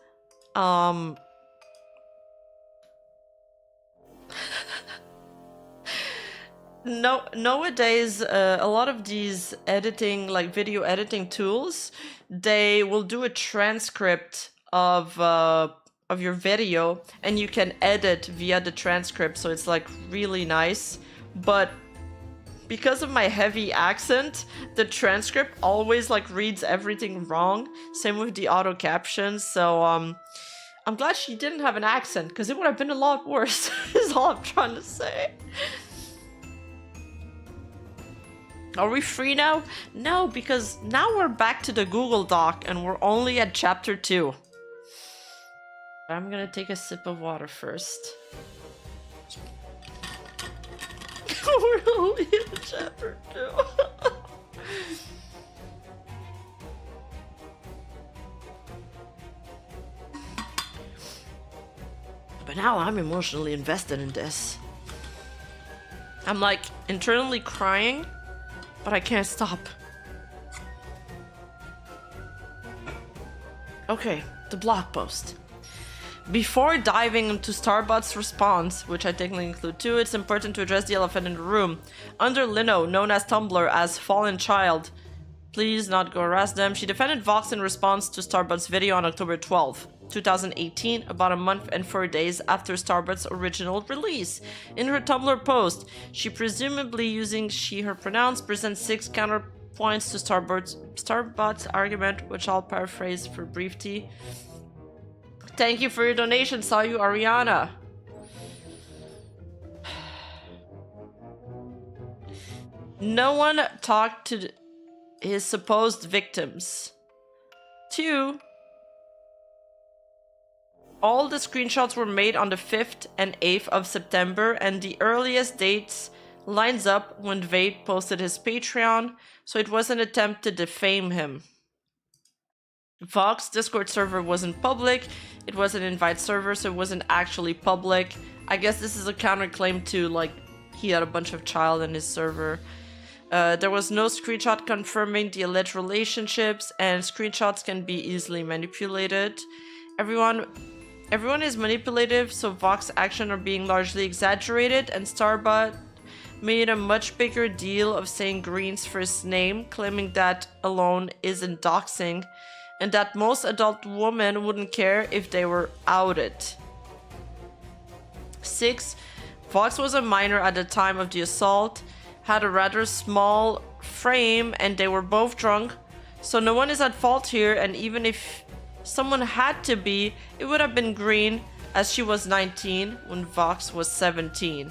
nowadays, a lot of these editing, like video editing tools, they will do a transcript of your video, and you can edit via the transcript, so it's like really nice. But because of my heavy accent, the transcript always like reads everything wrong. Same with the auto captions. So I'm glad she didn't have an accent, because it would have been a lot worse. Is all I'm trying to say. Are we free now? No, because now we're back to the Google Doc and we're only at chapter 2. I'm gonna take a sip of water first. We're only in chapter 2. But now I'm emotionally invested in this. I'm like internally crying, but I can't stop. Okay, the blog post. Before diving into Starbot's response, which I technically include too, it's important to address the elephant in the room. Under Lino, known as Tumblr as Fallen Child, please not go harass them, she defended Vox in response to Starbot's video on October 12, 2018, about a month and 4 days after Starbot's original release. In her Tumblr post, she, presumably using she/her pronouns, presents 6 counterpoints to Starbot's argument, which I'll paraphrase for brevity. Thank you for your donation, saw you, Ariana. No one talked to his supposed victims. 2. All the screenshots were made on the 5th and 8th of September, and the earliest dates lines up when Vade posted his Patreon, so it was an attempt to defame him. Vox Discord server wasn't public, it was an invite server, so it wasn't actually public. I guess this is a counterclaim to, like, he had a bunch of child in his server. There was no screenshot confirming the alleged relationships, and screenshots can be easily manipulated. Everyone is manipulative, so Vox's actions are being largely exaggerated, and Starbot made a much bigger deal of saying Green's first name, claiming that alone isn't doxing, and that most adult women wouldn't care if they were outed. 6. Vox was a minor at the time of the assault, had a rather small frame, and they were both drunk, so no one is at fault here, and even if someone had to be, it would have been Green, as she was 19 when Vox was 17.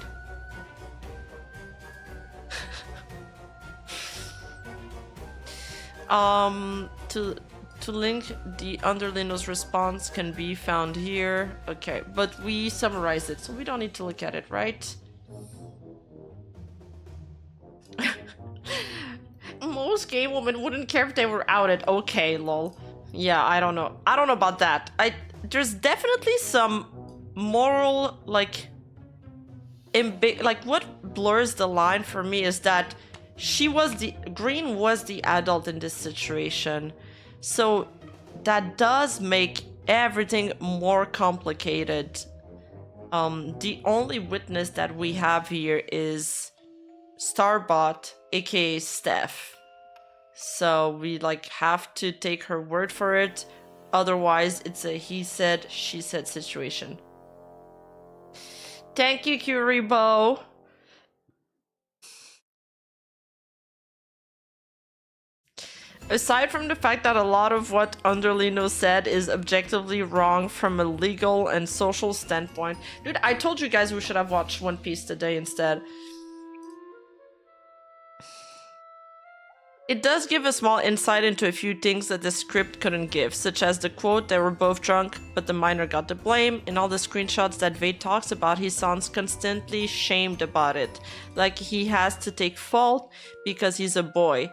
To link the Underlino's response can be found here. Okay, but we summarized it, so we don't need to look at it, right? Most gay women wouldn't care if they were outed. Okay, lol. Yeah, I don't know. I don't know about that. There's definitely some moral, like what blurs the line for me is that Green was the adult in this situation. So that does make everything more complicated. The only witness that we have here is Starbot, aka Steph. So we like have to take her word for it. Otherwise, it's a he said, she said situation. Thank you, Kuribo. Aside from the fact that a lot of what Underlino said is objectively wrong from a legal and social standpoint. Dude, I told you guys we should have watched One Piece today instead. It does give a small insight into a few things that the script couldn't give, such as the quote, they were both drunk, but the minor got the blame. In all the screenshots that Vade talks about, he sounds constantly shamed about it, like he has to take fault because he's a boy.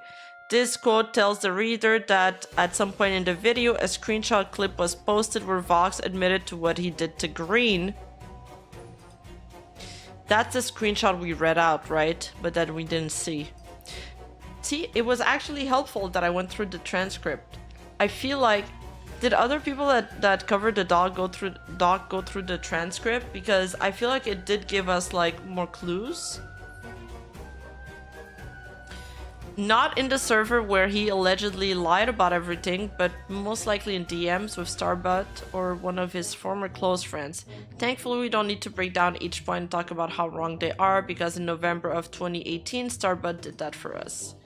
This quote tells the reader that at some point in the video, a screenshot clip was posted where Vox admitted to what he did to Green. That's the screenshot we read out, right? But that we didn't see. See, it was actually helpful that I went through the transcript. I feel like, did other people that covered the doc go through the transcript? Because I feel like it did give us like more clues. Not in the server where he allegedly lied about everything, but most likely in DMs with Starbutt or one of his former close friends. Thankfully, we don't need to break down each point and talk about how wrong they are, because in November of 2018, Starbutt did that for us.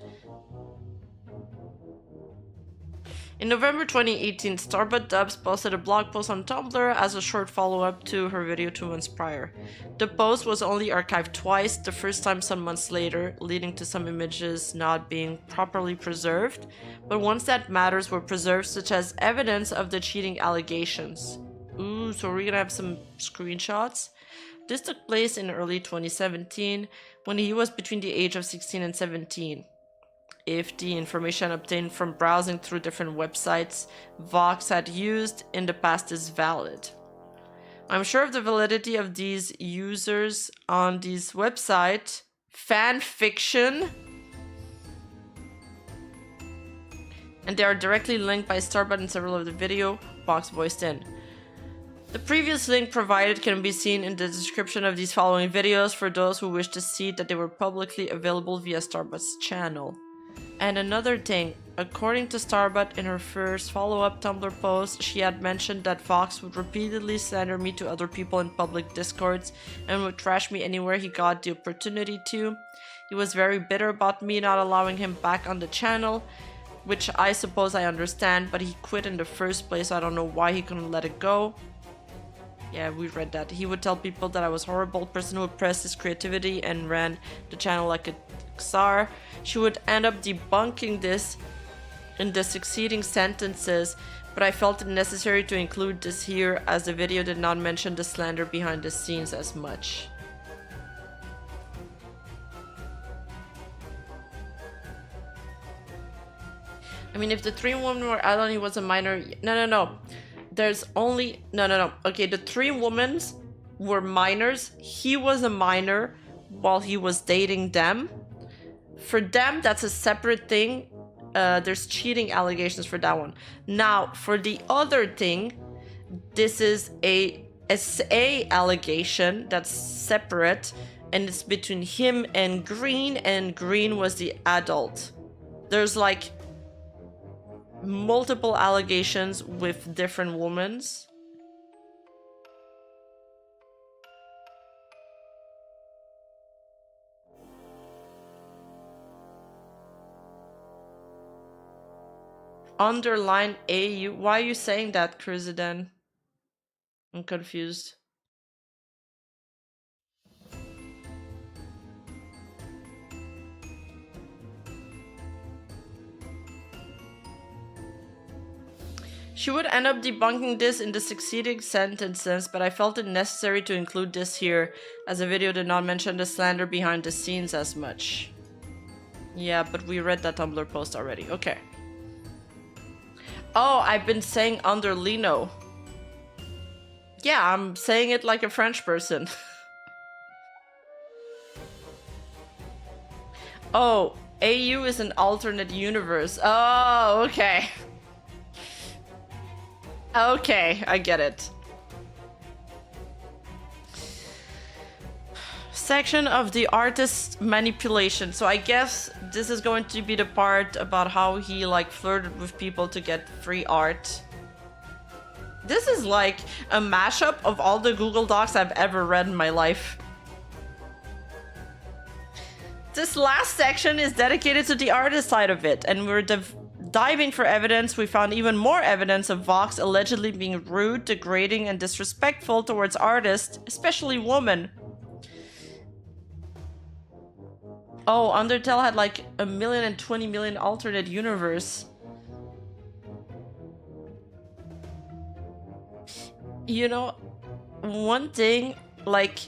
In November 2018, Starbutt Dubs posted a blog post on Tumblr as a short follow-up to her video 2 months prior. The post was only archived twice, the first time some months later, leading to some images not being properly preserved, but ones that matters were preserved, such as evidence of the cheating allegations. Ooh, so we're gonna have some screenshots. This took place in early 2017, when he was between the age of 16 and 17. If the information obtained from browsing through different websites Vox had used in the past is valid. I'm sure of the validity of these users on these websites. Fan fiction. And they are directly linked by Starbutt in several of the video Vox voiced in. The previous link provided can be seen in the description of these following videos for those who wish to see that they were publicly available via Starbutt's channel. And another thing, according to Starbutt in her first follow-up Tumblr post, she had mentioned that Vox would repeatedly slander me to other people in public discords and would trash me anywhere he got the opportunity to. He was very bitter about me not allowing him back on the channel, which I suppose I understand, but he quit in the first place, so I don't know why he couldn't let it go. Yeah, we read that. He would tell people that I was a horrible person who oppressed his creativity and ran the channel like a czar. She would end up debunking this in the succeeding sentences, but I felt it necessary to include this here as the video did not mention the slander behind the scenes as much. I mean, if the 3 women were out and he was a minor... No. There's only... No. Okay, the 3 women were minors. He was a minor while he was dating them. For them, that's a separate thing. There's cheating allegations for that one. Now, for the other thing, this is a SA allegation that's separate, and it's between him and Green was the adult. There's like multiple allegations with different women. Underline AU. Why are you saying that, Criziden? I'm confused. She would end up debunking this in the succeeding sentences, but I felt it necessary to include this here, as the video did not mention the slander behind the scenes as much. Yeah, but we read that Tumblr post already. Okay. Oh, I've been saying under Lino. Yeah, I'm saying it like a French person. Oh, AU is an alternate universe. Oh, okay. Okay, I get it. Section of the artist's manipulation. So I guess this is going to be the part about how he like flirted with people to get free art. This is like a mashup of all the Google Docs I've ever read in my life. This last section is dedicated to the artist side of it, and we're diving for evidence. We found even more evidence of Vox allegedly being rude, degrading, and disrespectful towards artists, especially women. Oh, Undertale had like 1,020 million alternate universe. You know, one thing, like,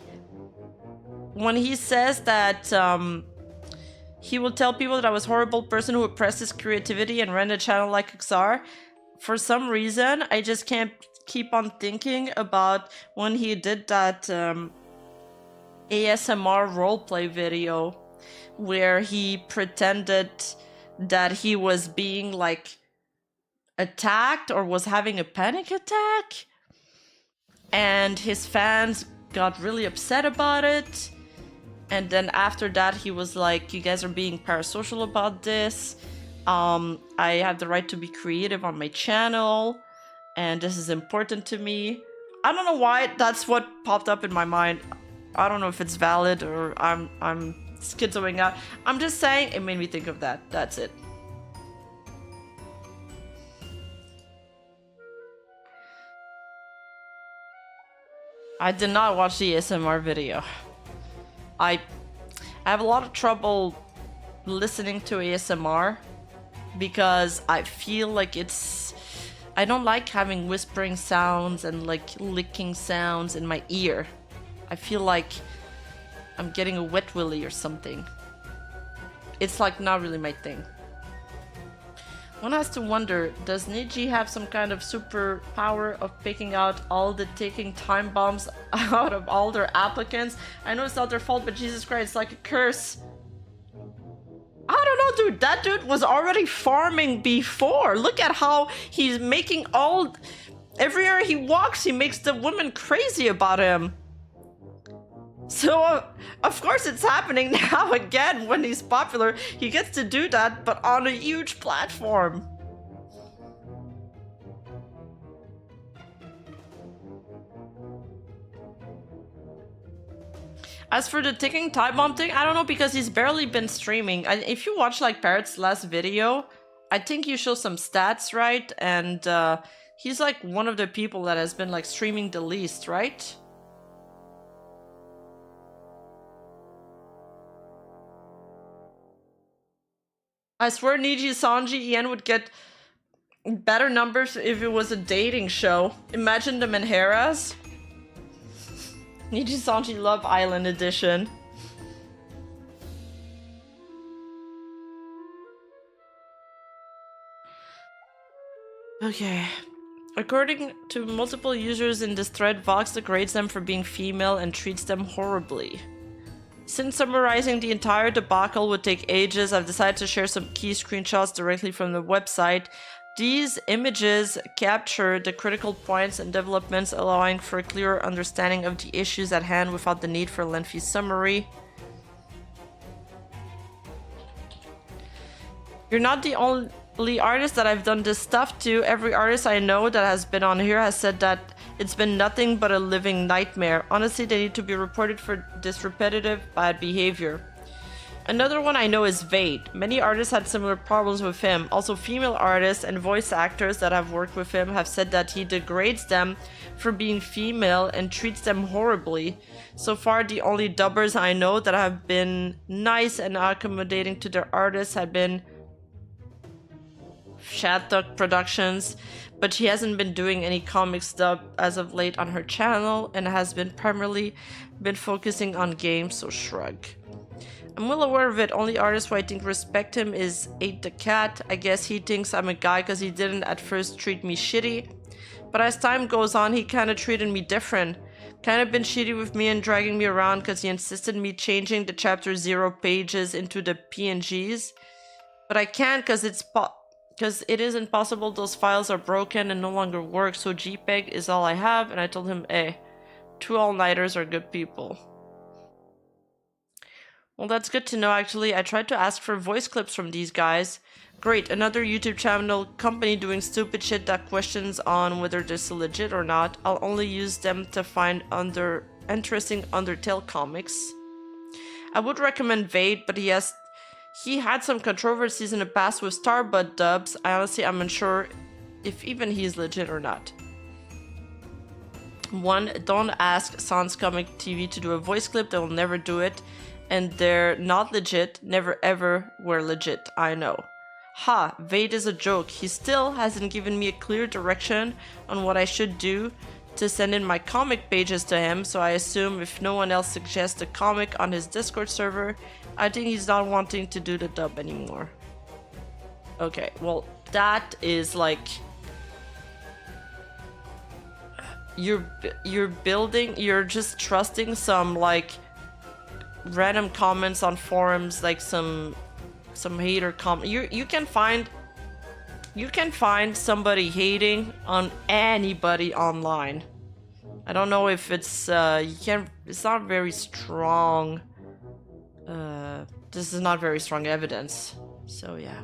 when he says that he will tell people that I was a horrible person who oppressed his creativity and ran a channel like XR, for some reason, I just can't keep on thinking about when he did that ASMR roleplay video where he pretended that he was being like attacked or was having a panic attack, and his fans got really upset about it. And then after that he was like, you guys are being parasocial about this. I have the right to be creative on my channel, and this is important to me. I don't know why that's what popped up in my mind. I don't know if it's valid or I'm schizoing out. I'm just saying it made me think of that. That's it. I did not watch the ASMR video. I have a lot of trouble listening to ASMR because I feel like I don't like having whispering sounds and like licking sounds in my ear. I feel like I'm getting a wet willy or something. It's like not really my thing. One has to wonder, does Niji have some kind of superpower of picking out all the ticking time bombs out of all their applicants? I know it's not their fault, but Jesus Christ, it's like a curse. I don't know, dude. That dude was already farming before. Look at how he's making everywhere he walks, he makes the women crazy about him. So, of course it's happening now again when he's popular. He gets to do that, but on a huge platform. As for the ticking time bomb thing, I don't know, because he's barely been streaming. If you watch like Parrot's last video, I think you show some stats, right? And he's like one of the people that has been like streaming the least, right? I swear Niji, Sanji, Ian would get better numbers if it was a dating show. Imagine the Menheras. Niji, Sanji, Love Island edition. Okay. According to multiple users in this thread, Vox degrades them for being female and treats them horribly. Since summarizing the entire debacle would take ages, I've decided to share some key screenshots directly from the website. These images capture the critical points and developments, allowing for a clearer understanding of the issues at hand without the need for a lengthy summary. You're not the only artist that I've done this stuff to. Every artist I know that has been on here has said that it's been nothing but a living nightmare. Honestly, they need to be reported for this repetitive bad behavior. Another one I know is Vade. Many artists had similar problems with him. Also, female artists and voice actors that have worked with him have said that he degrades them for being female and treats them horribly. So far, the only dubbers I know that have been nice and accommodating to their artists have been Shattuck Productions, but she hasn't been doing any comics dub as of late on her channel and has been primarily focusing on games, so shrug. I'm well aware of it. Only artist who I think respect him is 8 the Cat. I guess he thinks I'm a guy because he didn't at first treat me shitty, but as time goes on he kind of treated me different. Kind of been shitty with me and dragging me around because he insisted me changing the chapter 0 pages into the PNGs, but I can't because it isn't possible. Those files are broken and no longer work, so JPEG is all I have. And I told him, hey, 2 all-nighters are good people. Well, that's good to know, actually. I tried to ask for voice clips from these guys. Great, another YouTube channel company doing stupid shit that questions on whether this is legit or not. I'll only use them to find interesting Undertale comics. I would recommend Vade, but he had some controversies in the past with Starbud dubs. I'm unsure if even he's legit or not. 1. Don't ask Sans Comic TV to do a voice clip, they will never do it. And they're not legit, never ever were legit, I know. Ha, Vade is a joke. He still hasn't given me a clear direction on what I should do to send in my comic pages to him, so I assume if no one else suggests a comic on his Discord server, I think he's not wanting to do the dub anymore. Okay, well, that is like... You're just trusting some, like, random comments on forums, like some hater comment. You can find somebody hating on anybody online. I don't know if it's it's not very strong. This is not very strong evidence. So yeah.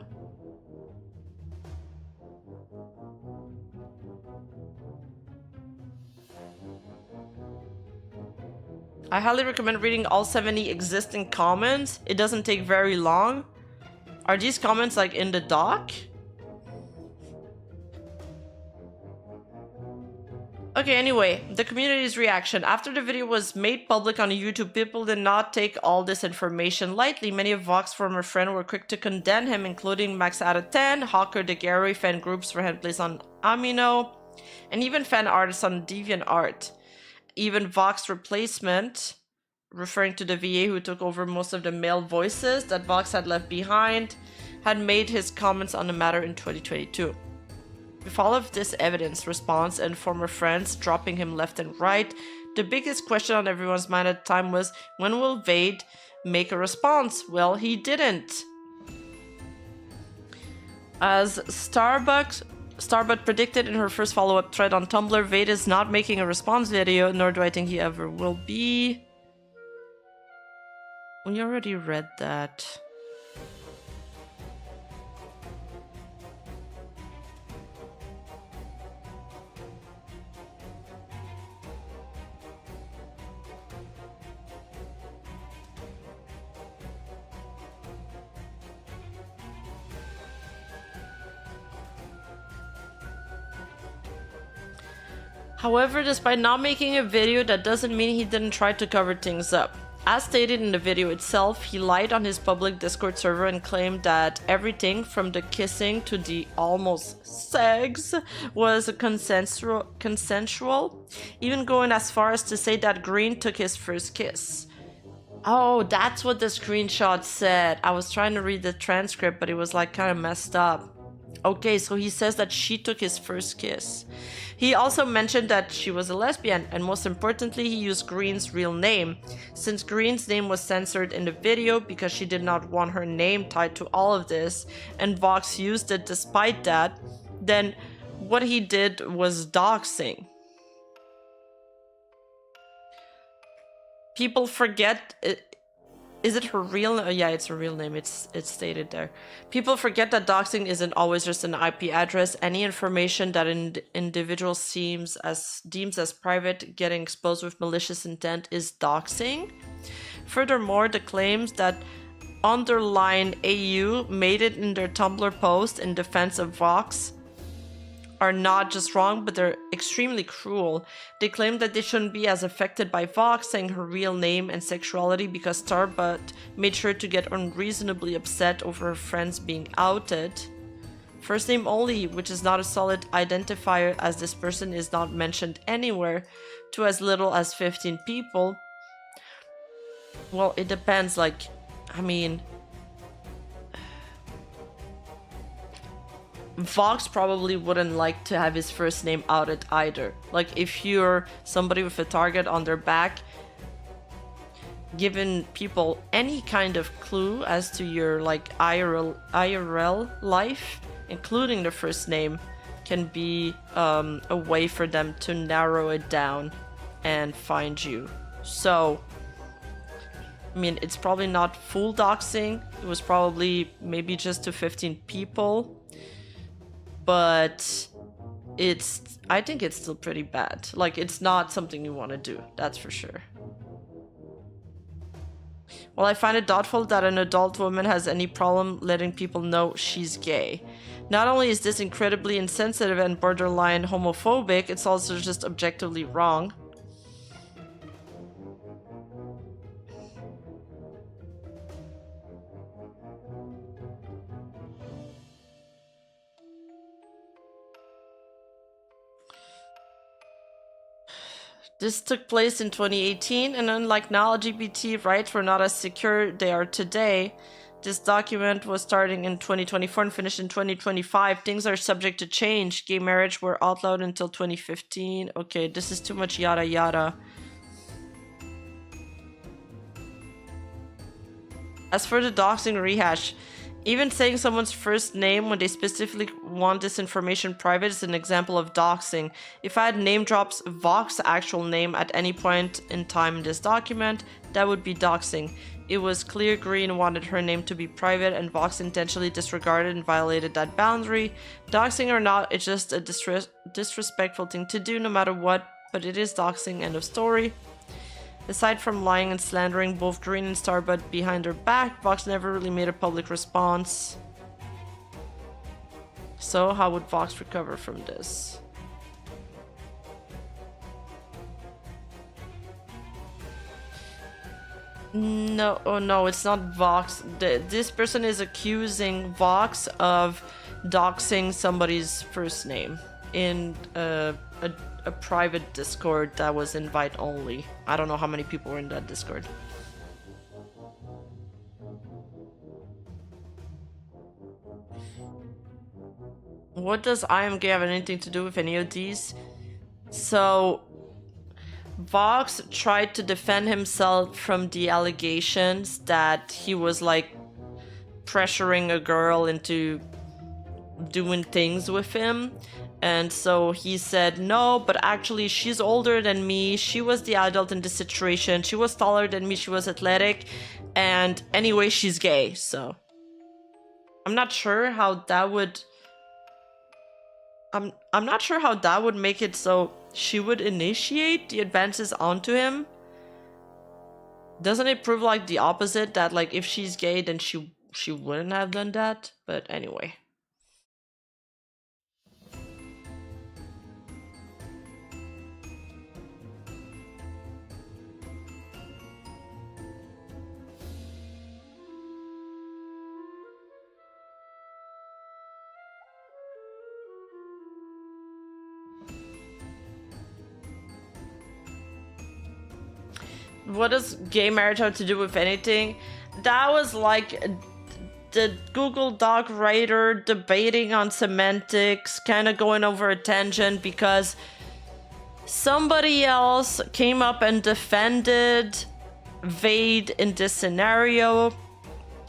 I highly recommend reading all 70 existing comments. It doesn't take very long. Are these comments like in the doc? Okay, anyway, the community's reaction. After the video was made public on YouTube, people did not take all this information lightly. Many of Vox's former friends were quick to condemn him, including Max out of 10, Hawker the Gary, fan groups for handplays on Amino, and even fan artists on DeviantArt. Even Vox replacement, referring to the VA who took over most of the male voices that Vox had left behind, had made his comments on the matter in 2022. With all of this evidence, response, and former friends dropping him left and right, the biggest question on everyone's mind at the time was, when will Vade make a response? Well, he didn't. As Starbuck predicted in her first follow-up thread on Tumblr, Vade is not making a response video, nor do I think he ever will be. We already read that. However, despite not making a video, that doesn't mean he didn't try to cover things up. As stated in the video itself, he lied on his public Discord server and claimed that everything from the kissing to the almost sex was consensual, even going as far as to say that Green took his first kiss. Oh, that's what the screenshot said. I was trying to read the transcript, but it was like kind of messed up. Okay, so he says that she took his first kiss. He also mentioned that she was a lesbian, and most importantly, he used Green's real name. Since Green's name was censored in the video because she did not want her name tied to all of this, and Vox used it despite that, then what he did was doxing. People forget... Is it her real name? Yeah, it's her real name. It's stated there. People forget that doxing isn't always just an IP address. Any information that an individual deems as private getting exposed with malicious intent is doxing. Furthermore, the claims that underline AU made it in their Tumblr post in defense of Vox are not just wrong, but they're extremely cruel. They claim that they shouldn't be as affected by Vox saying her real name and sexuality because Starbutt made sure to get unreasonably upset over her friends being outed. First name only, which is not a solid identifier as this person is not mentioned anywhere, to as little as 15 people. Well, it depends, like, I mean... Vox probably wouldn't like to have his first name outed either. Like, if you're somebody with a target on their back, giving people any kind of clue as to your, like, IRL life, including the first name, can be a way for them to narrow it down and find you. So, I mean, it's probably not full doxing. It was probably maybe just to 15 people. But I think it's still pretty bad. Like, it's not something you want to do, that's for sure. Well, I find it doubtful that an adult woman has any problem letting people know she's gay. Not only is this incredibly insensitive and borderline homophobic, it's also just objectively wrong. This took place in 2018, and unlike now, LGBT rights were not as secure they are today. This document was starting in 2024 and finished in 2025. Things are subject to change. Gay marriage were outlawed until 2015. Okay, this is too much yada yada. As for the doxing rehash, even saying someone's first name when they specifically want this information private is an example of doxing. If I had name drops Vox's actual name at any point in time in this document, that would be doxing. It was clear Green wanted her name to be private and Vox intentionally disregarded and violated that boundary. Doxing or not, it's just a disrespectful thing to do no matter what, but it is doxing, end of story. Aside from lying and slandering both Green and Starbutt behind her back, Vox never really made a public response. So how would Vox recover from this? No, oh no, it's not Vox. This person is accusing Vox of doxing somebody's first name in a private Discord that was invite only. I don't know how many people were in that Discord. What does I am gay have anything to do with any of these? So Vox tried to defend himself from the allegations that he was like pressuring a girl into doing things with him. And so he said, no, but actually she's older than me. She was the adult in this situation. She was taller than me. She was athletic. And anyway, she's gay. So I'm not sure how that would... I'm not sure how that would make it so she would initiate the advances onto him. Doesn't it prove like the opposite, that like if she's gay then she wouldn't have done that? But anyway. What does gay marriage have to do with anything? That was like the Google Doc writer debating on semantics, kind of going over a tangent because somebody else came up and defended Vade in this scenario,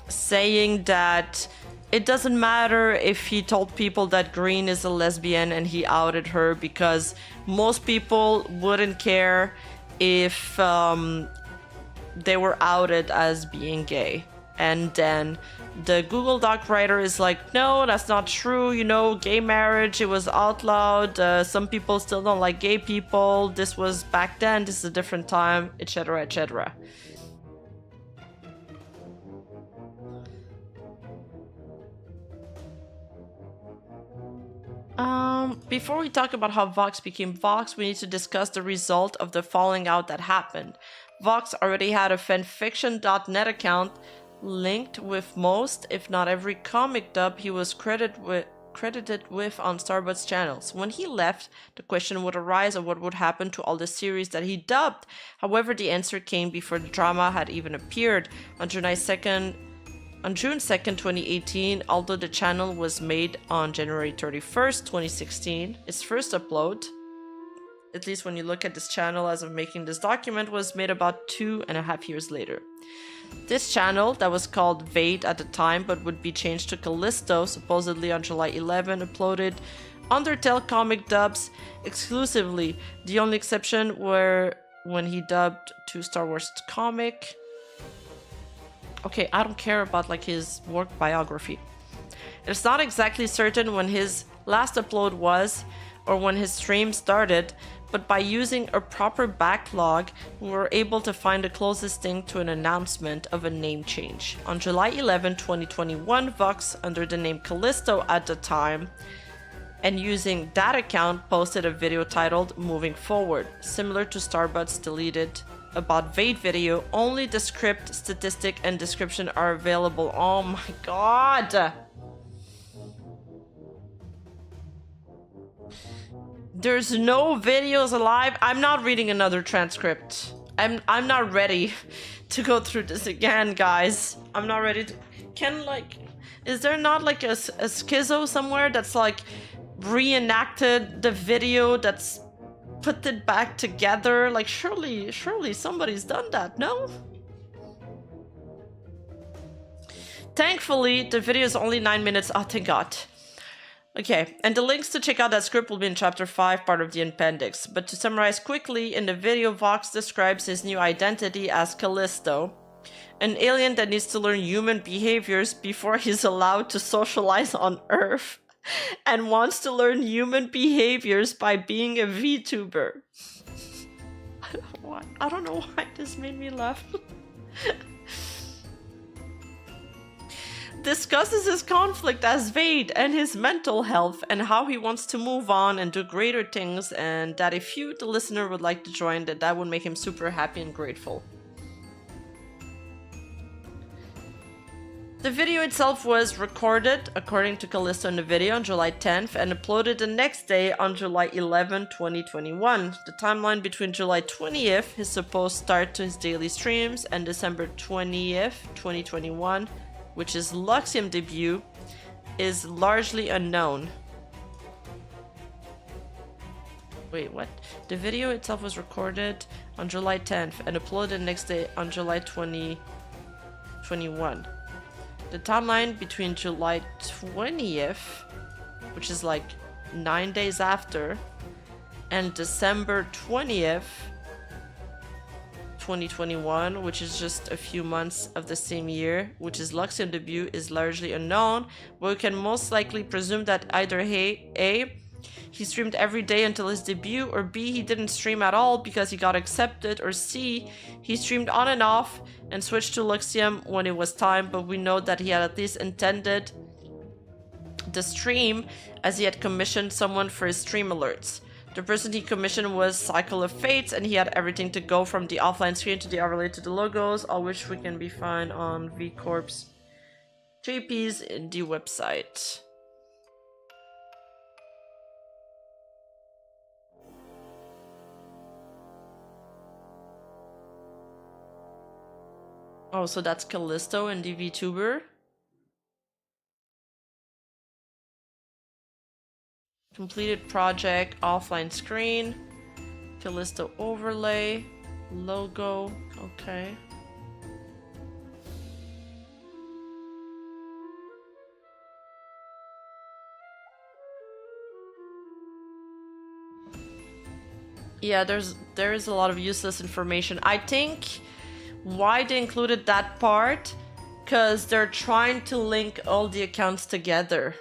saying that it doesn't matter if he told people that Green is a lesbian and he outed her, because most people wouldn't care if they were outed as being gay. And then the Google Doc writer is like, no, that's not true, you know, gay marriage, it was outlawed, some people still don't like gay people, this was back then, this is a different time, etc, etc. Before we talk about how Vox became Vox, we need to discuss the result of the falling out that happened. Vox already had a fanfiction.net account linked with most, if not every, comic dub he was credited with on Starbutt's channels. When he left, the question would arise of what would happen to all the series that he dubbed. However, the answer came before the drama had even appeared. On June 2nd, 2018, although the channel was made on January 31st, 2016, its first upload, at least when you look at this channel as of making this document, was made about 2.5 years later. This channel, that was called Vade at the time but would be changed to Callisto, supposedly on July 11, uploaded Undertale comic dubs exclusively. The only exception were when he dubbed 2 Star Wars comic. Okay, I don't care about like his work biography. It's not exactly certain when his last upload was or when his stream started, but by using a proper backlog, we were able to find the closest thing to an announcement of a name change. On July 11, 2021, Vox, under the name Callisto at the time, and using that account, posted a video titled Moving Forward, similar to Starbutt's deleted About Vade video. Only the script, statistic, and description are available. Oh my god! There's no videos alive. I'm not reading another transcript. I'm not ready to go through this again, guys. I'm not ready to... Is there not like a schizo somewhere that's like reenacted the video, that's put it back together? Like surely somebody's done that, no? Thankfully, the video is only 9 minutes. Oh, thank God. Okay, and the links to check out that script will be in chapter 5, part of the appendix. But to summarize quickly, in the video, Vox describes his new identity as Callisto, an alien that needs to learn human behaviors before he's allowed to socialize on Earth, and wants to learn human behaviors by being a VTuber. I don't know why this made me laugh. Discusses his conflict as Vade and his mental health and how he wants to move on and do greater things, and that if you, the listener, would like to join, that would make him super happy and grateful. The video itself was recorded, according to Callisto in the video, on July 10th and uploaded the next day on July 11, 2021. The timeline between July 20th, his supposed start to his daily streams, and December 20th, 2021, which is Luxium debut, is largely unknown. Wait, what? The video itself was recorded on July 10th and uploaded the next day on July 2021. The timeline between July 20th, which is like 9 days after, and December 20th, 2021, which is just a few months of the same year, which is Luxium debut, is largely unknown, but we can most likely presume that either A, he streamed every day until his debut, or B, he didn't stream at all because he got accepted, or C, he streamed on and off and switched to Luxium when it was time, but we know that he had at least intended the stream as he had commissioned someone for his stream alerts. The person he commissioned was Cycle of Fates, and he had everything to go from the offline screen to the overlay to the logos, all which we can be found on VCorp's JP's in the website. Oh, so that's Callisto and the VTuber. Completed project, offline screen, Callisto overlay, logo, okay. Yeah, there is a lot of useless information. I think why they included that part, because they're trying to link all the accounts together.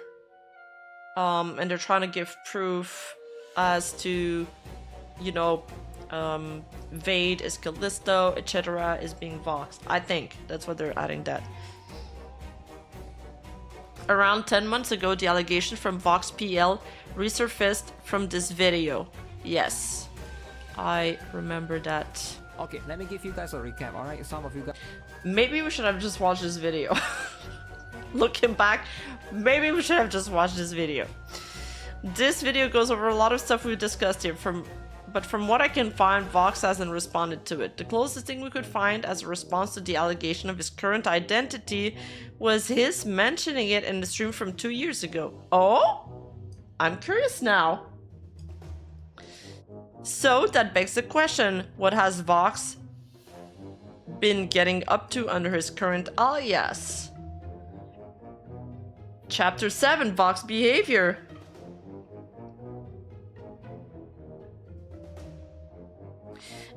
And they're trying to give proof as to, you know, Vade is Callisto, etc. is being Voxed. I think that's what they're adding that. Around 10 months ago, the allegation from Vox PL resurfaced from this video. Yes, I remember that. Okay, let me give you guys a recap, alright? Some of you guys... Maybe we should have just watched this video. Looking back, maybe we should have just watched this video. This video goes over a lot of stuff we discussed here, but from what I can find, Vox hasn't responded to it. The closest thing we could find as a response to the allegation of his current identity was his mentioning it in the stream from 2 years ago. Oh? I'm curious now. So that begs the question, what has Vox been getting up to under his current alias? Chapter 7, Vox Behavior.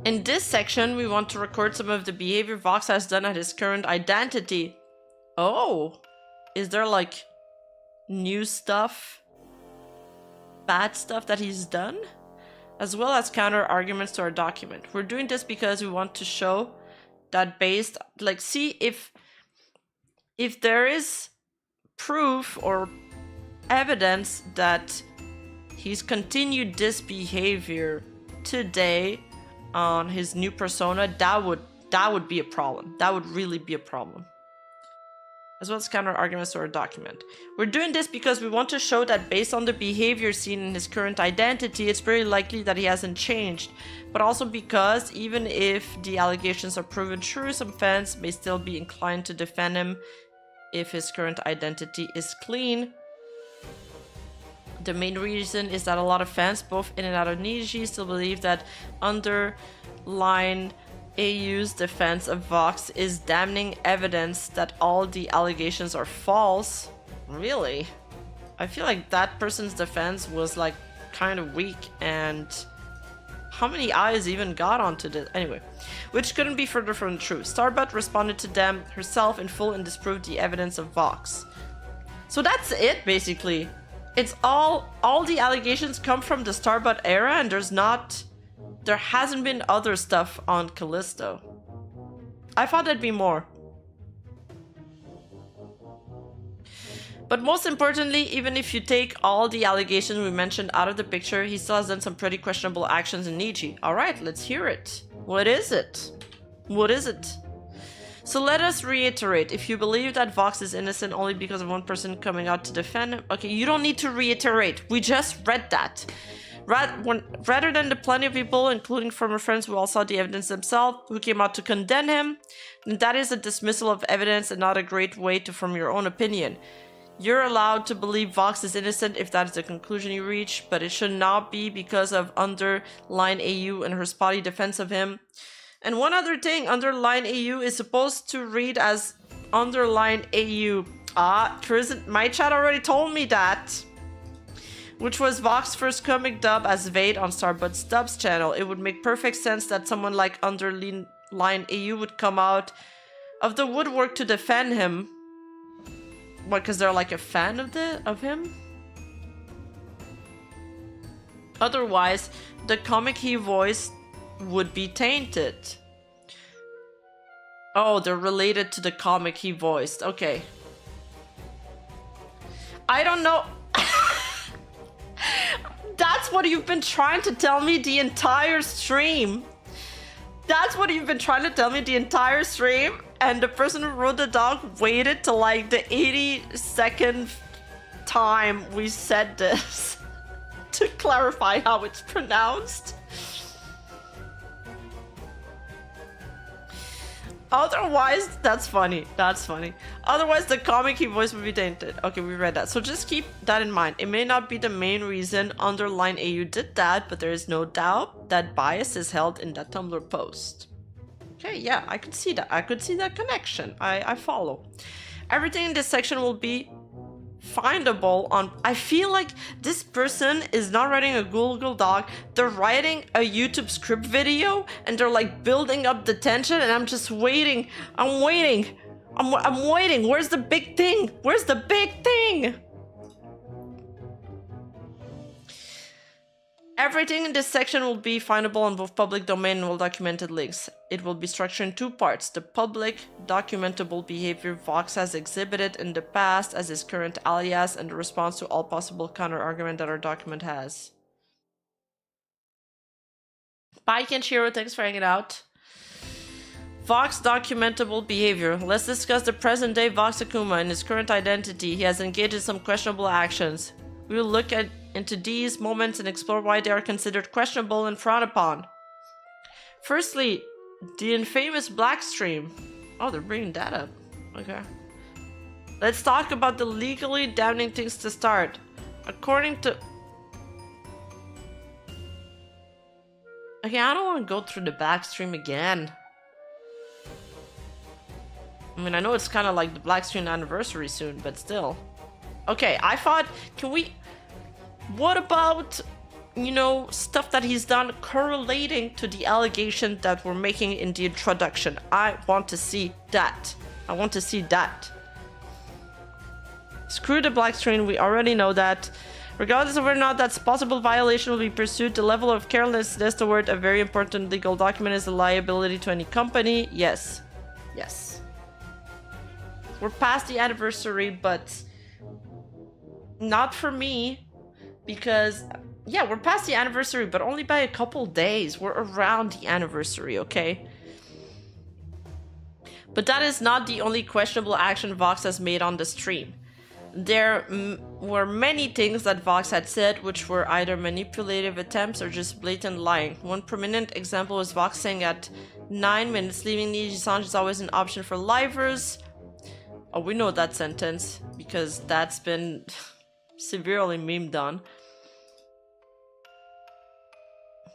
In this section, we want to record some of the behavior Vox has done at his current identity. Oh, is there like new stuff, bad stuff that he's done? As well as counter arguments to our document. We're doing this because we want to show that based, like, see if there is proof or evidence that he's continued this behavior today on his new persona, that would be a problem. That would really be a problem. As well as counter arguments to our document. We're doing this because we want to show that based on the behavior seen in his current identity, it's very likely that he hasn't changed. But also because even if the allegations are proven true, some fans may still be inclined to defend him if his current identity is clean. The main reason is that a lot of fans, both in and out of Niji, still believe that underlying AU's defense of Vox is damning evidence that all the allegations are false. Really? I feel like that person's defense was like kind of weak, and how many eyes even got onto this? Anyway, which couldn't be further from the truth. Starbuck responded to them herself in full and disproved the evidence of Vox. So that's it, basically. It's all the allegations come from the Starbuck era, and there hasn't been other stuff on Callisto. I thought there'd be more. But most importantly, even if you take all the allegations we mentioned out of the picture, he still has done some pretty questionable actions in Nietzsche. Alright, let's hear it. What is it? What is it? So let us reiterate. If you believe that Vox is innocent only because of one person coming out to defend him, okay, you don't need to reiterate. We just read that. Rather than the plenty of people, including former friends who all saw the evidence themselves, who came out to condemn him, that is a dismissal of evidence and not a great way to form your own opinion. You're allowed to believe Vox is innocent if that is the conclusion you reach, but it should not be because of underline AU and her spotty defense of him. And one other thing, underline AU is supposed to read as underline AU. My chat already told me that. Which was Vox's first comic dub as Vade on Starbutt's Dubs channel. It would make perfect sense that someone like underline AU would come out of the woodwork to defend him. What, because they're like a fan of him? Otherwise, the comic he voiced would be tainted. Oh, they're related to the comic he voiced. Okay. I don't know. That's what you've been trying to tell me the entire stream. That's what you've been trying to tell me the entire stream. And the person who wrote the dog waited till like the 82nd time we said this to clarify how it's pronounced. Otherwise, that's funny. That's funny. Otherwise, the comic he voiced would be tainted. Okay, we read that. So just keep that in mind. It may not be the main reason underline AU did that, but there is no doubt that bias is held in that Tumblr post. Okay, yeah, I could see that. I could see that connection. I follow. Everything in this section will be findable on... I feel like this person is not writing a Google Doc. They're writing a YouTube script video and they're like building up the tension, and I'm just waiting. I'm waiting. I'm waiting. Where's the big thing? Where's the big thing? Everything in this section will be findable on both public domain and well-documented links. It will be structured in two parts. The public, documentable behavior Vox has exhibited in the past as his current alias, and the response to all possible counter-argument that our document has. Bye, Kenshiro. Thanks for hanging out. Vox documentable behavior. Let's discuss the present-day Vox Akuma and his current identity. He has engaged in some questionable actions. We will look into these moments and explore why they are considered questionable and frowned upon. Firstly, the infamous black stream. Oh, they're bringing that up. Okay. Let's talk about the legally damning things to start. According to... Okay, I don't want to go through the black stream again. I mean, I know it's kind of like the black stream anniversary soon, but still. Okay, I thought, can we... What about, you know, stuff that he's done correlating to the allegation that we're making in the introduction? I want to see that. I want to see that. Screw the black screen, we already know that. Regardless of whether or not that's possible violation will be pursued, the level of carelessness toward a very important legal document is a liability to any company. Yes. Yes. We're past the anniversary, but not for me. Because, yeah, we're past the anniversary, but only by a couple days. We're around the anniversary, okay? But that is not the only questionable action Vox has made on the stream. There were many things that Vox had said which were either manipulative attempts or just blatant lying. One prominent example was Vox saying at 9 minutes, leaving Assange is always an option for livers. Oh, we know that sentence, because that's been severely memed on.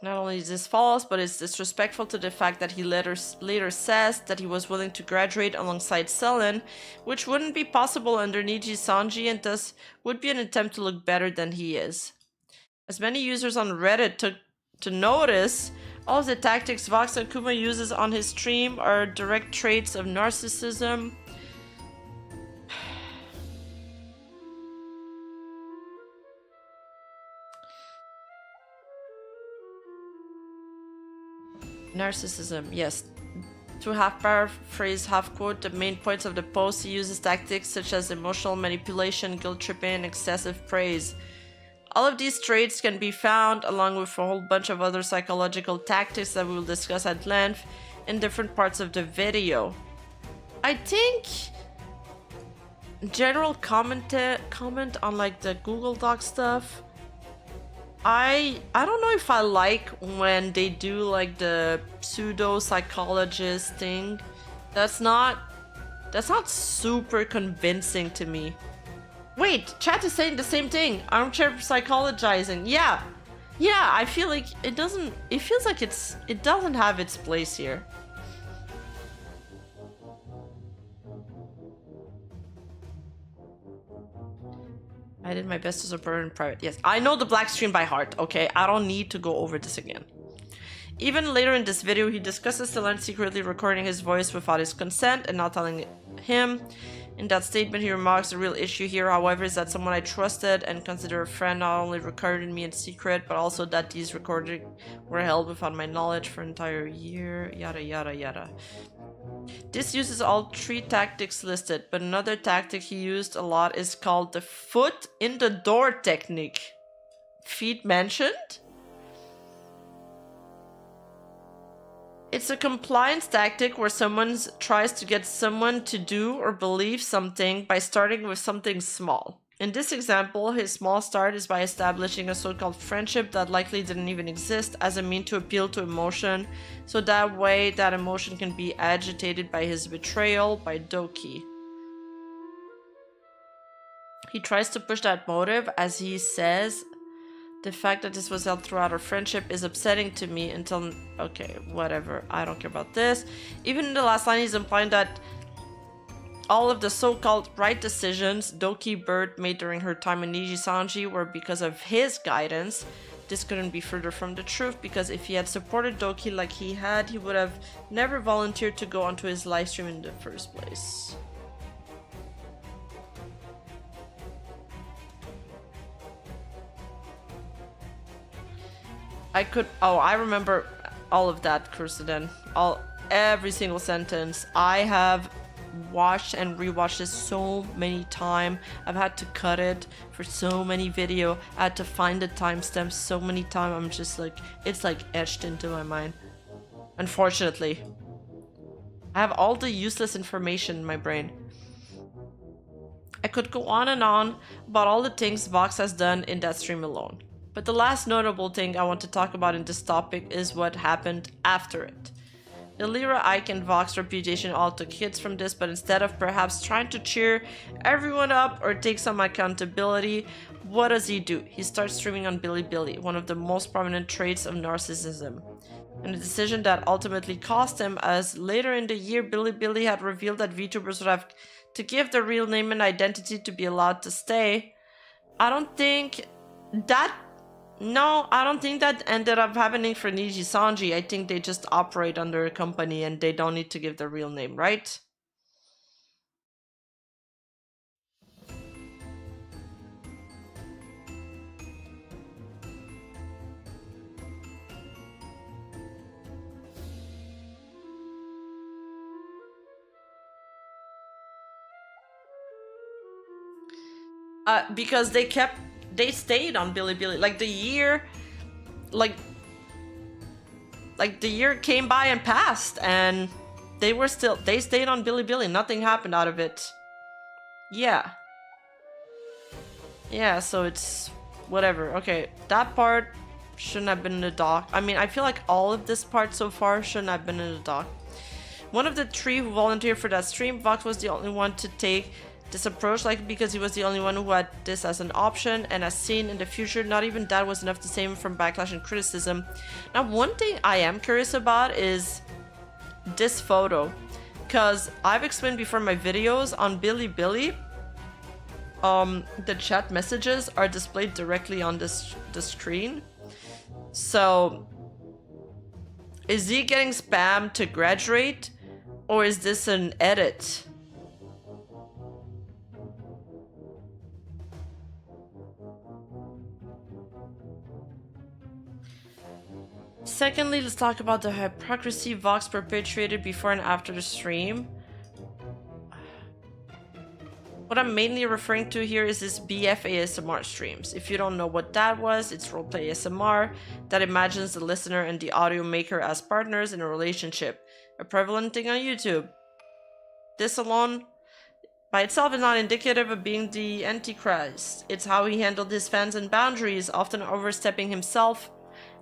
Not only is this false, but it's disrespectful to the fact that he later says that he was willing to graduate alongside Selen, which wouldn't be possible under Niji Sanji and thus would be an attempt to look better than he is. As many users on Reddit took to notice, all of the tactics Vox and Akuma uses on his stream are direct traits of narcissism. Narcissism, yes. To half paraphrase, half quote the main points of the post, he uses tactics such as emotional manipulation, guilt tripping, and excessive praise. All of these traits can be found, along with a whole bunch of other psychological tactics that we will discuss at length in different parts of the video. I think general comment on like the Google Doc stuff. I don't know if I like when they do like the pseudo psychologist thing. That's not super convincing to me. Wait, chat is saying the same thing. Armchair psychologizing. Yeah, I feel like it feels like it doesn't have its place here. I did my best to support in private. Yes, I know the black stream by heart, okay? I don't need to go over this again. Even later in this video, he discusses Selen secretly recording his voice without his consent and not telling him. In that statement, he remarks the real issue here, however, is that someone I trusted and consider a friend not only recorded me in secret, but also that these recordings were held without my knowledge for an entire year, yada yada yada. This uses all 3 tactics listed, but another tactic he used a lot is called the foot in the door technique. Feet mentioned? It's a compliance tactic where someone tries to get someone to do or believe something by starting with something small. In this example, his small start is by establishing a so-called friendship that likely didn't even exist as a means to appeal to emotion, so that way that emotion can be agitated by his betrayal by Doki. He tries to push that motive, as he says, the fact that this was held throughout our friendship is upsetting to me until... Okay, whatever, I don't care about this. Even in the last line, he's implying that all of the so-called right decisions Doki Bird made during her time in Niji Sanji were because of his guidance. This couldn't be further from the truth, because if he had supported Doki like he had, he would have never volunteered to go onto his livestream in the first place. I remember all of that, Kursiden. Every single sentence. I have watched and rewatched this so many times. I've had to cut it for so many videos. I had to find the timestamps so many times. I'm just like, it's like etched into my mind. Unfortunately. I have all the useless information in my brain. I could go on and on about all the things Vox has done in that stream alone. But the last notable thing I want to talk about in this topic is what happened after it. The Lyra, Ike, and Vox reputation all took hits from this, but instead of perhaps trying to cheer everyone up or take some accountability, what does he do? He starts streaming on Bilibili, one of the most prominent traits of narcissism. And a decision that ultimately cost him, as later in the year Bilibili had revealed that VTubers would have to give their real name and identity to be allowed to stay. I don't think that ended up happening for Niji Sanji. I think they just operate under a company and they don't need to give their real name, right? Because they stayed on Bilibili. Like the year came by and passed and they stayed on Bilibili. Nothing happened out of it. Yeah, so it's whatever. Okay, that part shouldn't have been in the doc. I mean, I feel like all of this part so far shouldn't have been in the doc. One of the 3 who volunteered for that stream, Vox was the only one to take this approach, likely because he was the only one who had this as an option, and as seen in the future, not even that was enough to save him from backlash and criticism. Now, one thing I am curious about is this photo, because I've explained before in my videos on Bilibili, the chat messages are displayed directly on the screen. So, is he getting spammed to graduate, or is this an edit? Secondly, let's talk about the hypocrisy Vox perpetuated before and after the stream. What I'm mainly referring to here is this BF ASMR streams. If you don't know what that was, it's roleplay ASMR that imagines the listener and the audio maker as partners in a relationship. A prevalent thing on YouTube. This alone, by itself, is not indicative of being the Antichrist. It's how he handled his fans and boundaries, often overstepping himself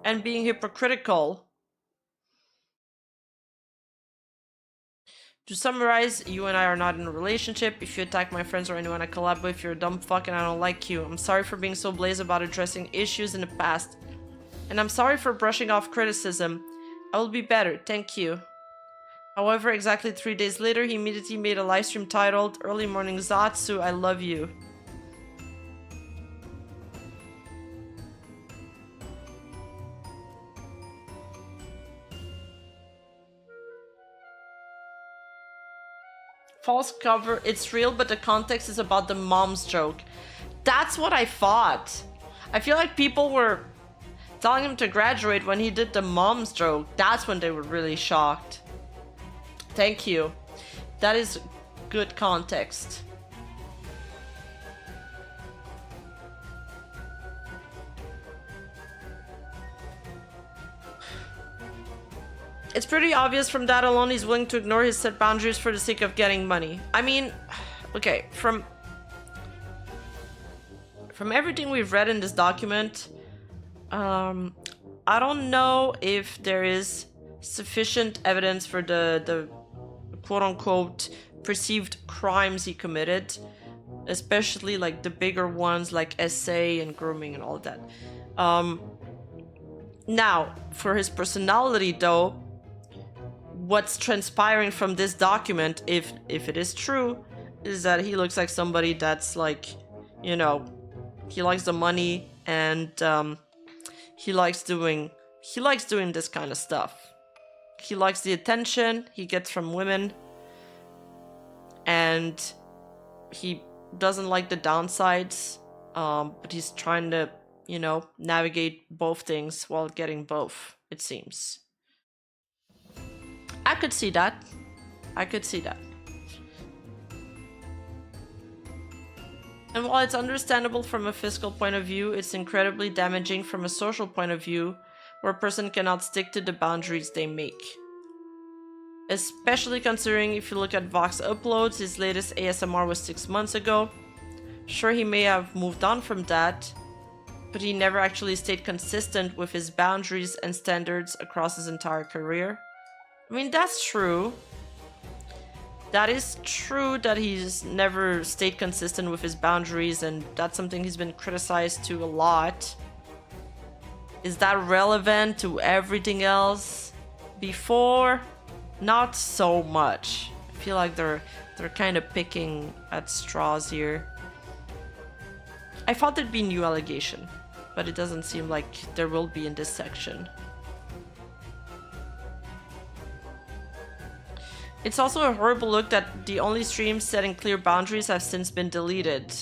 and being hypocritical. To summarize, you and I are not in a relationship. If you attack my friends or anyone I collab with, you're a dumb fuck and I don't like you. I'm sorry for being so blaze about addressing issues in the past. And I'm sorry for brushing off criticism. I will be better, thank you. However, exactly 3 days later, he immediately made a livestream titled Early Morning Zatsu, I Love You. False cover, it's real, but the context is about the mom's joke. That's what I thought. I feel like people were telling him to graduate when he did the mom's joke. That's when they were really shocked. Thank you. That is good context. It's pretty obvious from that alone he's willing to ignore his set boundaries for the sake of getting money. I mean, okay, from everything we've read in this document, I don't know if there is sufficient evidence for the quote-unquote perceived crimes he committed, especially like the bigger ones like SA and grooming and all of that. Now, for his personality though, what's transpiring from this document, if it is true, is that he looks like somebody that's like, you know, he likes the money and he likes doing this kind of stuff. He likes the attention he gets from women, and he doesn't like the downsides, but he's trying to, you know, navigate both things while getting both, it seems. I could see that. I could see that. And while it's understandable from a fiscal point of view, it's incredibly damaging from a social point of view, where a person cannot stick to the boundaries they make. Especially considering if you look at Vox uploads, his latest ASMR was 6 months ago. Sure, he may have moved on from that, but he never actually stayed consistent with his boundaries and standards across his entire career. I mean, that's true. That is true that he's never stayed consistent with his boundaries, and that's something he's been criticized to a lot. Is that relevant to everything else before? Not so much. I feel like they're kind of picking at straws here. I thought there'd be new allegation, but it doesn't seem like there will be in this section. It's also a horrible look that the only streams setting clear boundaries have since been deleted.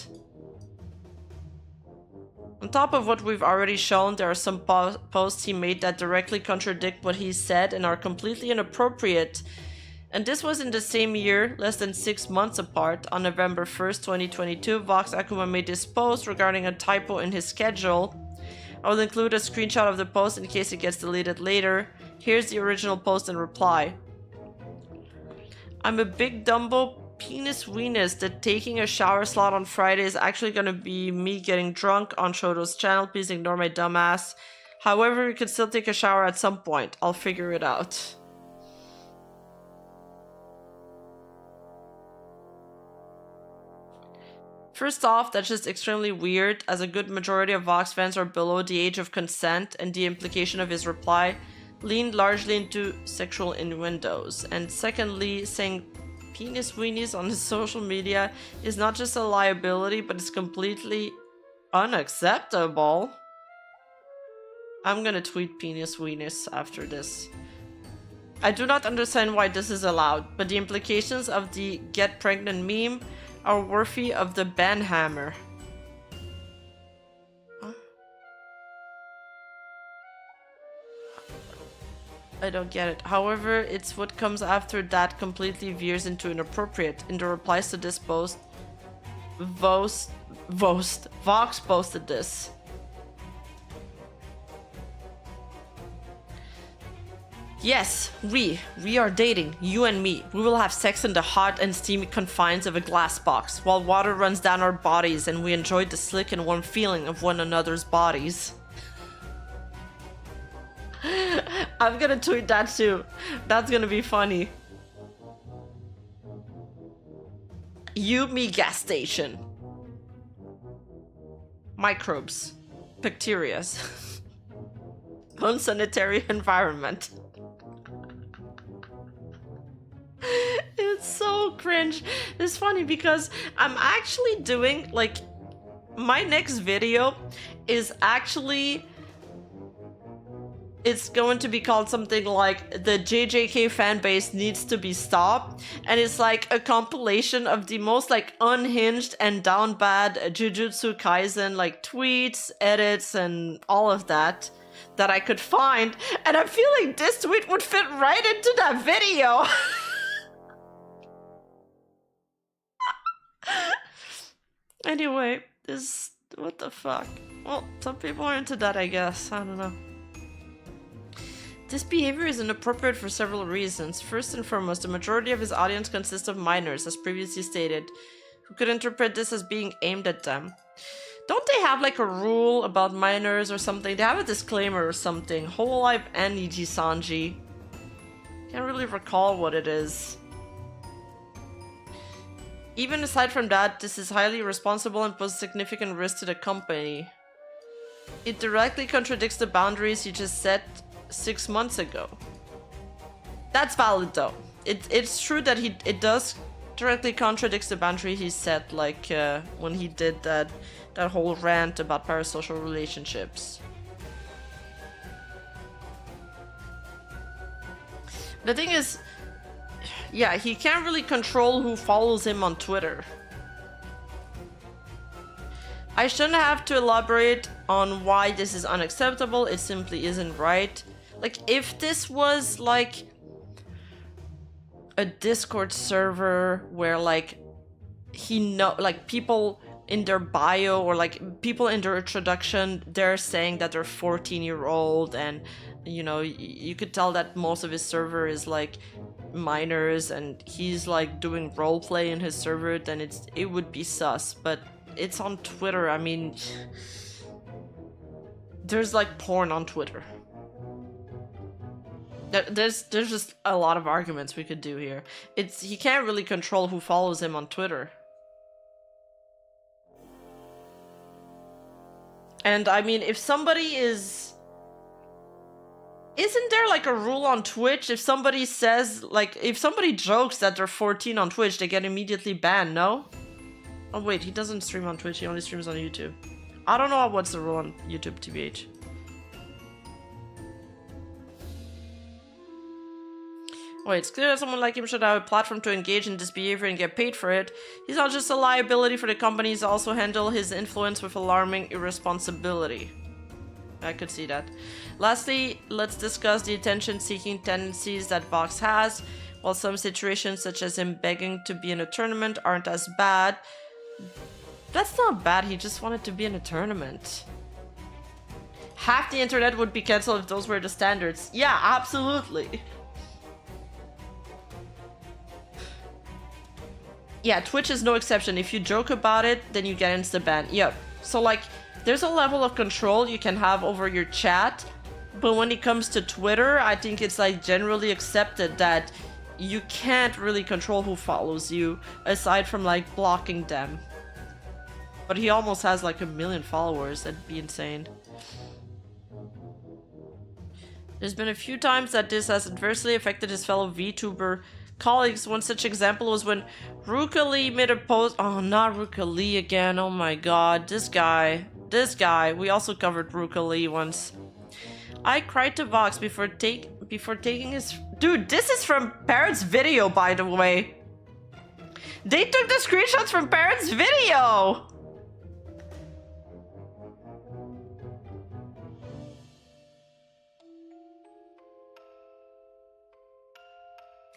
On top of what we've already shown, there are some posts he made that directly contradict what he said and are completely inappropriate. And this was in the same year, less than 6 months apart. On November 1st, 2022, Vox Akuma made this post regarding a typo in his schedule. I will include a screenshot of the post in case it gets deleted later. Here's the original post in reply. I'm a big Dumbo penis weenus that taking a shower slot on Friday is actually gonna be me getting drunk on Shoto's channel. Please ignore my dumbass. However, you can still take a shower at some point. I'll figure it out. First off, that's just extremely weird, as a good majority of Vox fans are below the age of consent, and the implication of his reply leaned largely into sexual innuendos. And secondly, saying penis weenies on his social media is not just a liability, but it's completely unacceptable. I'm gonna tweet penis weenies after this. I do not understand why this is allowed, but the implications of the get pregnant meme are worthy of the ban hammer. Huh? I don't get it. However, it's what comes after that completely veers into inappropriate. In the replies to this post, Vox posted this. Yes, we are dating, you and me. We will have sex in the hot and steamy confines of a glass box, while water runs down our bodies and we enjoy the slick and warm feeling of one another's bodies. I'm gonna tweet that too. That's gonna be funny. You, me, gas station. Microbes. Bacterias. Unsanitary environment. It's so cringe. It's funny because I'm actually doing, like, my next video is actually, it's going to be called something like the JJK fan base needs to be stopped, and it's like a compilation of the most like unhinged and down bad Jujutsu Kaisen like tweets, edits, and all of that I could find, and I feel like this tweet would fit right into that video. Anyway, what the fuck? Well, some people are into that, I guess. I don't know. This behavior is inappropriate for several reasons. First and foremost, the majority of his audience consists of minors, as previously stated, who could interpret this as being aimed at them. Don't they have like a rule about minors or something? They have a disclaimer or something. Hololive and Niji Sanji. Can't really recall what it is. Even aside from that, this is highly irresponsible and poses significant risk to the company. It directly contradicts the boundaries you just set 6 months ago. That's valid though. It's true that it does directly contradicts the boundary he set, like when he did that whole rant about parasocial relationships. The thing is, yeah, he can't really control who follows him on Twitter. I shouldn't have to elaborate on why this is unacceptable. It simply isn't right. Like, if this was like a Discord server where like like people in their bio or like people in their introduction, they're saying that they're 14-year-old, and you know, you could tell that most of his server is like minors and he's like doing roleplay in his server, then it would be sus. But it's on Twitter. I mean, there's like porn on Twitter. There's just a lot of arguments we could do here. He can't really control who follows him on Twitter. And I mean, if somebody isn't there like a rule on Twitch? If somebody says, like, if somebody jokes that they're 14 on Twitch, they get immediately banned, no? Oh wait, he doesn't stream on Twitch, he only streams on YouTube. I don't know what's the rule on YouTube, TBH. Wait, it's clear that someone like him should have a platform to engage in this behavior and get paid for it. He's not just a liability for the company, he's also handle his influence with alarming irresponsibility. I could see that. Lastly, let's discuss the attention-seeking tendencies that Vox has. While some situations, such as him begging to be in a tournament, aren't as bad, that's not bad, he just wanted to be in a tournament. Half the internet would be cancelled if those were the standards. Yeah, absolutely. Yeah, Twitch is no exception. If you joke about it, then you get insta-ban. Yep. So, like, there's a level of control you can have over your chat, but when it comes to Twitter, I think it's, like, generally accepted that you can't really control who follows you, aside from, like, blocking them. But he almost has like 1 million followers. That'd be insane. There's been a few times that this has adversely affected his fellow VTuber colleagues. One such example was when Ruka Lee made a post. Oh, not Ruka Lee again. Oh my god. This guy. We also covered Ruka Lee once. I cried to Vox before taking his... Dude, this is from Parrot's video, by the way. They took the screenshots from Parrot's video!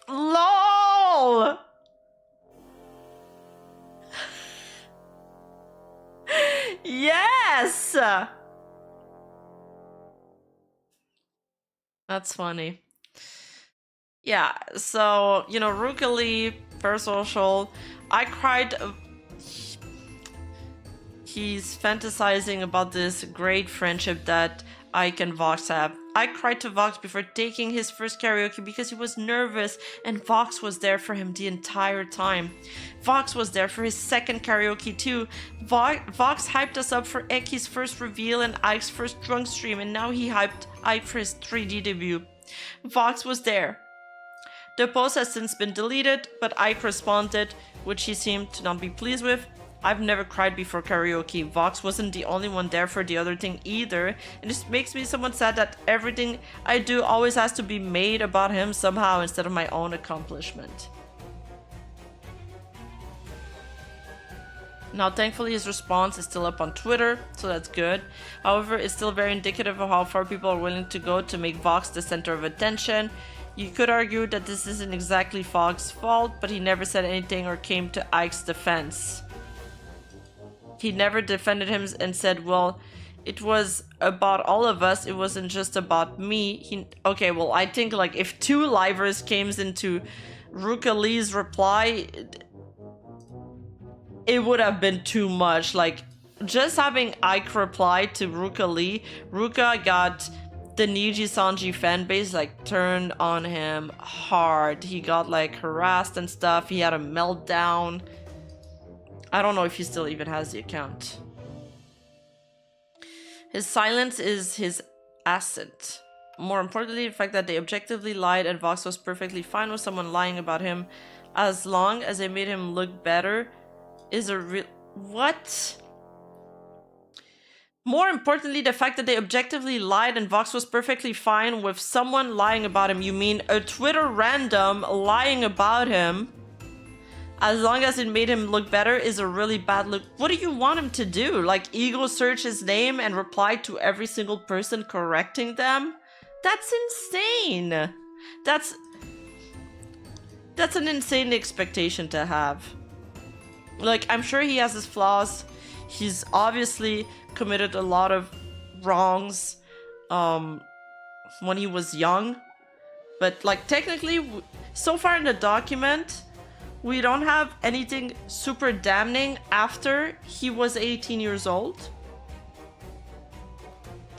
LOL! Yes! That's funny. Yeah, so, you know, Ruka Lee, first social, I cried. He's fantasizing about this great friendship that Ike and Vox have. I cried to Vox before taking his first karaoke because he was nervous, and Vox was there for him the entire time. Vox was there for his second karaoke too. Vox hyped us up for Eki's first reveal and Ike's first drunk stream, and now he hyped Ike for his 3D debut. Vox was there. The post has since been deleted, but Ike responded, which he seemed to not be pleased with. I've never cried before karaoke. Vox wasn't the only one there for the other thing either, and this makes me somewhat sad that everything I do always has to be made about him somehow instead of my own accomplishment. Now, thankfully, his response is still up on Twitter, so that's good. However, it's still very indicative of how far people are willing to go to make Vox the center of attention. You could argue that this isn't exactly Vox's fault, but he never said anything or came to Ike's defense. He never defended him and said, well, it was about all of us, it wasn't just about me. Okay, well, I think like if 2 livers came into Ruka Lee's reply, it would have been too much. Like, just having Ike reply to Ruka Lee, Ruka got the Niji Sanji fanbase like turned on him hard. He got like harassed and stuff. He had a meltdown. I don't know if he still even has the account. His silence is his asset. More importantly, the fact that they objectively lied and Vox was perfectly fine with someone lying about him as long as they made him look better is a real... What? More importantly, the fact that they objectively lied and Vox was perfectly fine with someone lying about him. You mean a Twitter random lying about him as long as it made him look better is a really bad look. What do you want him to do? Like ego search his name and reply to every single person correcting them? That's insane. That's an insane expectation to have. Like, I'm sure he has his flaws. He's obviously committed a lot of wrongs when he was young. But like technically, so far in the document, we don't have anything super damning after he was 18 years old.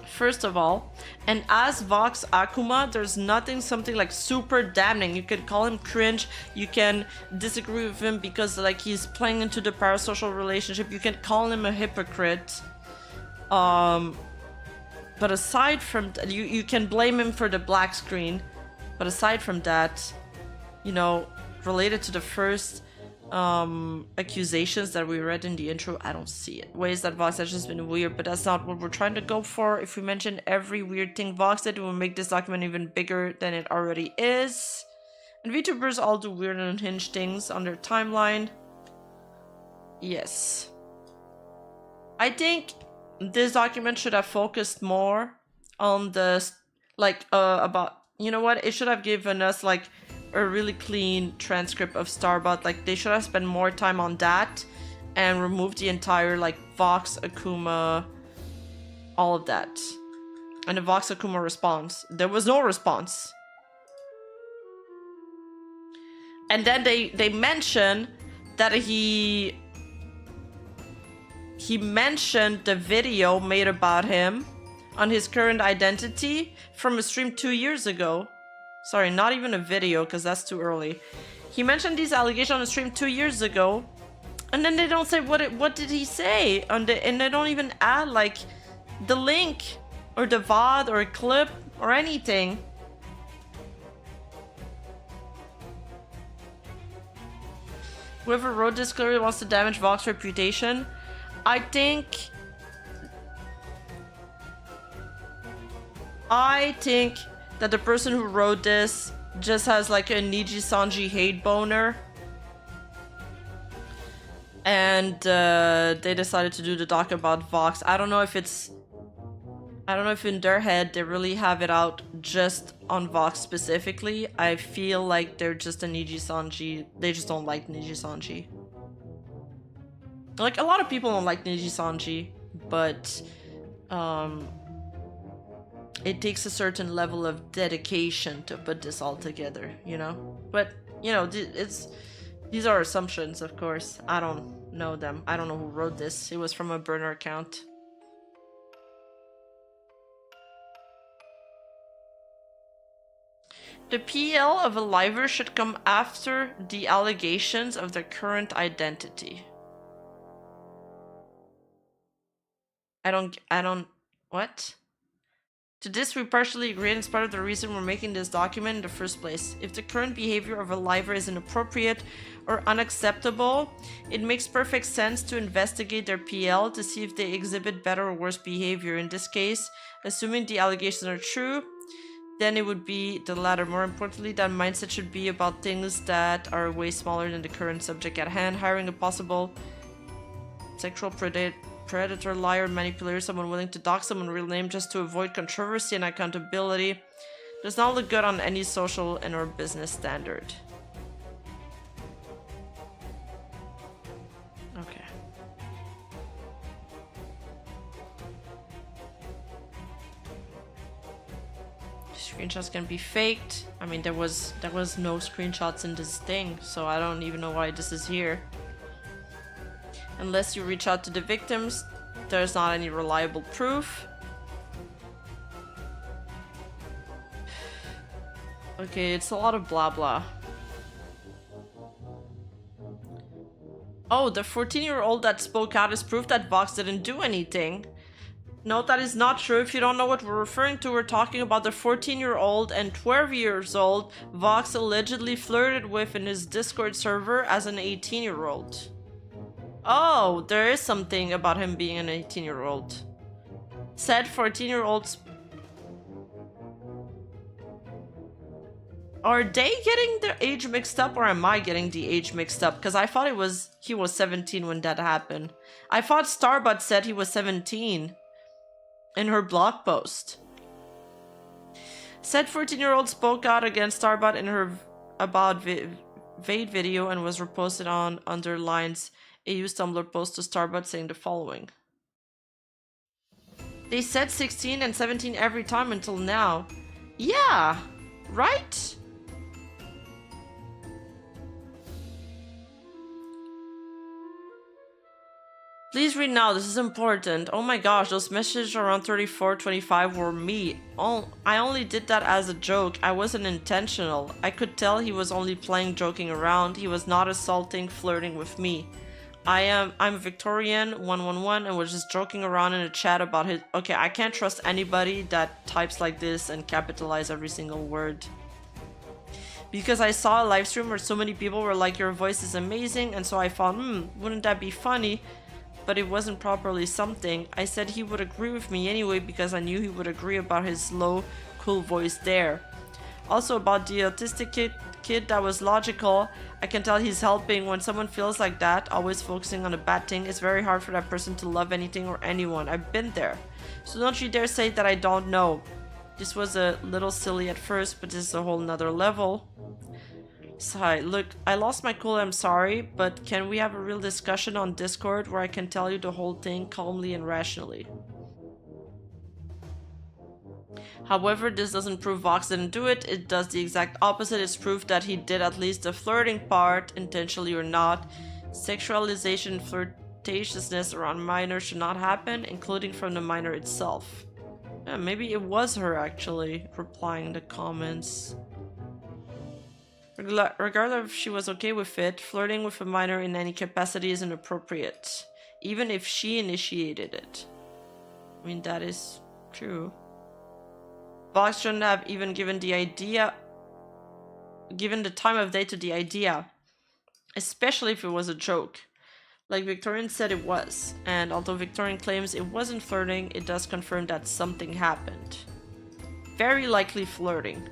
First of all, and as Vox Akuma, there's nothing something like super damning. You can call him cringe, you can disagree with him because like he's playing into the parasocial relationship, you can call him a hypocrite. But aside from that, you can blame him for the black screen, but aside from that, you know, related to the first accusations that we read in the intro, I don't see it. Ways that Vox has just been weird, but that's not what we're trying to go for. If we mention every weird thing Vox did, it will make this document even bigger than it already is. And VTubers all do weird and unhinged things on their timeline. Yes. I think this document should have focused more on the, like, about, you know what, it should have given us, like, a really clean transcript of Starbot. Like, they should have spent more time on that and removed the entire, like, Vox, Akuma, all of that. And the Vox Akuma response. There was no response. And then they mention that he mentioned the video made about him on his current identity from a stream 2 years ago. Sorry, not even a video, because that's too early. He mentioned these allegations on a stream 2 years ago, And then they don't say what did he say, and they don't even add like the link or the VOD or a clip or anything. Whoever wrote this clearly wants to damage Vox's reputation. I think that the person who wrote this just has like a Niji Sanji hate boner. And they decided to do the doc about Vox. I don't know if in their head they really have it out just on Vox specifically. I feel like they're just a Niji Sanji. They just don't like Niji Sanji. Like, a lot of people don't like Niji Sanji, but it takes a certain level of dedication to put this all together, you know? But, you know, these are assumptions, of course. I don't know them. I don't know who wrote this. It was from a burner account. The PL of a liver should come after the allegations of their current identity. What? To this we partially agree, and it's part of the reason we're making this document in the first place. If the current behavior of a liver is inappropriate or unacceptable, it makes perfect sense to investigate their PL to see if they exhibit better or worse behavior. In this case, assuming the allegations are true, then it would be the latter. More importantly, that mindset should be about things that are way smaller than the current subject at hand. Hiring a possible sexual predator, liar, manipulator, someone willing to dox someone's real name just to avoid controversy and accountability does not look good on any social and or business standard. Okay. Screenshots can be faked. I mean, there was no screenshots in this thing, so I don't even know why this is here. Unless you reach out to the victims, there's not any reliable proof. Okay, it's a lot of blah blah. Oh, the 14-year-old that spoke out is proof that Vox didn't do anything. No, that is not true. If you don't know what we're referring to, we're talking about the 14-year-old and 12 years old Vox allegedly flirted with in his Discord server as an 18-year-old. Oh, there is something about him being an 18-year-old. Said 14-year-olds. Are they getting their age mixed up, or am I getting the age mixed up? Because I thought he was 17 when that happened. I thought Starbutt said he was 17 in her blog post. Said 14-year-old spoke out against Starbutt in her about Vade video and was reposted on underlines a Tumblr post to Starbutt saying the following. They said 16 and 17 every time until now. Yeah, right? Please read now, this is important. Oh my gosh, those messages around 34, 25 were me. Oh, I only did that as a joke. I wasn't intentional. I could tell he was only playing, joking around. He was not assaulting, flirting with me. I'm Victorian 111 and was just joking around in a chat about his. Okay, I can't trust anybody that types like this and capitalize every single word. Because I saw a live stream where so many people were like, your voice is amazing, and so I thought, wouldn't that be funny? But it wasn't properly something. I said he would agree with me anyway because I knew he would agree about his low, cool voice there. Also about the autistic kid, that was logical. I can tell he's helping. When someone feels like that, always focusing on a bad thing, it's very hard for that person to love anything or anyone. I've been there. So don't you dare say that I don't know. This was a little silly at first, but this is a whole nother level. Sigh, look, I lost my cool, I'm sorry, but can we have a real discussion on Discord where I can tell you the whole thing calmly and rationally? However, this doesn't prove Vox didn't do it, it does the exact opposite. It's proof that he did at least the flirting part, intentionally or not. Sexualization and flirtatiousness around minors should not happen, including from the minor itself. Yeah, maybe it was her actually replying the comments. Regardless if she was okay with it, flirting with a minor in any capacity is inappropriate, even if she initiated it. I mean, that is true. Vox shouldn't have even given the time of day to the idea, especially if it was a joke. Like Victorian said it was, and although Victorian claims it wasn't flirting, it does confirm that something happened. Very likely flirting.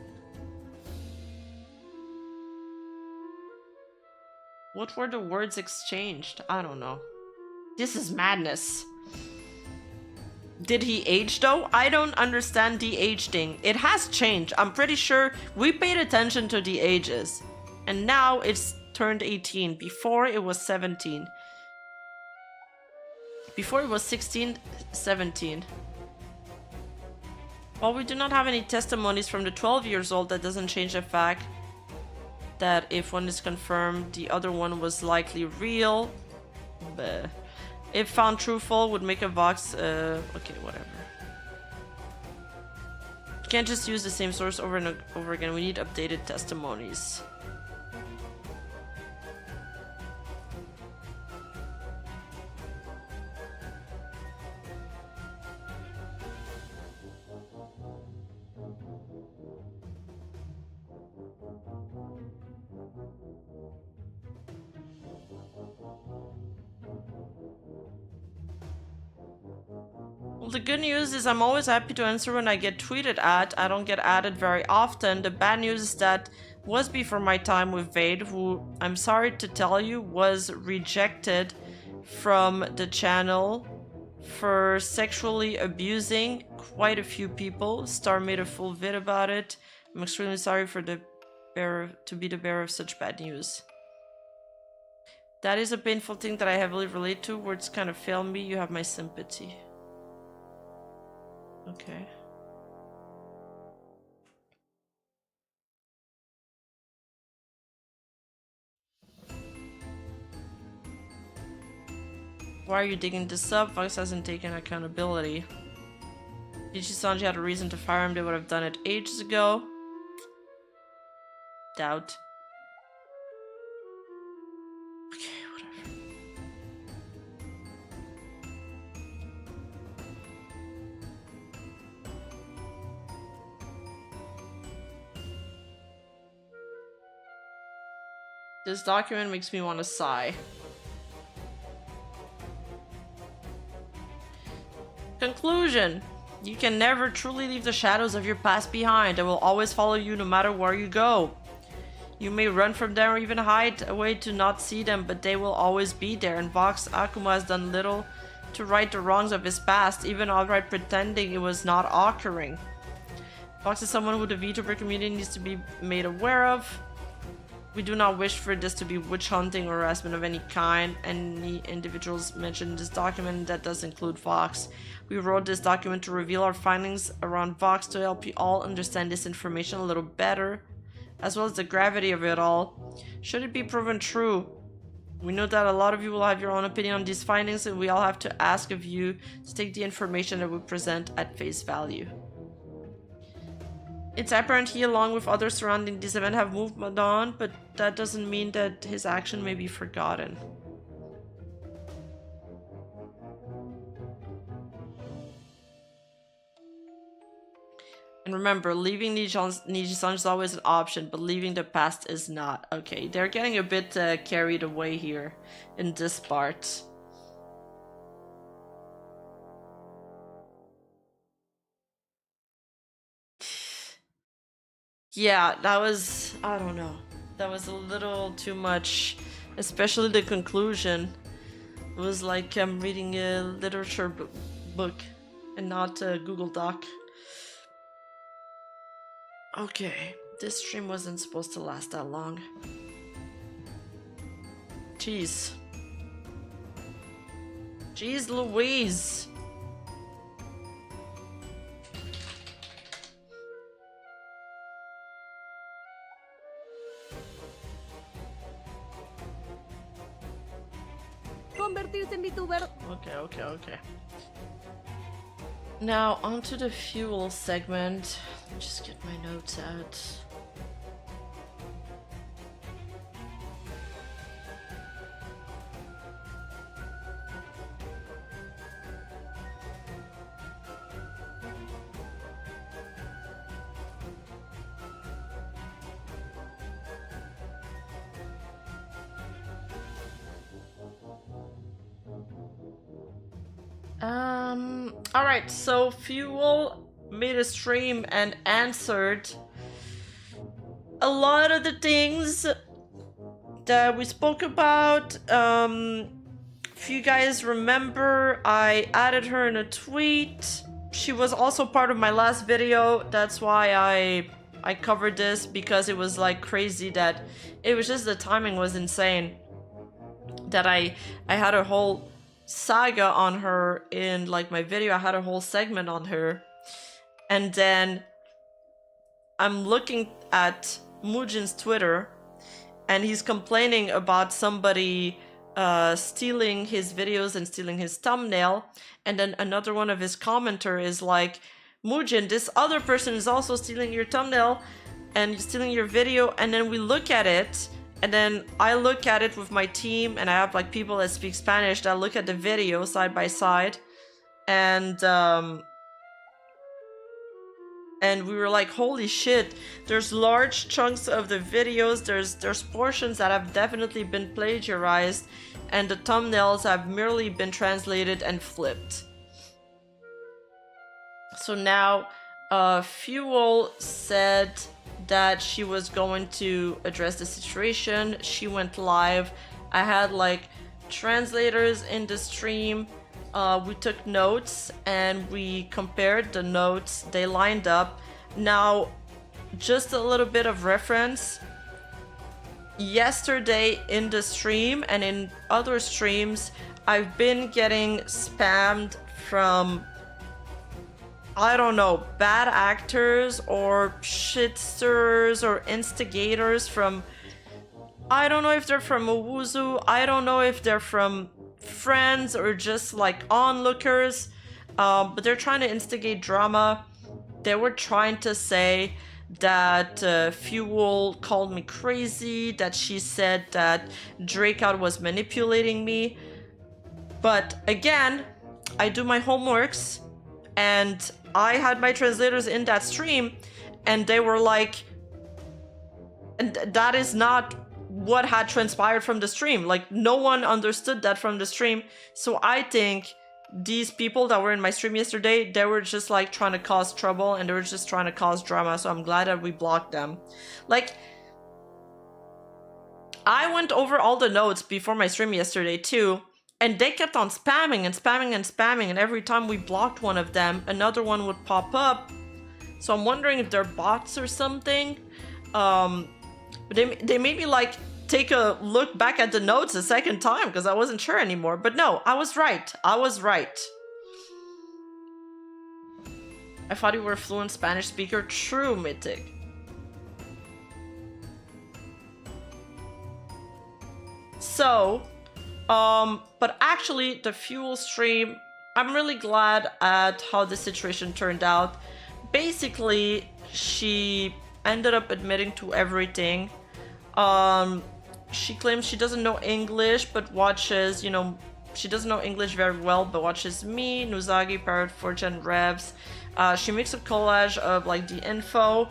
What were the words exchanged? I don't know. This is madness. Did he age though? I don't understand the age thing. It has changed. I'm pretty sure we paid attention to the ages. And now it's turned 18. Before it was 17. Before it was 16, 17. While we do not have any testimonies from the 12 years old, that doesn't change the fact that if one is confirmed, the other one was likely real. But if found truthful, would make a Vox, okay, whatever. Can't just use the same source over and over again. We need updated testimonies. Well, the good news is I'm always happy to answer when I get tweeted at. I don't get added very often. The bad news is that was before my time with Vade, who, I'm sorry to tell you, was rejected from the channel for sexually abusing quite a few people. Star made a full vid about it. I'm extremely sorry for to be the bearer of such bad news. That is a painful thing that I heavily relate to. Words kind of fail me. You have my sympathy. Okay. Why are you digging this up? Vox hasn't taken accountability. Ichi-sanji had a reason to fire him. They would have done it ages ago. Doubt. Okay, whatever. This document makes me want to sigh. Conclusion. You can never truly leave the shadows of your past behind. They will always follow you no matter where you go. You may run from them or even hide away to not see them, but they will always be there. And Vox Akuma has done little to right the wrongs of his past, even outright pretending it was not occurring. Vox is someone who the VTuber community needs to be made aware of. We do not wish for this to be witch hunting or harassment of any kind. Any individuals mentioned in this document, that does include Vox. We wrote this document to reveal our findings around Vox to help you all understand this information a little better, as well as the gravity of it all. Should it be proven true, we know that a lot of you will have your own opinion on these findings, and we all have to ask of you to take the information that we present at face value. It's apparent he, along with others surrounding this event, have moved on, but that doesn't mean that his action may be forgotten. And remember, leaving Niji-san is always an option, but leaving the past is not. Okay, they're getting a bit carried away here in this part. Yeah, that was, I don't know, that was a little too much, especially the conclusion. It was like I'm reading a literature book and not a Google Doc. Okay, this stream wasn't supposed to last that long. Jeez. Jeez Louise. Okay. Now, onto the fuel segment. Let me just get my notes out. Alright, so Fuel made a stream and answered a lot of the things that we spoke about. If you guys remember, I added her in a tweet. She was also part of my last video. That's why I covered this, because it was like crazy that it was just the timing was insane. That I had a whole saga on her in like my video. I had a whole segment on her. And then I'm looking at Mujin's Twitter and he's complaining about somebody stealing his videos and stealing his thumbnail. And then another one of his commenter is like, Mujin, this other person is also stealing your thumbnail and stealing your video. And then we look at it, and then I look at it with my team, and I have like people that speak Spanish that look at the video side by side, and we were like, holy shit, there's large chunks of the videos, there's portions that have definitely been plagiarized, and the thumbnails have merely been translated and flipped. So now, Fuel said that she was going to address the situation. She went live. I had like translators in the stream. We took notes and we compared the notes. They lined up. Now, just a little bit of reference. Yesterday in the stream and in other streams, I've been getting spammed from, I don't know, bad actors or shitsters or instigators from, I don't know if they're from Owuzu, I don't know if they're from friends or just like onlookers, but they're trying to instigate drama. They were trying to say that Fuel called me crazy, that she said that Drakeout was manipulating me. But again, I do my homeworks, and I had my translators in that stream, and they were like, and that is not what had transpired from the stream. Like, no one understood that from the stream. So I think these people that were in my stream yesterday, they were just like trying to cause trouble, and they were just trying to cause drama. So I'm glad that we blocked them. Like, I went over all the notes before my stream yesterday too, and they kept on spamming and spamming and spamming, and every time we blocked one of them, another one would pop up. So I'm wondering if they're bots or something. But they made me like take a look back at the notes a second time, because I wasn't sure anymore. But no, I was right. I was right. I thought you were a fluent Spanish speaker. True, Mythic. So, but actually the Fuel stream, I'm really glad at how the situation turned out. Basically, she ended up admitting to everything. She claims she doesn't know English, but watches, you know, she doesn't know English very well, but watches me, Nuzagi, Parrot, Fortune, Revs. She makes a collage of like the info,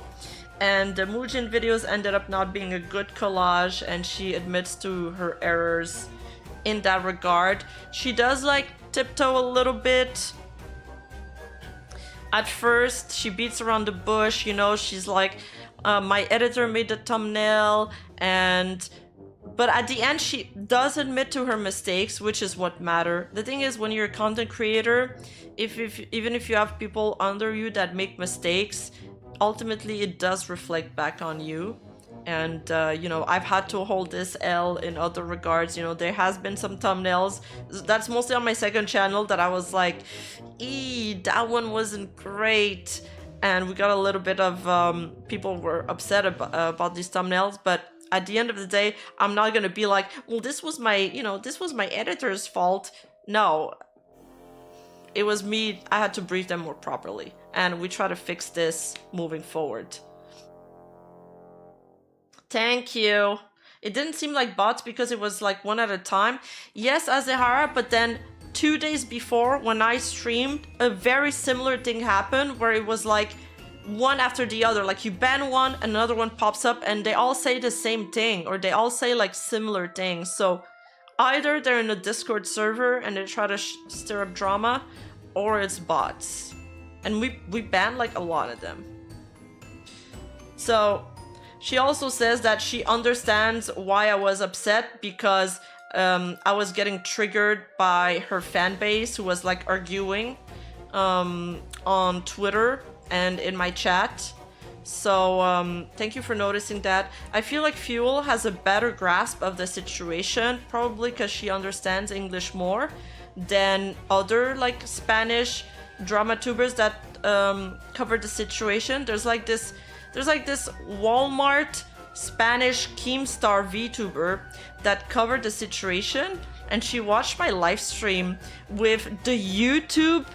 and the Mujin videos ended up not being a good collage, and she admits to her errors in that regard. She does like tiptoe a little bit. At first, she beats around the bush, you know, she's like, my editor made the thumbnail, but at the end she does admit to her mistakes, which is what matter. The thing is, when you're a content creator, even if you have people under you that make mistakes, ultimately it does reflect back on you. And you know, I've had to hold this L in other regards. You know, there has been some thumbnails, that's mostly on my second channel, that I was like, that one wasn't great, and we got a little bit of people were upset about these thumbnails. But at the end of the day, I'm not gonna be like, well, this was my, you know, this was my editor's fault. No, it was me. I had to brief them more properly, and we try to fix this moving forward. Thank you. It didn't seem like bots because it was like one at a time. Yes, Azehara, but then 2 days before, when I streamed, a very similar thing happened where it was like one after the other. Like, you ban one, another one pops up, and they all say the same thing, or they all say like similar things. So either they're in a Discord server and they try to stir up drama, or it's bots. And we banned like a lot of them. So she also says that she understands why I was upset, because I was getting triggered by her fan base who was like arguing on Twitter and in my chat. So thank you for noticing that. I feel like Fuel has a better grasp of the situation, probably because she understands English more than other like Spanish drama tubers that cover the situation. There's like this Walmart Spanish Keemstar VTuber that covered the situation, and she watched my live stream with the YouTube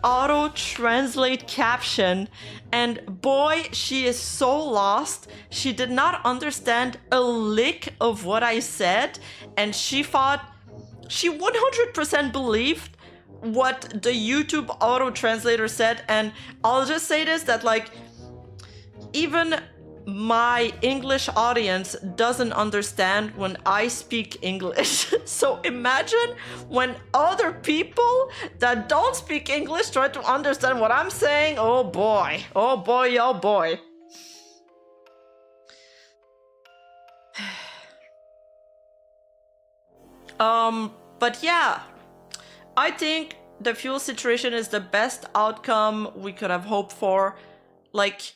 auto translate caption, and boy, she is so lost. She did not understand a lick of what I said, and she 100% believed what the YouTube auto translator said. And I'll just say this, that like even my English audience doesn't understand when I speak English. So imagine when other people that don't speak English try to understand what I'm saying. Oh boy, oh boy, oh boy. But yeah, I think the Fuel situation is the best outcome we could have hoped for. Like,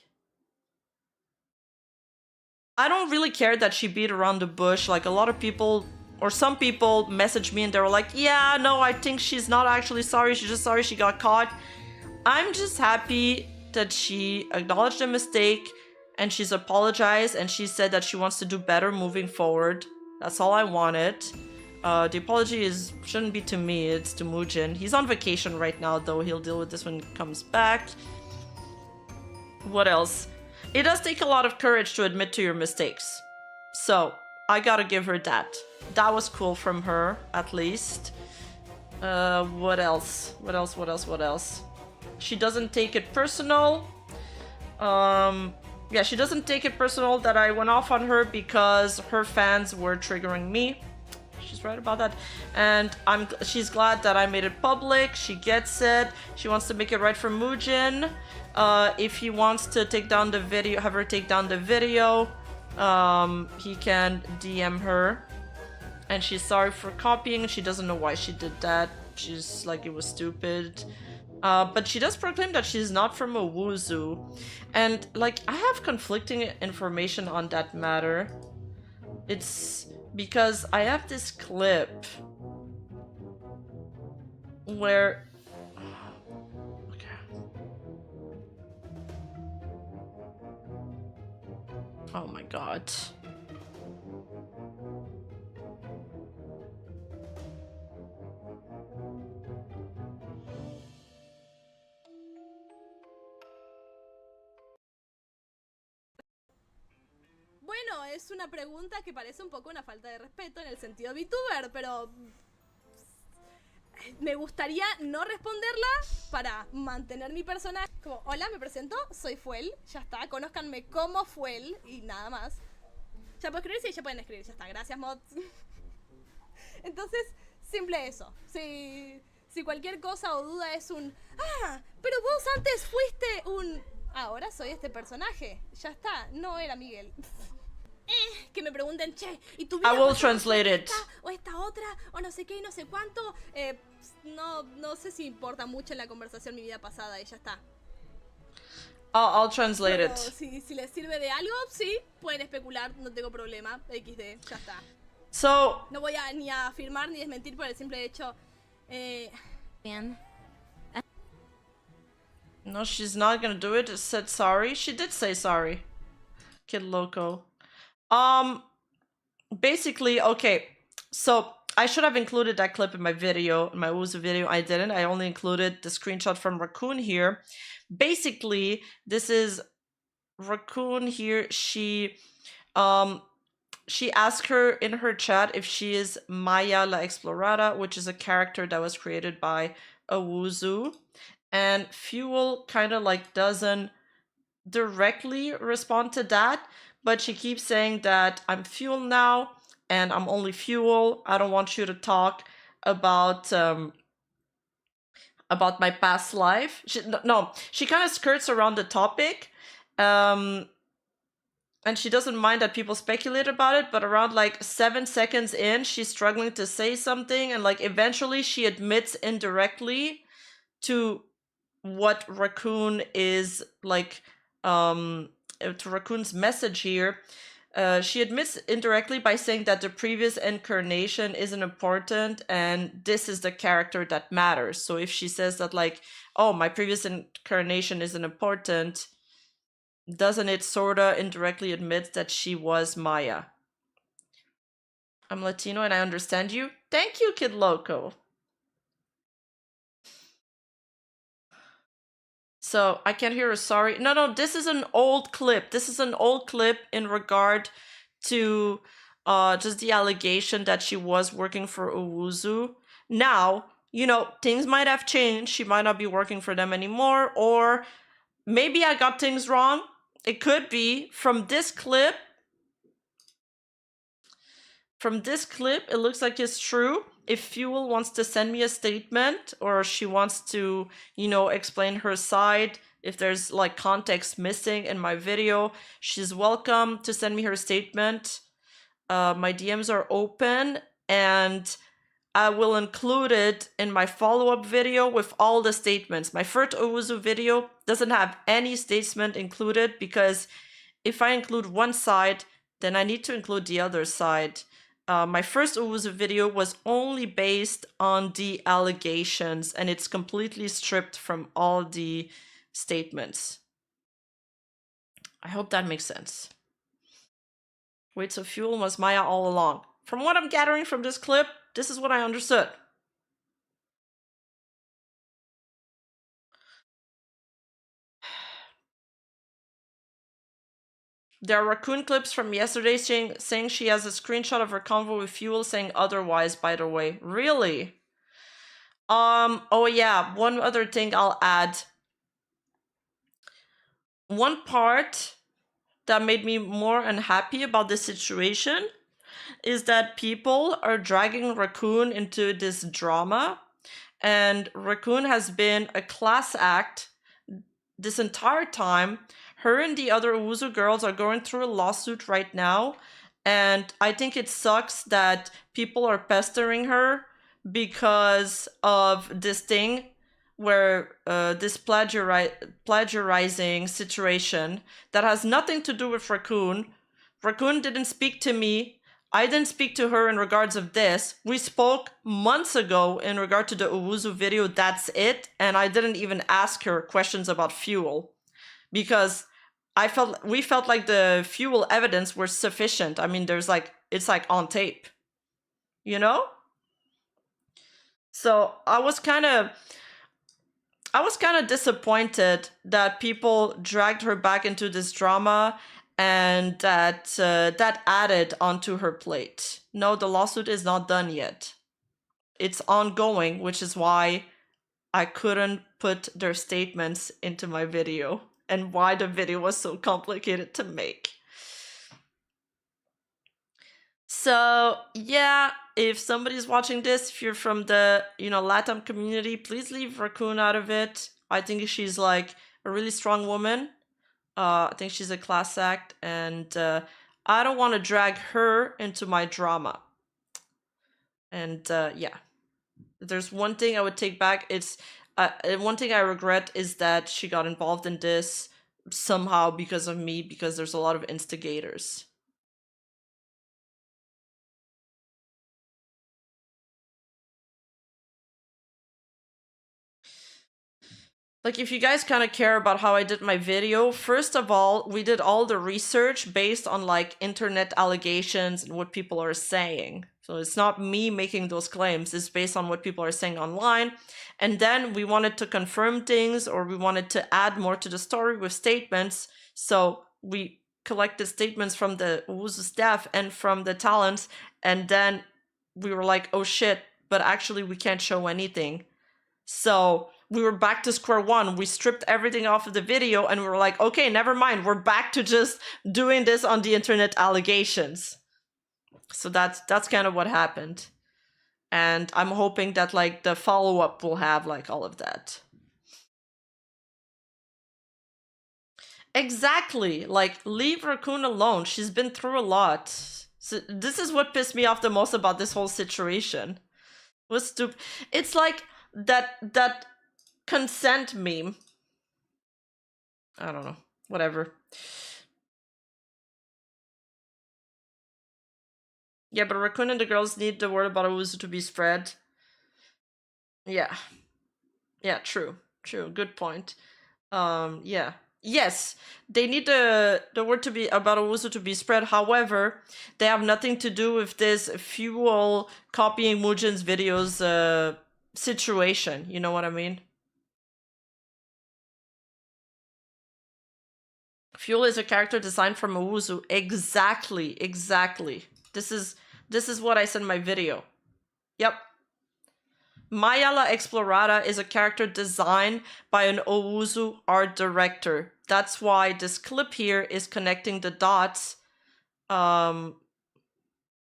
I don't really care that she beat around the bush. Like, a lot of people, or some people, messaged me and they were like, yeah, no, I think she's not actually sorry. She's just sorry she got caught. I'm just happy that she acknowledged the mistake and she's apologized and she said that she wants to do better moving forward. That's all I wanted. The apology shouldn't be to me, it's to Mujin. He's on vacation right now, though. He'll deal with this when he comes back. What else? It does take a lot of courage to admit to your mistakes. So, I gotta give her that. That was cool from her, at least. What else? What else? She doesn't take it personal. Yeah, she doesn't take it personal that I went off on her because her fans were triggering me. She's right about that. And she's glad that I made it public. She gets it. She wants to make it right for Mujin. If he wants to take down the video, have her take down the video, he can DM her. And she's sorry for copying. She doesn't know why she did that. She's like, it was stupid. But she does proclaim that she's not from a Wuzu. And like, I have conflicting information on that matter. It's because I have this clip where... Oh my god. Bueno, es una pregunta que parece un poco una falta de respeto en el sentido VTuber, pero me gustaría no responderla para mantener mi personaje. Como, hola, me presento, soy Fuel, ya está, conózcanme como Fuel y nada más. ¿Ya puedo escribir? Sí, ya pueden escribir, ya está, gracias mods. Entonces, simple eso. Si cualquier cosa o duda es un... Ah, pero vos antes fuiste un... Ahora soy este personaje, ya está, no era Miguel. Que me pregunten, che, ¿y tu vida I will translate it. O esta otra, o no sé qué y no sé cuánto? No sé si importa mucho en la conversación mi vida pasada y ya está. I'll translate Pero it. si les sirve de algo, sí, pueden especular, no tengo problema. XD, ya está. So, No voy ni a afirmar ni desmentir por el simple hecho. Bien. no, she's not gonna do it. It said sorry. She did say sorry. Kid Loco. Basically, okay, so I should have included that clip in my video, in my Wuzu video. I didn't. I only included the screenshot from Raccoon here. Basically, this is Raccoon here. She asked her in her chat if she is Maya la Explorada, which is a character that was created by a Wuzu. And Fuel kind of like doesn't directly respond to that, but she keeps saying that I'm Fuel now and I'm only Fuel. I don't want you to talk about about my past life. She kind of skirts around the topic. And she doesn't mind that people speculate about it, but around like 7 seconds in, she's struggling to say something, and like eventually she admits indirectly to what Raccoon is like, to Raccoon's message here. She admits indirectly by saying that the previous incarnation isn't important and this is the character that matters. So if she says that like, oh, my previous incarnation isn't important, doesn't it sorta indirectly admit that she was Maya? I'm Latino and I understand you. Thank you, Kid Loco. So I can't hear a sorry. No, this is an old clip. This is an old clip in regard to just the allegation that she was working for Owuzu. Now, you know, things might have changed. She might not be working for them anymore, or maybe I got things wrong. It could be. From this clip, it looks like it's true. If Fuel wants to send me a statement, or she wants to, you know, explain her side, if there's like context missing in my video, she's welcome to send me her statement. My DMs are open, and I will include it in my follow-up video with all the statements. My first Owuzu video doesn't have any statement included, because if I include one side, then I need to include the other side. My first Owuzu video was only based on the allegations, and it's completely stripped from all the statements. I hope that makes sense. Wait, so Fuel was Maya all along. From what I'm gathering from this clip, this is what I understood. There are Raccoon clips from yesterday saying she has a screenshot of her convo with Fuel saying otherwise, by the way. Really? Oh yeah, one other thing I'll add. One part that made me more unhappy about this situation is that people are dragging Raccoon into this drama, and Raccoon has been a class act this entire time. Her and the other Owuzu girls are going through a lawsuit right now, and I think it sucks that people are pestering her because of this thing where this plagiarizing situation that has nothing to do with Raccoon. Raccoon didn't speak to me. I didn't speak to her in regards of this. We spoke months ago in regard to the Owuzu video, that's it. And I didn't even ask her questions about Fuel, because we felt like the Fuel evidence were sufficient. I mean, it's like on tape, you know? So I was kind of disappointed that people dragged her back into this drama, and that added onto her plate. No, the lawsuit is not done yet. It's ongoing, which is why I couldn't put their statements into my video, and why the video was so complicated to make. So yeah, if somebody's watching this, if you're from the, you know, LATAM community, please leave Raccoon out of it. I think she's like a really strong woman. I think she's a class act, and I don't want to drag her into my drama. And yeah, if there's one thing I would take back, it's one thing I regret is that she got involved in this somehow because of me, because there's a lot of instigators. Like, if you guys kind of care about how I did my video, first of all, we did all the research based on like internet allegations and what people are saying. So it's not me making those claims, it's based on what people are saying online. And then we wanted to confirm things, or we wanted to add more to the story with statements. So we collected statements from the Owuzu staff and from the talents, and then we were like, oh shit, but actually we can't show anything. So we were back to square one. We stripped everything off of the video, and we were like, okay, never mind. We're back to just doing this on the internet allegations. So that's kind of what happened. And I'm hoping that like the follow-up will have like all of that. Exactly. Like, leave Raccoon alone. She's been through a lot. So this is what pissed me off the most about this whole situation. It was stupid. It's like that consent meme. I don't know. Whatever. Yeah, but Raccoon and the girls need the word about Owuzu to be spread. Yeah. Yeah, true. True. Good point. Yeah. Yes, they need the word to be about Owuzu to be spread. However, they have nothing to do with this fuel copying Mujin's videos situation. You know what I mean? Fuel is a character designed from Owuzu. Exactly, exactly. This is what I said in my video. Yep. Maya La Explorada is a character designed by an Owuzu art director. That's why this clip here is connecting the dots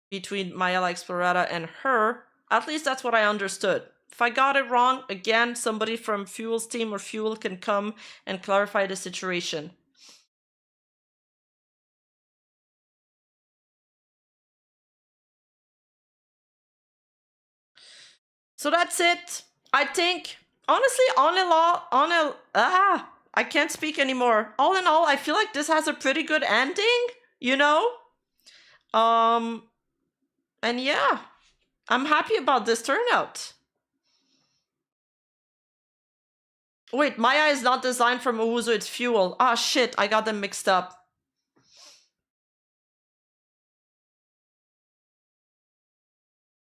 between Maya La Explorada and her. At least that's what I understood. If I got it wrong, again, somebody from Fuel's team or Fuel can come and clarify the situation. So that's it. I think, honestly, I can't speak anymore. All in all, I feel like this has a pretty good ending, you know? And yeah, I'm happy about this turnout. Wait, Maya is not designed from Owuzu, it's Fuel. Ah, shit, I got them mixed up.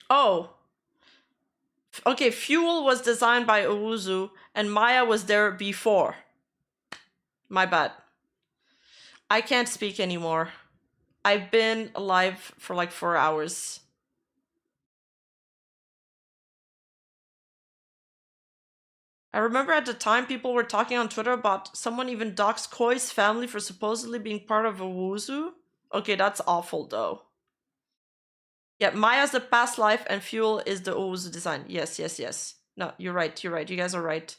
Oh. Okay, Fuel was designed by Owuzu, and Maya was there before. My bad. I can't speak anymore. I've been alive for like 4 hours. I remember at the time people were talking on Twitter about someone even doxed Koi's family for supposedly being part of Owuzu. Okay, that's awful though. Yeah, Maya's the past life and Fuel is the Owuzu design. Yes, yes, yes. No, you're right, you're right. You guys are right.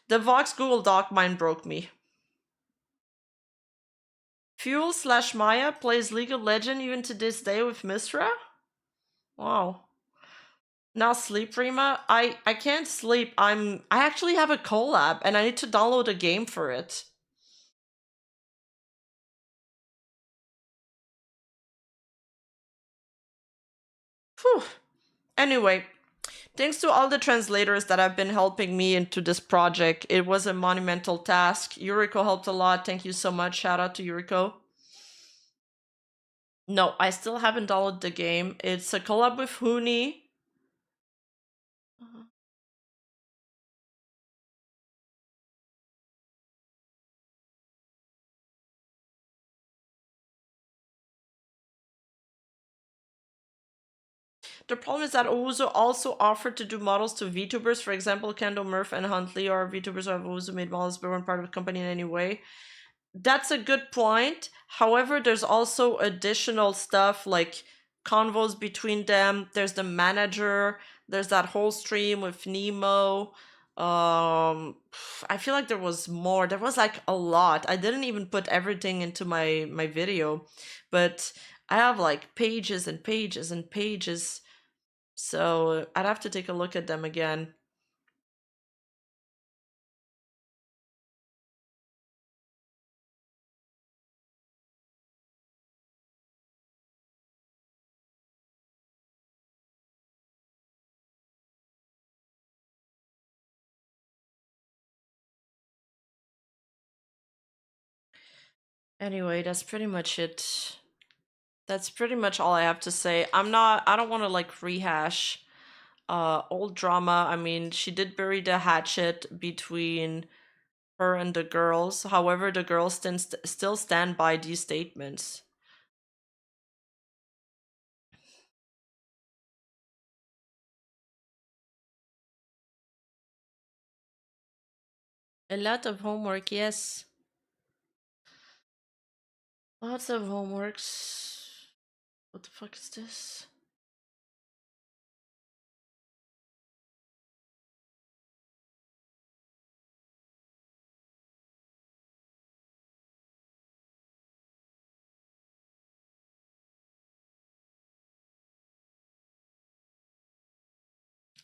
The Vox Google Doc mind broke me. Fuel / Maya plays League of Legends even to this day with Mistra? Wow. Now sleep, Rima? I can't sleep. I actually have a collab and I need to download a game for it. Whew. Anyway, thanks to all the translators that have been helping me into this project. It was a monumental task. Yuriko helped a lot. Thank you so much. Shout out to Yuriko. No, I still haven't downloaded the game. It's a collab with Huni. The problem is that Owuzu also offered to do models to VTubers. For example, Kendo Murph and Huntley are VTubers who have Owuzu made models but weren't part of the company in any way. That's a good point. However, there's also additional stuff like convos between them. There's the manager. There's that whole stream with Nemo. I feel like there was more. There was like a lot. I didn't even put everything into my video, but I have like pages and pages and pages. So I'd have to take a look at them again. Anyway, that's pretty much it. That's pretty much all I have to say. I don't want to like rehash old drama. I mean, she did bury the hatchet between her and the girls. However, the girls still stand by these statements. A lot of homework, yes. Lots of homeworks. What the fuck is this?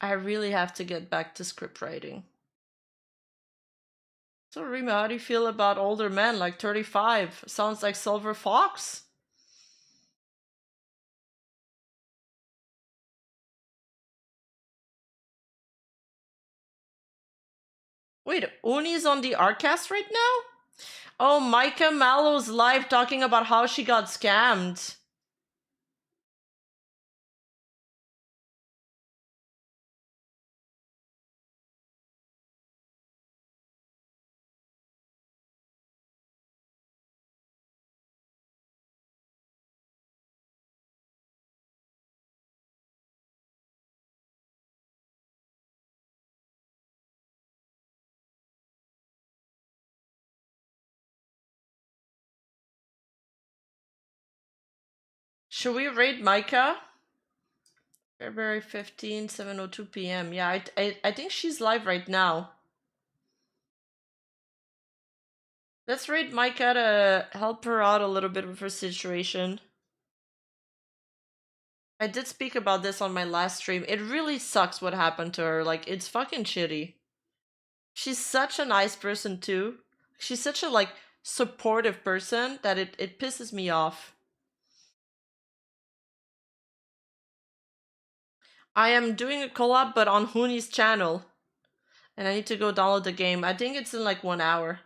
I really have to get back to script writing. So Rima, how do you feel about older men, like 35? Sounds like Silver Fox. Wait, Uni's on the Arcast right now? Oh, Micah Mallow's live talking about how she got scammed. Should we raid Micah? February 15, 7:02 p.m. Yeah, I think she's live right now. Let's raid Micah to help her out a little bit with her situation. I did speak about this on my last stream. It really sucks what happened to her. Like, it's fucking shitty. She's such a nice person too. She's such a like supportive person that it pisses me off. I am doing a collab but on Hooni's channel. And I need to go download the game. I think it's in like 1 hour.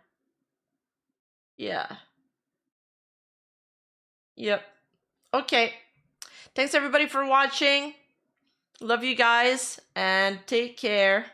Yeah. Yep. Okay. Thanks everybody for watching. Love you guys and take care.